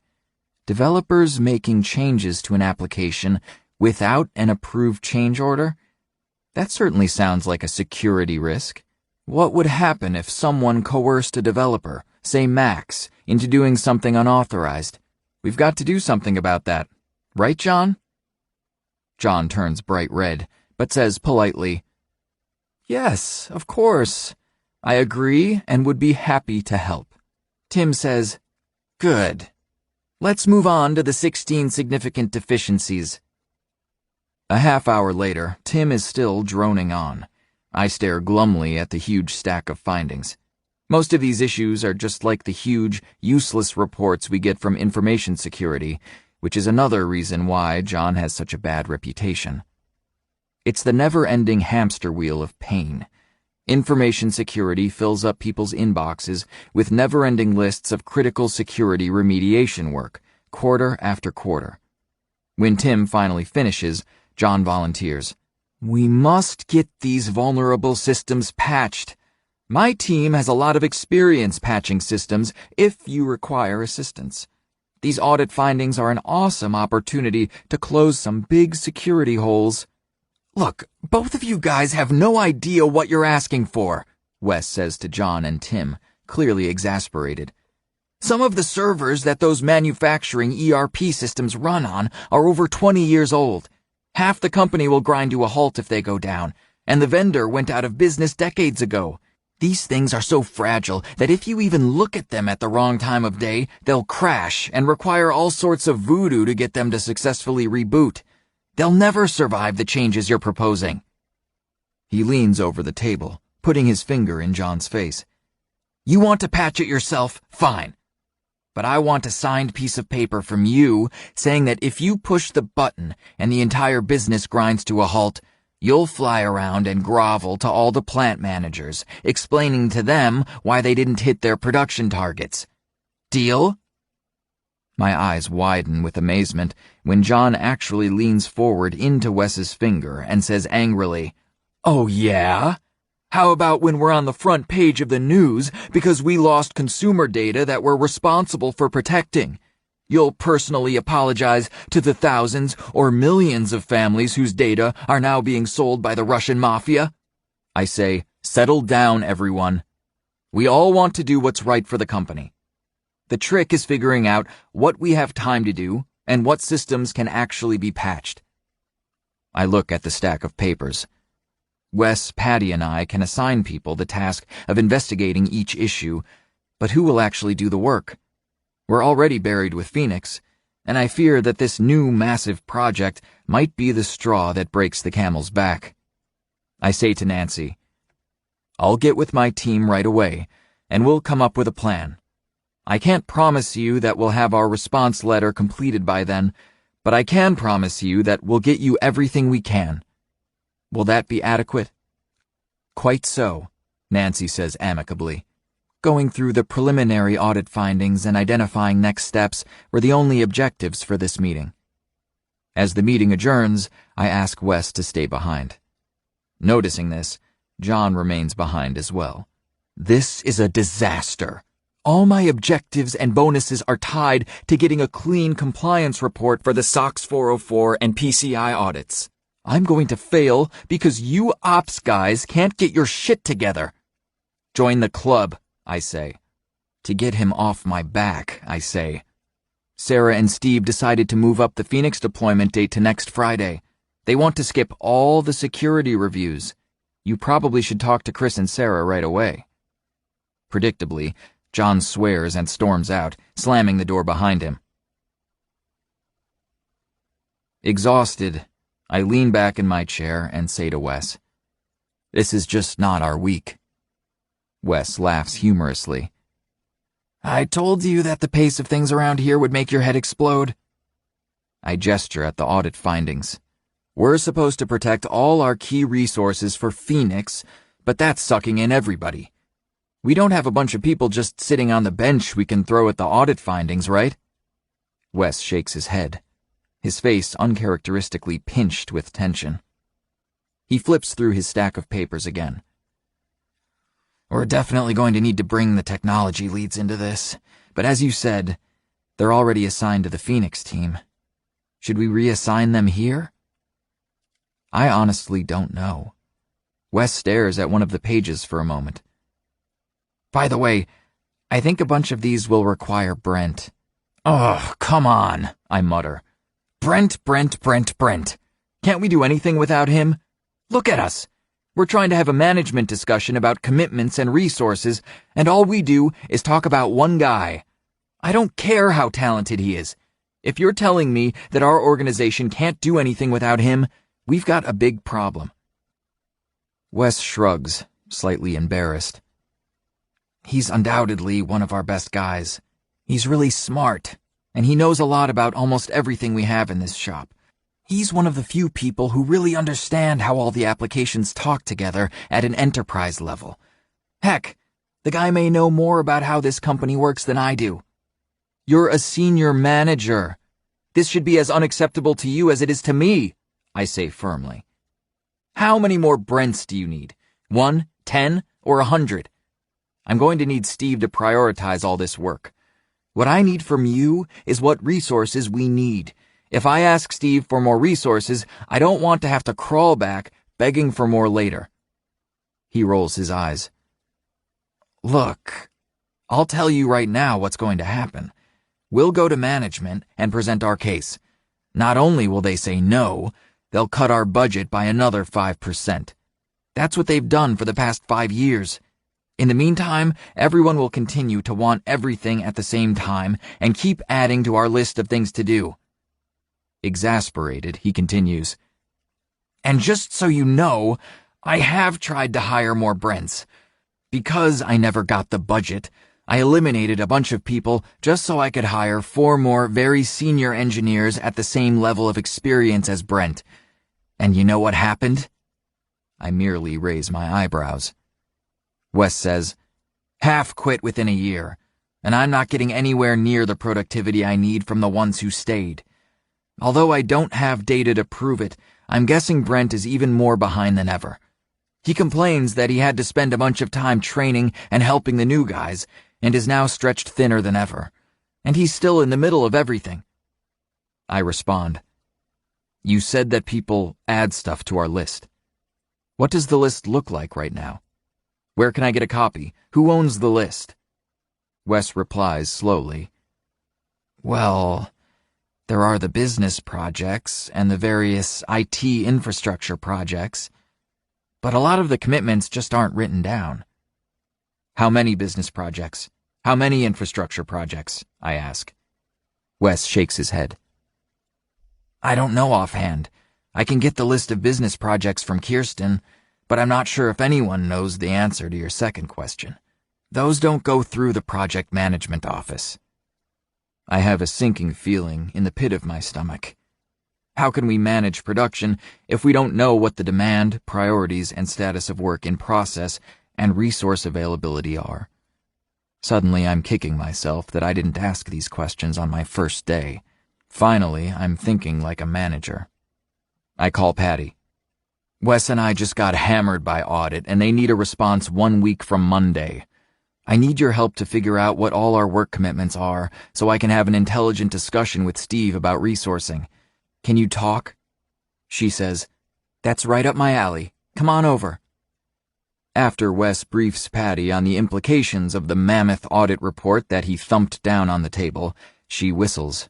C: Developers making changes to an application without an approved change order? That certainly sounds like a security risk. What would happen if someone coerced a developer, say Max, into doing something unauthorized? We've got to do something about that. Right, John? John turns bright red, but says politely, "Yes, of course. I agree and would be happy to help." Tim says, "Good. Let's move on to the 16 significant deficiencies." A half hour later, Tim is still droning on. I stare glumly at the huge stack of findings. Most of these issues are just like the huge, useless reports we get from information security, which is another reason why John has such a bad reputation. It's the never-ending hamster wheel of pain. Information security fills up people's inboxes with never-ending lists of critical security remediation work, quarter after quarter. When Tim finally finishes, John volunteers, "We must get these vulnerable systems patched. My team has a lot of experience patching systems if you require assistance. These audit findings are an awesome opportunity to close some big security holes." "Look, both of you guys have no idea what you're asking for," Wes says to John and Tim, clearly exasperated. "Some of the servers that those manufacturing ERP systems run on are over 20 years old. Half the company will grind to a halt if they go down, and the vendor went out of business decades ago. These things are so fragile that if you even look at them at the wrong time of day, they'll crash and require all sorts of voodoo to get them to successfully reboot. They'll never survive the changes you're proposing." He leans over the table, putting his finger in John's face. "You want to patch it yourself? Fine. But I want a signed piece of paper from you saying that if you push the button and the entire business grinds to a halt, you'll fly around and grovel to all the plant managers, explaining to them why they didn't hit their production targets. Deal?" My eyes widen with amazement when John actually leans forward into Wes's finger and says angrily, "Oh yeah? How about when we're on the front page of the news because we lost consumer data that we're responsible for protecting? You'll personally apologize to the thousands or millions of families whose data are now being sold by the Russian mafia?" I say, "Settle down, everyone. We all want to do what's right for the company. The trick is figuring out what we have time to do and what systems can actually be patched." I look at the stack of papers. Wes, Patty, and I can assign people the task of investigating each issue, but who will actually do the work? We're already buried with Phoenix, and I fear that this new massive project might be the straw that breaks the camel's back. I say to Nancy, "I'll get with my team right away, and we'll come up with a plan. I can't promise you that we'll have our response letter completed by then, but I can promise you that we'll get you everything we can. Will that be adequate?" "Quite so," Nancy says amicably. Going through the preliminary audit findings and identifying next steps were the only objectives for this meeting. As the meeting adjourns, I ask Wes to stay behind. Noticing this, John remains behind as well. "This is a disaster. All my objectives and bonuses are tied to getting a clean compliance report for the SOX 404 and PCI audits. I'm going to fail because you ops guys can't get your shit together." "Join the club," I say. "To get him off my back," I say. Sarah and Steve decided to move up the Phoenix deployment date to next Friday. They want to skip all the security reviews. You probably should talk to Chris and Sarah right away. Predictably, John swears and storms out, slamming the door behind him. Exhausted, I lean back in my chair and say to Wes, "This is just not our week." Wes laughs humorously. "I told you that the pace of things around here would make your head explode." I gesture at the audit findings. We're supposed to protect all our key resources for Phoenix, but that's sucking in everybody. We don't have a bunch of people just sitting on the bench we can throw at the audit findings, right? Wes shakes his head, his face uncharacteristically pinched with tension. He flips through his stack of papers again. We're definitely going to need to bring the technology leads into this, but as you said, they're already assigned to the Phoenix team. Should we reassign them here? I honestly don't know. Wes stares at one of the pages for a moment. By the way, I think a bunch of these will require Brent. Oh, come on, I mutter. Brent. Can't we do anything without him? Look at us. We're trying to have a management discussion about commitments and resources, and all we do is talk about one guy. I don't care how talented he is. If you're telling me that our organization can't do anything without him, we've got a big problem. Wes shrugs, slightly embarrassed. He's undoubtedly one of our best guys. He's really smart, and he knows a lot about almost everything we have in this shop. He's one of the few people who really understand how all the applications talk together at an enterprise level. Heck, the guy may know more about how this company works than I do. You're a senior manager. This should be as unacceptable to you as it is to me, I say firmly. How many more Brents do you need? 1, 10, or 100? I'm going to need Steve to prioritize all this work. What I need from you is what resources we need. If I ask Steve for more resources, I don't want to have to crawl back, begging for more later. He rolls his eyes. Look, I'll tell you right now what's going to happen. We'll go to management and present our case. Not only will they say no, they'll cut our budget by another 5%. That's what they've done for the past 5 years. In the meantime, everyone will continue to want everything at the same time and keep adding to our list of things to do. Exasperated, he continues. And just so you know, I have tried to hire more Brents. Because I never got the budget, I eliminated a bunch of people just so I could hire 4 more very senior engineers at the same level of experience as Brent. And you know what happened? I merely raise my eyebrows. Wes says, half quit within a year, and I'm not getting anywhere near the productivity I need from the ones who stayed. Although I don't have data to prove it, I'm guessing Brent is even more behind than ever. He complains that he had to spend a bunch of time training and helping the new guys, and is now stretched thinner than ever. And he's still in the middle of everything. I respond, You said that people add stuff to our list. What does the list look like right now? Where can I get a copy? Who owns the list? Wes replies slowly, Well, there are the business projects and the various IT infrastructure projects, but a lot of the commitments just aren't written down. How many business projects? How many infrastructure projects? I ask. Wes shakes his head. I don't know offhand. I can get the list of business projects from Kirsten, but I'm not sure if anyone knows the answer to your second question. Those don't go through the project management office. I have a sinking feeling in the pit of my stomach. How can we manage production if we don't know what the demand, priorities, and status of work in process and resource availability are? Suddenly, I'm kicking myself that I didn't ask these questions on my first day. Finally, I'm thinking like a manager. I call Patty. Wes and I just got hammered by audit, and they need a response 1 week from Monday. I need your help to figure out what all our work commitments are so I can have an intelligent discussion with Steve about resourcing. Can you talk? She says, That's right up my alley. Come on over. After Wes briefs Patty on the implications of the mammoth audit report that he thumped down on the table, she whistles.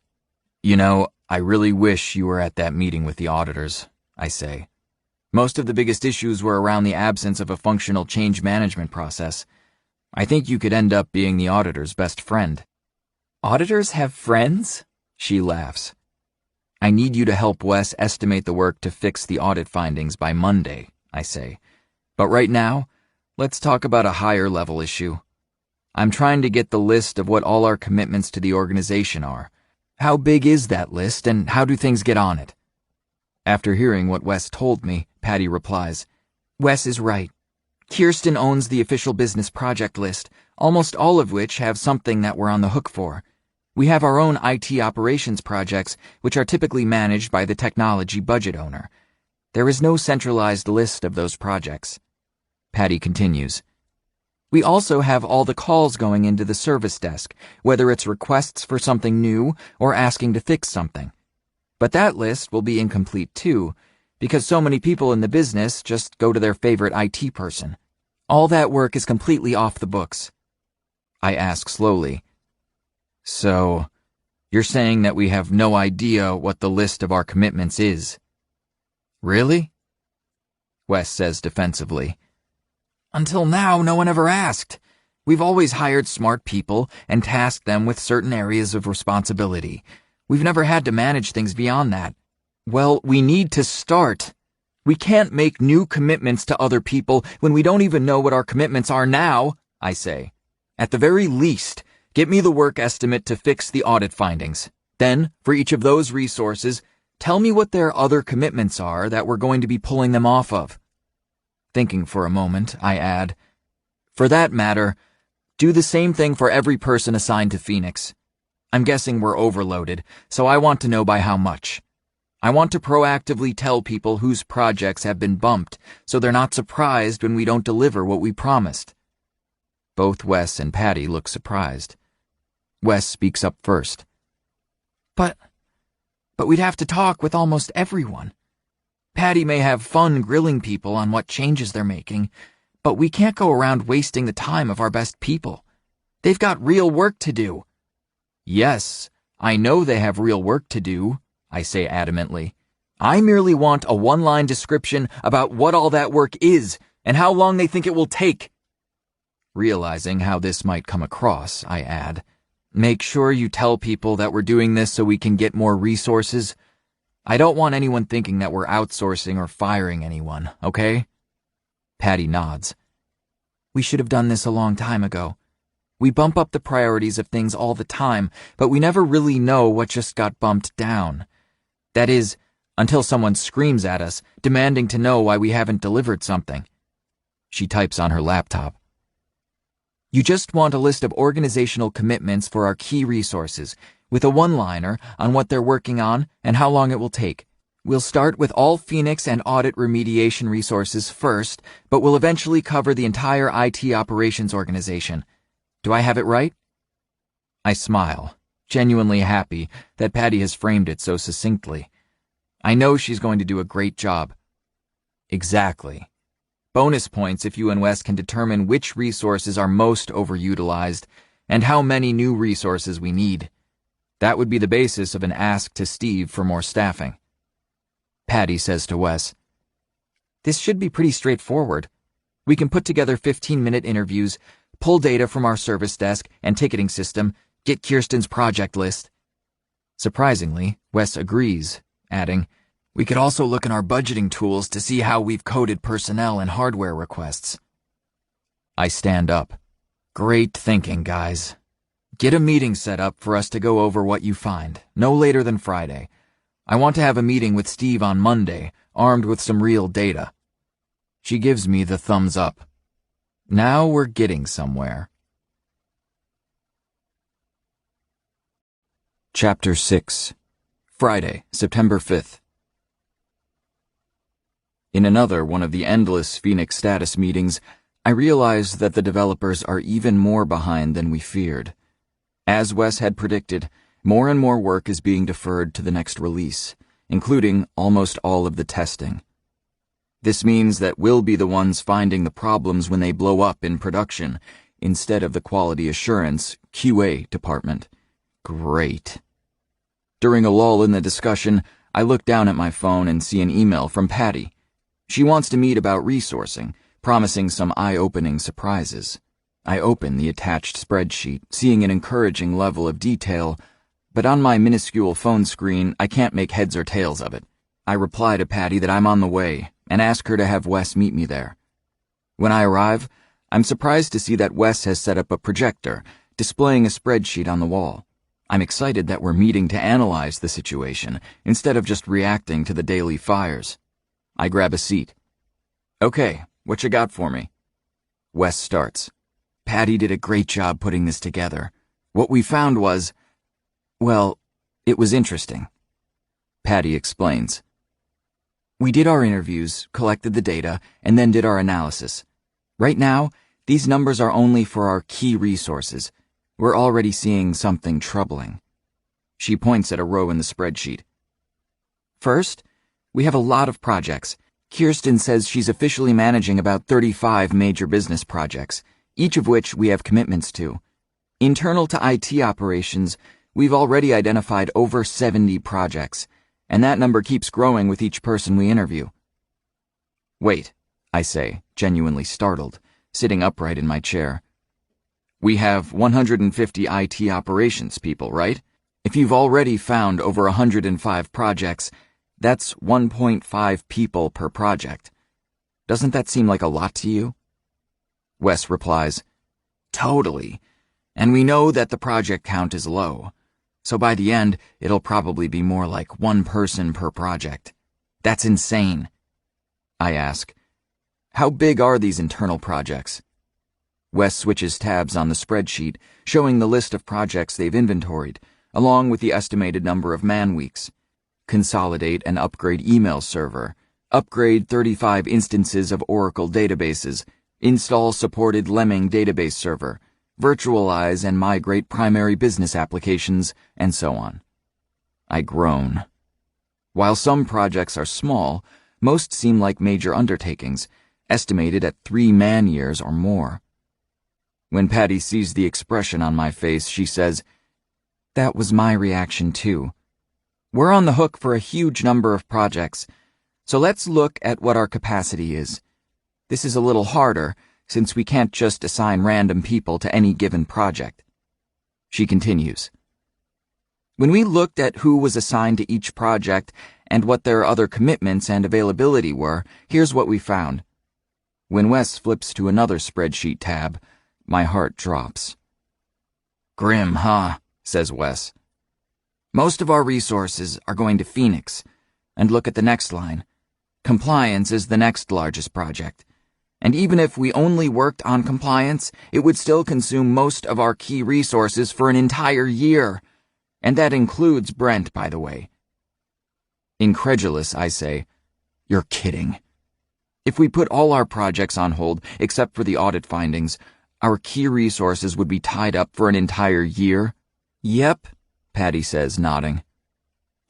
C: You know, I really wish you were at that meeting with the auditors, I say. Most of the biggest issues were around the absence of a functional change management process. I think you could end up being the auditor's best friend. Auditors have friends? She laughs. I need you to help Wes estimate the work to fix the audit findings by Monday, I say. But right now, let's talk about a higher level issue. I'm trying to get the list of what all our commitments to the organization are. How big is that list, and how do things get on it? After hearing what Wes told me, Patty replies, Wes is right. Kirsten owns the official business project list, almost all of which have something that we're on the hook for. We have our own IT operations projects, which are typically managed by the technology budget owner. There is no centralized list of those projects. Patty continues. We also have all the calls going into the service desk, whether it's requests for something new or asking to fix something. But that list will be incomplete too, because so many people in the business just go to their favorite IT person. All that work is completely off the books. I ask slowly. So, you're saying that we have no idea what the list of our commitments is? Really? Wes says defensively. Until now, no one ever asked. We've always hired smart people and tasked them with certain areas of responsibility. We've never had to manage things beyond that. Well, we need to start. We can't make new commitments to other people when we don't even know what our commitments are now, I say. At the very least, get me the work estimate to fix the audit findings. Then, for each of those resources, tell me what their other commitments are that we're going to be pulling them off of. Thinking for a moment, I add, for that matter, do the same thing for every person assigned to Phoenix. I'm guessing we're overloaded, so I want to know by how much. I want to proactively tell people whose projects have been bumped, so they're not surprised when we don't deliver what we promised. Both Wes and Patty look surprised. Wes speaks up first. But we'd have to talk with almost everyone. Patty may have fun grilling people on what changes they're making, but we can't go around wasting the time of our best people. They've got real work to do. Yes, I know they have real work to do, I say adamantly. I merely want a one-line description about what all that work is and how long they think it will take. Realizing how this might come across, I add, make sure you tell people that we're doing this so we can get more resources. I don't want anyone thinking that we're outsourcing or firing anyone, okay? Patty nods. We should have done this a long time ago. We bump up the priorities of things all the time, but we never really know what just got bumped down. That is, until someone screams at us, demanding to know why we haven't delivered something. She types on her laptop. You just want a list of organizational commitments for our key resources, with a one-liner on what they're working on and how long it will take. We'll start with all Phoenix and audit remediation resources first, but we'll eventually cover the entire IT operations organization. Do I have it right? I smile, genuinely happy that Patty has framed it so succinctly. I know she's going to do a great job. Exactly. Bonus points if you and Wes can determine which resources are most overutilized and how many new resources we need. That would be the basis of an ask to Steve for more staffing. Patty says to Wes, this should be pretty straightforward. We can put together 15-minute interviews, pull data from our service desk and ticketing system, get Kirsten's project list. Surprisingly, Wes agrees, adding, we could also look in our budgeting tools to see how we've coded personnel and hardware requests. I stand up. Great thinking, guys. Get a meeting set up for us to go over what you find, no later than Friday. I want to have a meeting with Steve on Monday, armed with some real data. She gives me the thumbs up. Now we're getting somewhere. Chapter 6. Friday, September 5th. In another one of the endless Phoenix status meetings, I realized that the developers are even more behind than we feared. As Wes had predicted, more and more work is being deferred to the next release, including almost all of the testing. This means that we'll be the ones finding the problems when they blow up in production, instead of the quality assurance, QA department. Great. During a lull in the discussion, I look down at my phone and see an email from Patty. She wants to meet about resourcing, promising some eye-opening surprises. I open the attached spreadsheet, seeing an encouraging level of detail, but on my minuscule phone screen, I can't make heads or tails of it. I reply to Patty that I'm on the way, and ask her to have Wes meet me there. When I arrive, I'm surprised to see that Wes has set up a projector, displaying a spreadsheet on the wall. I'm excited that we're meeting to analyze the situation, instead of just reacting to the daily fires. I grab a seat. Okay, what you got for me? Wes starts. Patty did a great job putting this together. What we found was, well, it was interesting. Patty explains. We did our interviews, collected the data, and then did our analysis. Right now, these numbers are only for our key resources. We're already seeing something troubling. She points at a row in the spreadsheet. First, we have a lot of projects. Kirsten says she's officially managing about 35 major business projects, each of which we have commitments to. Internal to IT operations, we've already identified over 70 projects, and that number keeps growing with each person we interview. Wait, I say, genuinely startled, sitting upright in my chair. We have 150 IT operations people, right? If you've already found over 105 projects, that's 1.5 people per project. Doesn't that seem like a lot to you? Wes replies, Totally. And we know that the project count is low. So by the end, it'll probably be more like one person per project. That's insane. I ask, how big are these internal projects? Wes switches tabs on the spreadsheet, showing the list of projects they've inventoried, along with the estimated number of man-weeks. Consolidate and upgrade email server, upgrade 35 instances of Oracle databases, install supported Lemming database server, virtualize and migrate primary business applications, and so on. I groan. While some projects are small, most seem like major undertakings, estimated at 3 man-years or more. When Patty sees the expression on my face, she says, That was my reaction too. We're on the hook for a huge number of projects, so let's look at what our capacity is. This is a little harder, since we can't just assign random people to any given project. She continues. When we looked at who was assigned to each project and what their other commitments and availability were, here's what we found. When Wes flips to another spreadsheet tab, my heart drops. Grim, huh? Says Wes. Most of our resources are going to Phoenix. And look at the next line. Compliance is the next largest project. And even if we only worked on compliance, it would still consume most of our key resources for an entire year. And that includes Brent, by the way. Incredulous, I say, You're kidding. If we put all our projects on hold, except for the audit findings, our key resources would be tied up for an entire year? Yep, Patty says, nodding.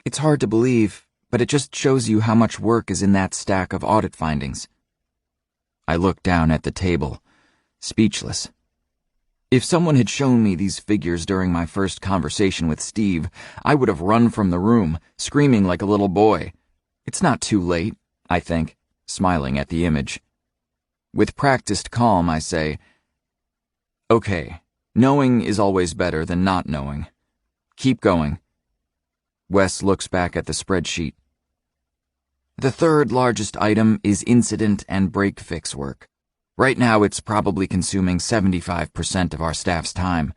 C: It's hard to believe, but it just shows you how much work is in that stack of audit findings. I look down at the table, speechless. If someone had shown me these figures during my first conversation with Steve, I would have run from the room, screaming like a little boy. It's not too late, I think, smiling at the image. With practiced calm, I say, Okay, knowing is always better than not knowing. Keep going. Wes looks back at the spreadsheet. The third largest item is incident and break-fix work. Right now it's probably consuming 75% of our staff's time,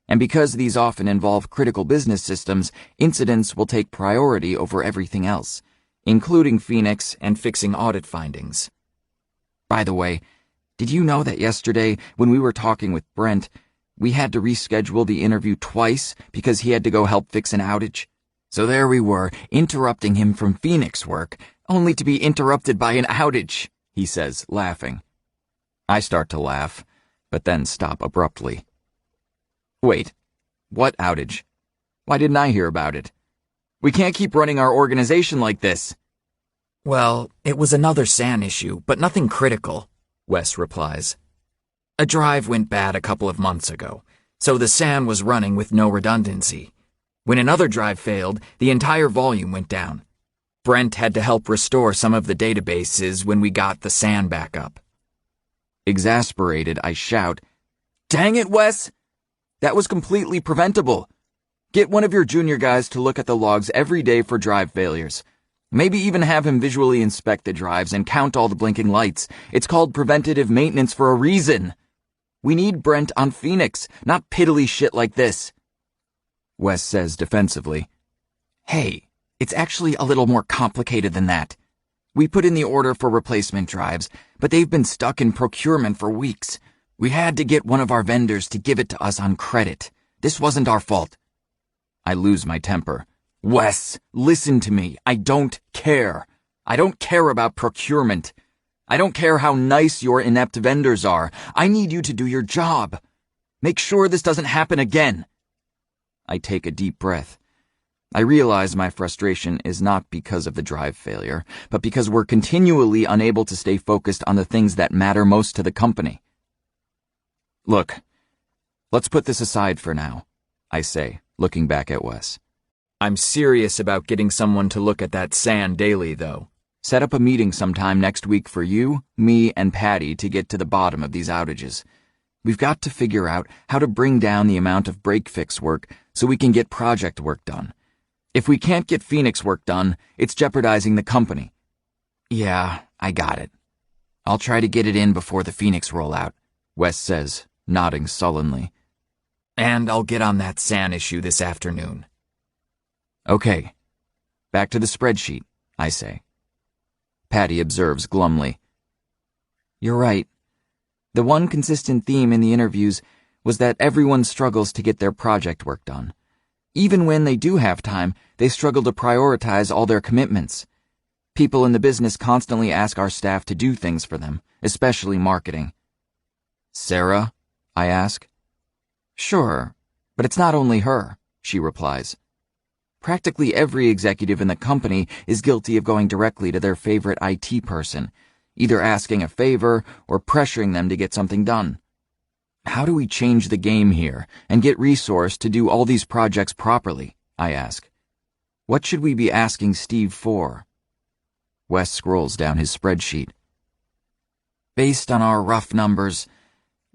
C: and because these often involve critical business systems, incidents will take priority over everything else, including Phoenix and fixing audit findings. By the way, did you know that yesterday, when we were talking with Brent, we had to reschedule the interview twice because he had to go help fix an outage? So there we were, interrupting him from Phoenix work, only to be interrupted by an outage, he says, laughing. I start to laugh, but then stop abruptly. Wait, what outage? Why didn't I hear about it? We can't keep running our organization like this.
B: Well, it was another SAN issue, but nothing critical, Wes replies. A drive went bad a couple of months ago, so the SAN was running with no redundancy. When another drive failed, the entire volume went down. Brent had to help restore some of the databases when we got the SAN back up.
C: Exasperated, I shout, Dang it, Wes! That was completely preventable. Get one of your junior guys to look at the logs every day for drive failures. Maybe even have him visually inspect the drives and count all the blinking lights. It's called preventative maintenance for a reason. We need Brent on Phoenix, not piddly shit like this. Wes says defensively, Hey, it's actually a little more complicated than that. We put in the order for replacement drives, but they've been stuck in procurement for weeks. We had to get one of our vendors to give it to us on credit. This wasn't our fault. I lose my temper. Wes, listen to me. I don't care. I don't care about procurement. I don't care how nice your inept vendors are. I need you to do your job. Make sure this doesn't happen again. I take a deep breath. I realize my frustration is not because of the drive failure, but because we're continually unable to stay focused on the things that matter most to the company. Look, let's put this aside for now, I say, looking back at Wes.
B: I'm serious about getting someone to look at that sand daily, though.
C: Set up a meeting sometime next week for you, me, and Patty to get to the bottom of these outages. We've got to figure out how to bring down the amount of break-fix work so we can get project work done. If we can't get Phoenix work done, it's jeopardizing the company. Yeah, I got it. I'll try to get it in before the Phoenix rollout, Wes says, nodding sullenly.
B: And I'll get on that SAN issue this afternoon.
C: Okay. Back to the spreadsheet, I say. Patty observes glumly. You're right. The one consistent theme in the interviews was that everyone struggles to get their project work done. Even when they do have time, they struggle to prioritize all their commitments. People in the business constantly ask our staff to do things for them, especially marketing. Sarah? I ask. Sure, but it's not only her, she replies. Practically every executive in the company is guilty of going directly to their favorite IT person, either asking a favor or pressuring them to get something done. How do we change the game here and get resourced to do all these projects properly? I ask. What should we be asking Steve for? Wes scrolls down his spreadsheet. Based on our rough numbers,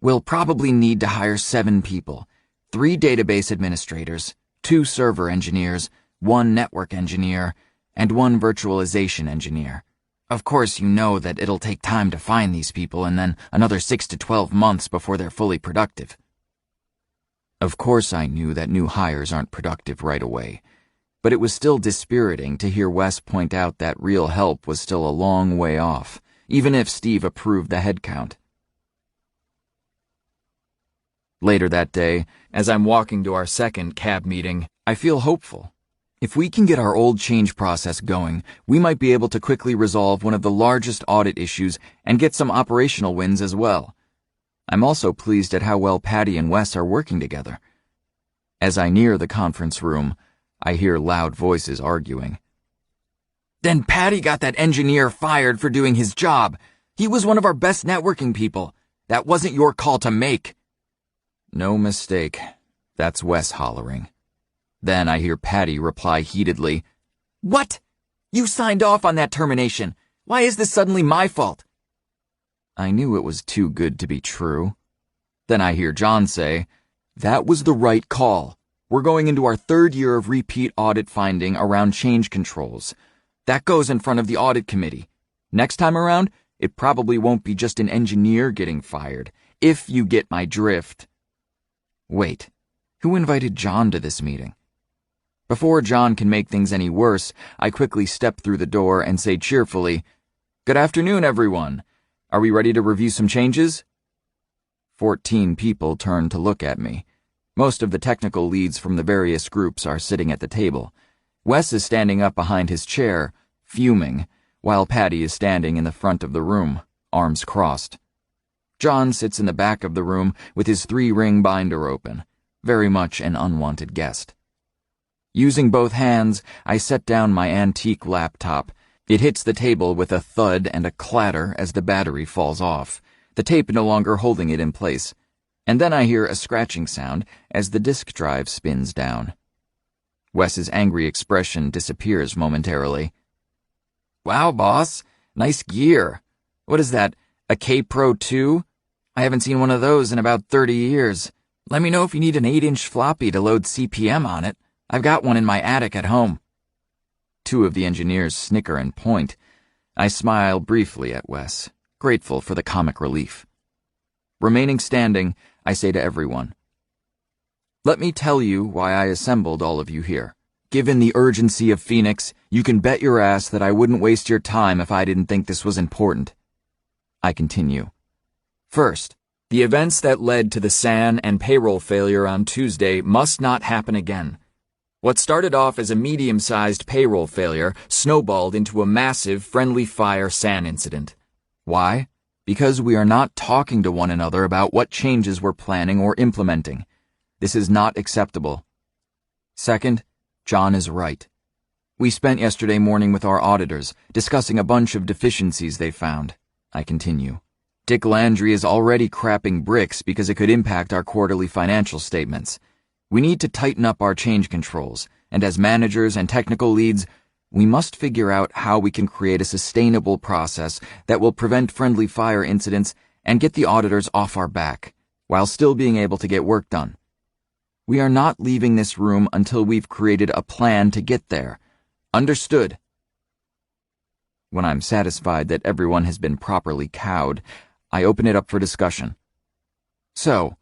C: we'll probably need to hire 7 people, 3 database administrators, 2 server engineers, 1 network engineer, and 1 virtualization engineer. Of course, you know that it'll take time to find these people and then another 6 to 12 months before they're fully productive. Of course I knew that new hires aren't productive right away, but it was still dispiriting to hear Wes point out that real help was still a long way off, even if Steve approved the headcount. Later that day, as I'm walking to our second cab meeting, I feel hopeful. If we can get our old change process going, we might be able to quickly resolve one of the largest audit issues and get some operational wins as well. I'm also pleased at how well Patty and Wes are working together. As I near the conference room, I hear loud voices arguing. Then Patty got that engineer fired for doing his job. He was one of our best networking people. That wasn't your call to make. No mistake. That's Wes hollering. Then I hear Patty reply heatedly, What? You signed off on that termination. Why is this suddenly my fault? I knew it was too good to be true. Then I hear John say, That was the right call. We're going into our 3rd year of repeat audit finding around change controls. That goes in front of the audit committee. Next time around, it probably won't be just an engineer getting fired, if you get my drift. Wait, who invited John to this meeting? Before John can make things any worse, I quickly step through the door and say cheerfully, Good afternoon, everyone. Are we ready to review some changes? 14 people turn to look at me. Most of the technical leads from the various groups are sitting at the table. Wes is standing up behind his chair, fuming, while Patty is standing in the front of the room, arms crossed. John sits in the back of the room with his 3-ring binder open, very much an unwanted guest. Using both hands, I set down my antique laptop. It hits the table with a thud and a clatter as the battery falls off, the tape no longer holding it in place. And then I hear a scratching sound as the disk drive spins down. Wes's angry expression disappears momentarily. Wow, boss. Nice gear. What is that, a K-Pro 2? I haven't seen one of those in about 30 years. Let me know if you need an 8-inch floppy to load CPM on it. I've got one in my attic at home. 2 of the engineers snicker and point. I smile briefly at Wes, grateful for the comic relief. Remaining standing, I say to everyone, Let me tell you why I assembled all of you here. Given the urgency of Phoenix, you can bet your ass that I wouldn't waste your time if I didn't think this was important. I continue. First,
B: The events that led to the SAN and payroll failure on Tuesday must not happen again. What started off as a medium-sized payroll failure snowballed into a massive friendly fire SAN incident.
C: Why? Because we are not talking to one another about what changes we're planning or implementing. This is not acceptable. Second, John is right. We spent yesterday morning with our auditors, discussing a bunch of deficiencies they found. I continue. Dick Landry is already crapping bricks because it could impact our quarterly financial statements. We need to tighten up our change controls, and as managers and technical leads, we must figure out how we can create a sustainable process that will prevent friendly fire incidents and get the auditors off our back, while still being able to get work done. We are not leaving this room until we've created a plan to get there. Understood? When I'm satisfied that everyone has been properly cowed, I open it up for discussion. So,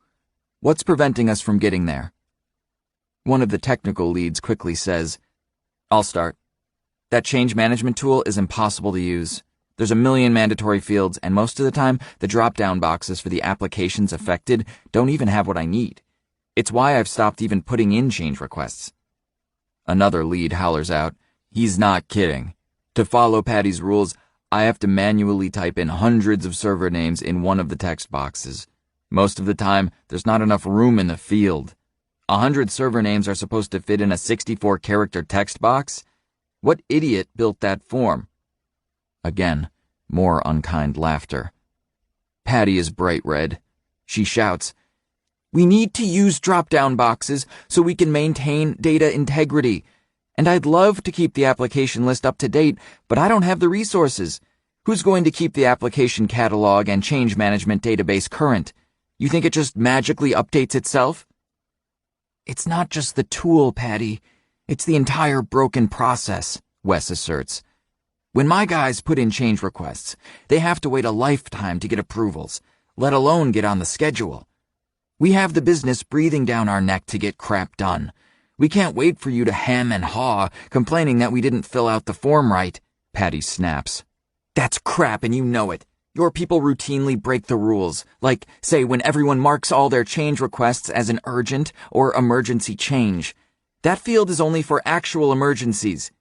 C: what's preventing us from getting there? One of the technical leads quickly says, I'll start. That change management tool is impossible to use. There's a million mandatory fields, and most of the time, the drop-down boxes for the applications affected don't even have what I need. It's why I've stopped even putting in change requests. Another lead hollers out, he's not kidding. To follow Patty's rules, I have to manually type in hundreds of server names in one of the text boxes. Most of the time, there's not enough room in the field. 100 server names are supposed to fit in a 64-character text box? What idiot built that form? Again, more unkind laughter. Patty is bright red. She shouts, We need to use drop-down boxes so we can maintain data integrity. And I'd love to keep the application list up to date, but I don't have the resources. Who's going to keep the application catalog and change management database current? You think it just magically updates itself? It's not just the tool, Patty. It's the entire broken process, Wes asserts. When my guys put in change requests, they have to wait a lifetime to get approvals, let alone get on the schedule. We have the business breathing down our neck to get crap done. We can't wait for you to hem and haw, complaining that we didn't fill out the form right, Patty snaps. That's crap and you know it. Your people routinely break the rules, like, say, when everyone marks all their change requests as an urgent or emergency change. That field is only for actual emergencies.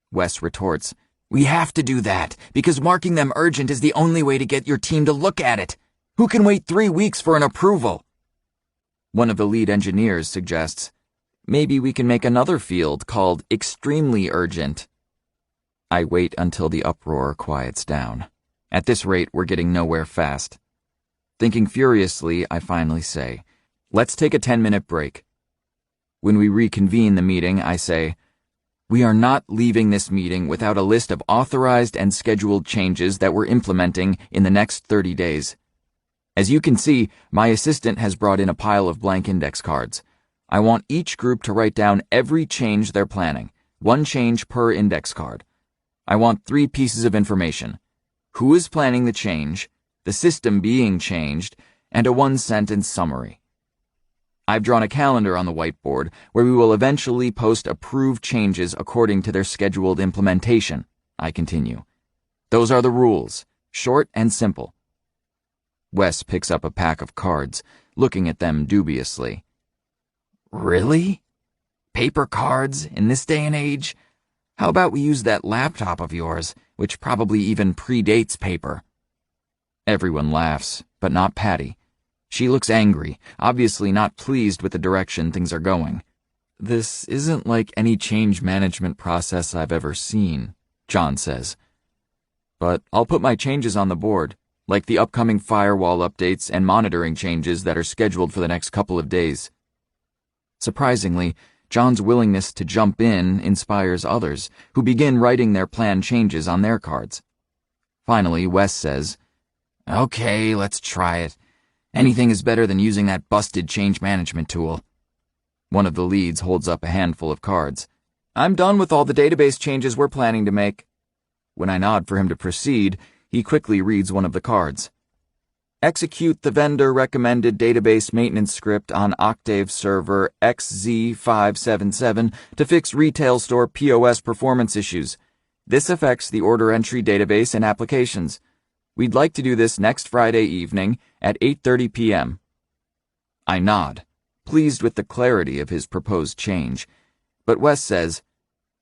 C: Wes retorts, We have to do that, because marking them urgent is the only way to get your team to look at it. Who can wait 3 weeks for an approval? One of the lead engineers suggests, Maybe we can make another field called extremely urgent. I wait until the uproar quiets down. At this rate, we're getting nowhere fast. Thinking furiously, I finally say, Let's take a 10-minute break. When we reconvene the meeting, I say, We are not leaving this meeting without a list of authorized and scheduled changes that we're implementing in the next 30 days. As you can see, my assistant has brought in a pile of blank index cards. I want each group to write down every change they're planning, 1 change per index card. I want 3 pieces of information. Who is planning the change, the system being changed, and a 1-sentence summary. I've drawn a calendar on the whiteboard where we will eventually post approved changes according to their scheduled implementation. I continue. Those are the rules, short and simple. Wes picks up a pack of cards, looking at them dubiously. Really? Paper cards in this day and age? How about we use that laptop of yours, which probably even predates paper? Everyone laughs, but not Patty. She looks angry, obviously not pleased with the direction things are going. This isn't like any change management process I've ever seen, John says. But I'll put my changes on the board, like the upcoming firewall updates and monitoring changes that are scheduled for the next couple of days. Surprisingly, John's willingness to jump in inspires others, who begin writing their planned changes on their cards. Finally, Wes says, Okay, let's try it. Anything is better than using that busted change management tool. One of the leads holds up a handful of cards. I'm done with all the database changes we're planning to make. When I nod for him to proceed, he quickly reads one of the cards. Execute the vendor-recommended database maintenance script on Octave server XZ577 to fix retail store POS performance issues. This affects the order entry database and applications.
B: We'd like to do this next Friday evening at 8:30 p.m. I nod, pleased with the clarity of his proposed change. But Wes says,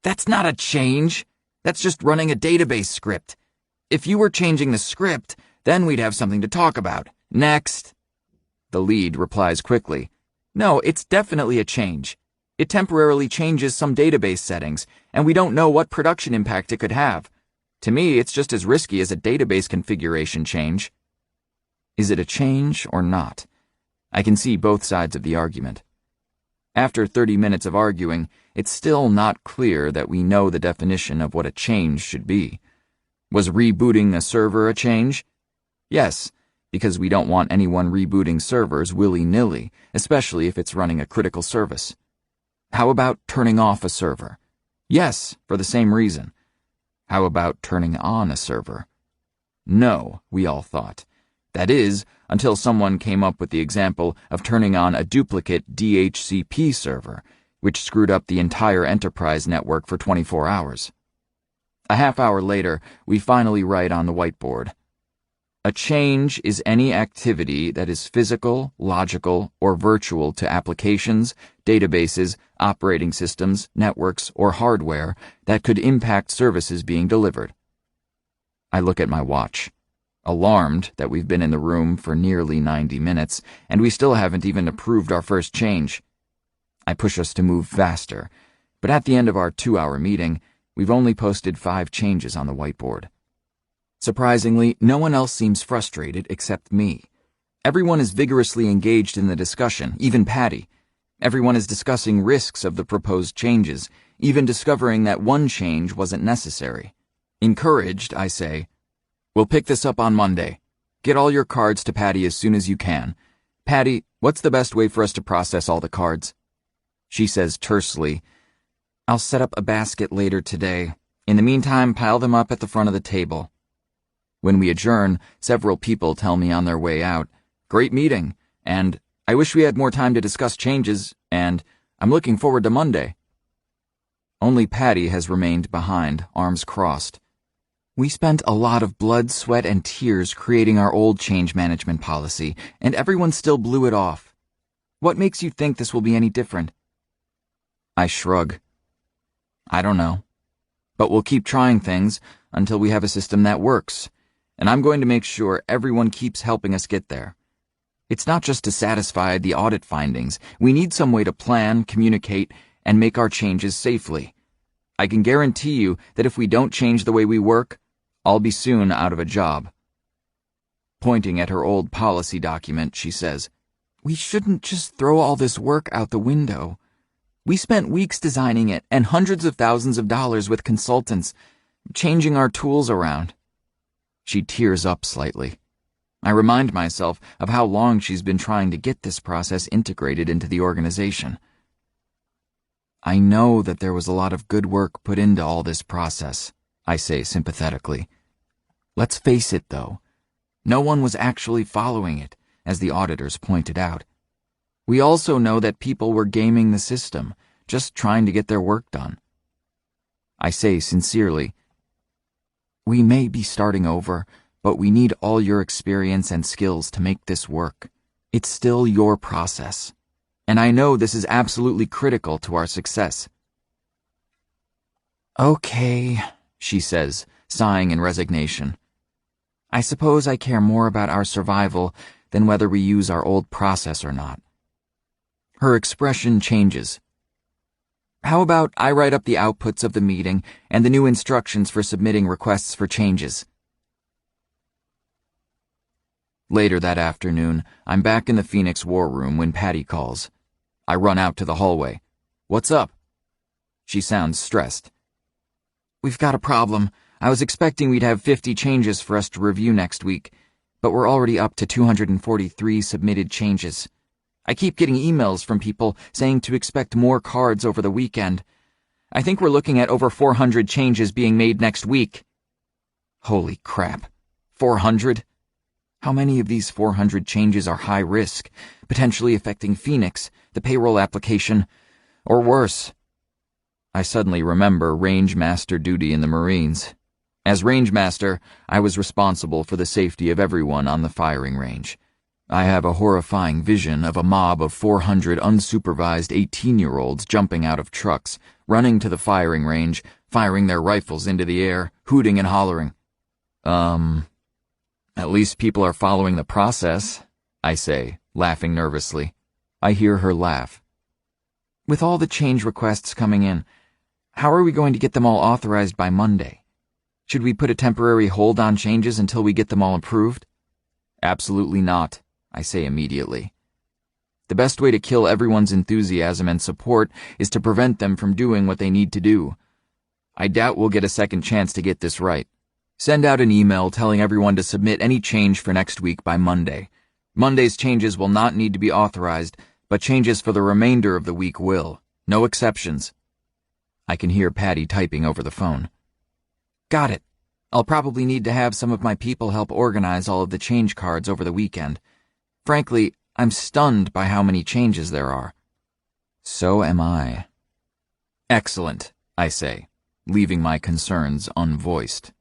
B: "That's not a change. That's just running a database script. If you were changing the script, then we'd have something to talk about. Next." The lead replies quickly, "No, it's definitely a change. It temporarily changes some database settings, and we don't know what production impact it could have. To me, it's just as risky as a database configuration change." Is it a change or not? I can see both sides of the argument. After 30 minutes of arguing, it's still not clear that we know the definition of what a change should be. Was rebooting a server a change? Yes, because we don't want anyone rebooting servers willy-nilly, especially if it's running a critical service. How about turning off a server? Yes, for the same reason. How about turning on a server? No, we all thought. That is, until someone came up with the example of turning on a duplicate DHCP server, which screwed up the entire enterprise network for 24 hours. A half hour later, we finally write on the whiteboard. A change is any activity that is physical, logical, or virtual to applications, databases, operating systems, networks, or hardware that could impact services being delivered. I look at my watch, alarmed that we've been in the room for nearly 90 minutes, and we still haven't even approved our first change. I push us to move faster, but at the end of our 2-hour meeting, we've only posted 5 changes on the whiteboard. Surprisingly, no one else seems frustrated except me. Everyone is vigorously engaged in the discussion, even Patty. Everyone is discussing risks of the proposed changes, even discovering that one change wasn't necessary. Encouraged, I say, "We'll pick this up on Monday. Get all your cards to Patty as soon as you can. Patty, what's the best way for us to process all the cards?" She says tersely, "I'll set up a basket later today. In the meantime, pile them up at the front of the table." When we adjourn, several people tell me on their way out, "Great meeting," and "I wish we had more time to discuss changes," and "I'm looking forward to Monday." Only Patty has remained behind, arms crossed. We spent a lot of blood, sweat, and tears creating our old change management policy, and everyone still blew it off. What makes you think this will be any different? I shrug. I don't know. But we'll keep trying things until we have a system that works, and I'm going to make sure everyone keeps helping us get there. It's not just to satisfy the audit findings. We need some way to plan, communicate, and make our changes safely. I can guarantee you that if we don't change the way we work, I'll be soon out of a job. Pointing at her old policy document, she says, "We shouldn't just throw all this work out the window. We spent weeks designing it and hundreds of thousands of dollars with consultants, changing our tools around." She tears up slightly. I remind myself of how long she's been trying to get this process integrated into the organization. I know that there was a lot of good work put into all this process, I say sympathetically. Let's face it, though. No one was actually following it, as the auditors pointed out. We also know that people were gaming the system, just trying to get their work done. I say sincerely, we may be starting over, but we need all your experience and skills to make this work. It's still your process, and I know this is absolutely critical to our success. "Okay," she says, sighing in resignation. "I suppose I care more about our survival than whether we use our old process or not." Her expression changes. "How about I write up the outputs of the meeting and the new instructions for submitting requests for changes?" Later that afternoon, I'm back in the Phoenix War Room when Patty calls. I run out to the hallway. "What's up?" She sounds stressed. "We've got a problem. I was expecting we'd have 50 changes for us to review next week, but we're already up to 243 submitted changes. I keep getting emails from people saying to expect more cards over the weekend. I think we're looking at over 400 changes being made next week." Holy crap. 400? How many of these 400 changes are high risk, potentially affecting Phoenix, the payroll application, or worse? I suddenly remember range master duty in the Marines.
C: As rangemaster, I was responsible for the safety of everyone on the firing range. I have a horrifying vision of a mob of 400 unsupervised 18-year-olds jumping out of trucks, running to the firing range, firing their rifles into the air, hooting and hollering. At least people are following the process, I say, laughing nervously. I hear her laugh. With all the change requests coming in, how are we going to get them all authorized by Monday? Should we put a temporary hold on changes until we get them all approved? Absolutely not, I say immediately. The best way to kill everyone's enthusiasm and support is to prevent them from doing what they need to do. I doubt we'll get a second chance to get this right. Send out an email telling everyone to submit any change for next week by Monday. Monday's changes will not need to be authorized, but changes for the remainder of the week will. No exceptions. I can hear Patty typing over the phone. Got it. I'll probably need to have some of my people help organize all of the change cards over the weekend. Frankly, I'm stunned by how many changes there are. So am I. Excellent, I say, leaving my concerns unvoiced.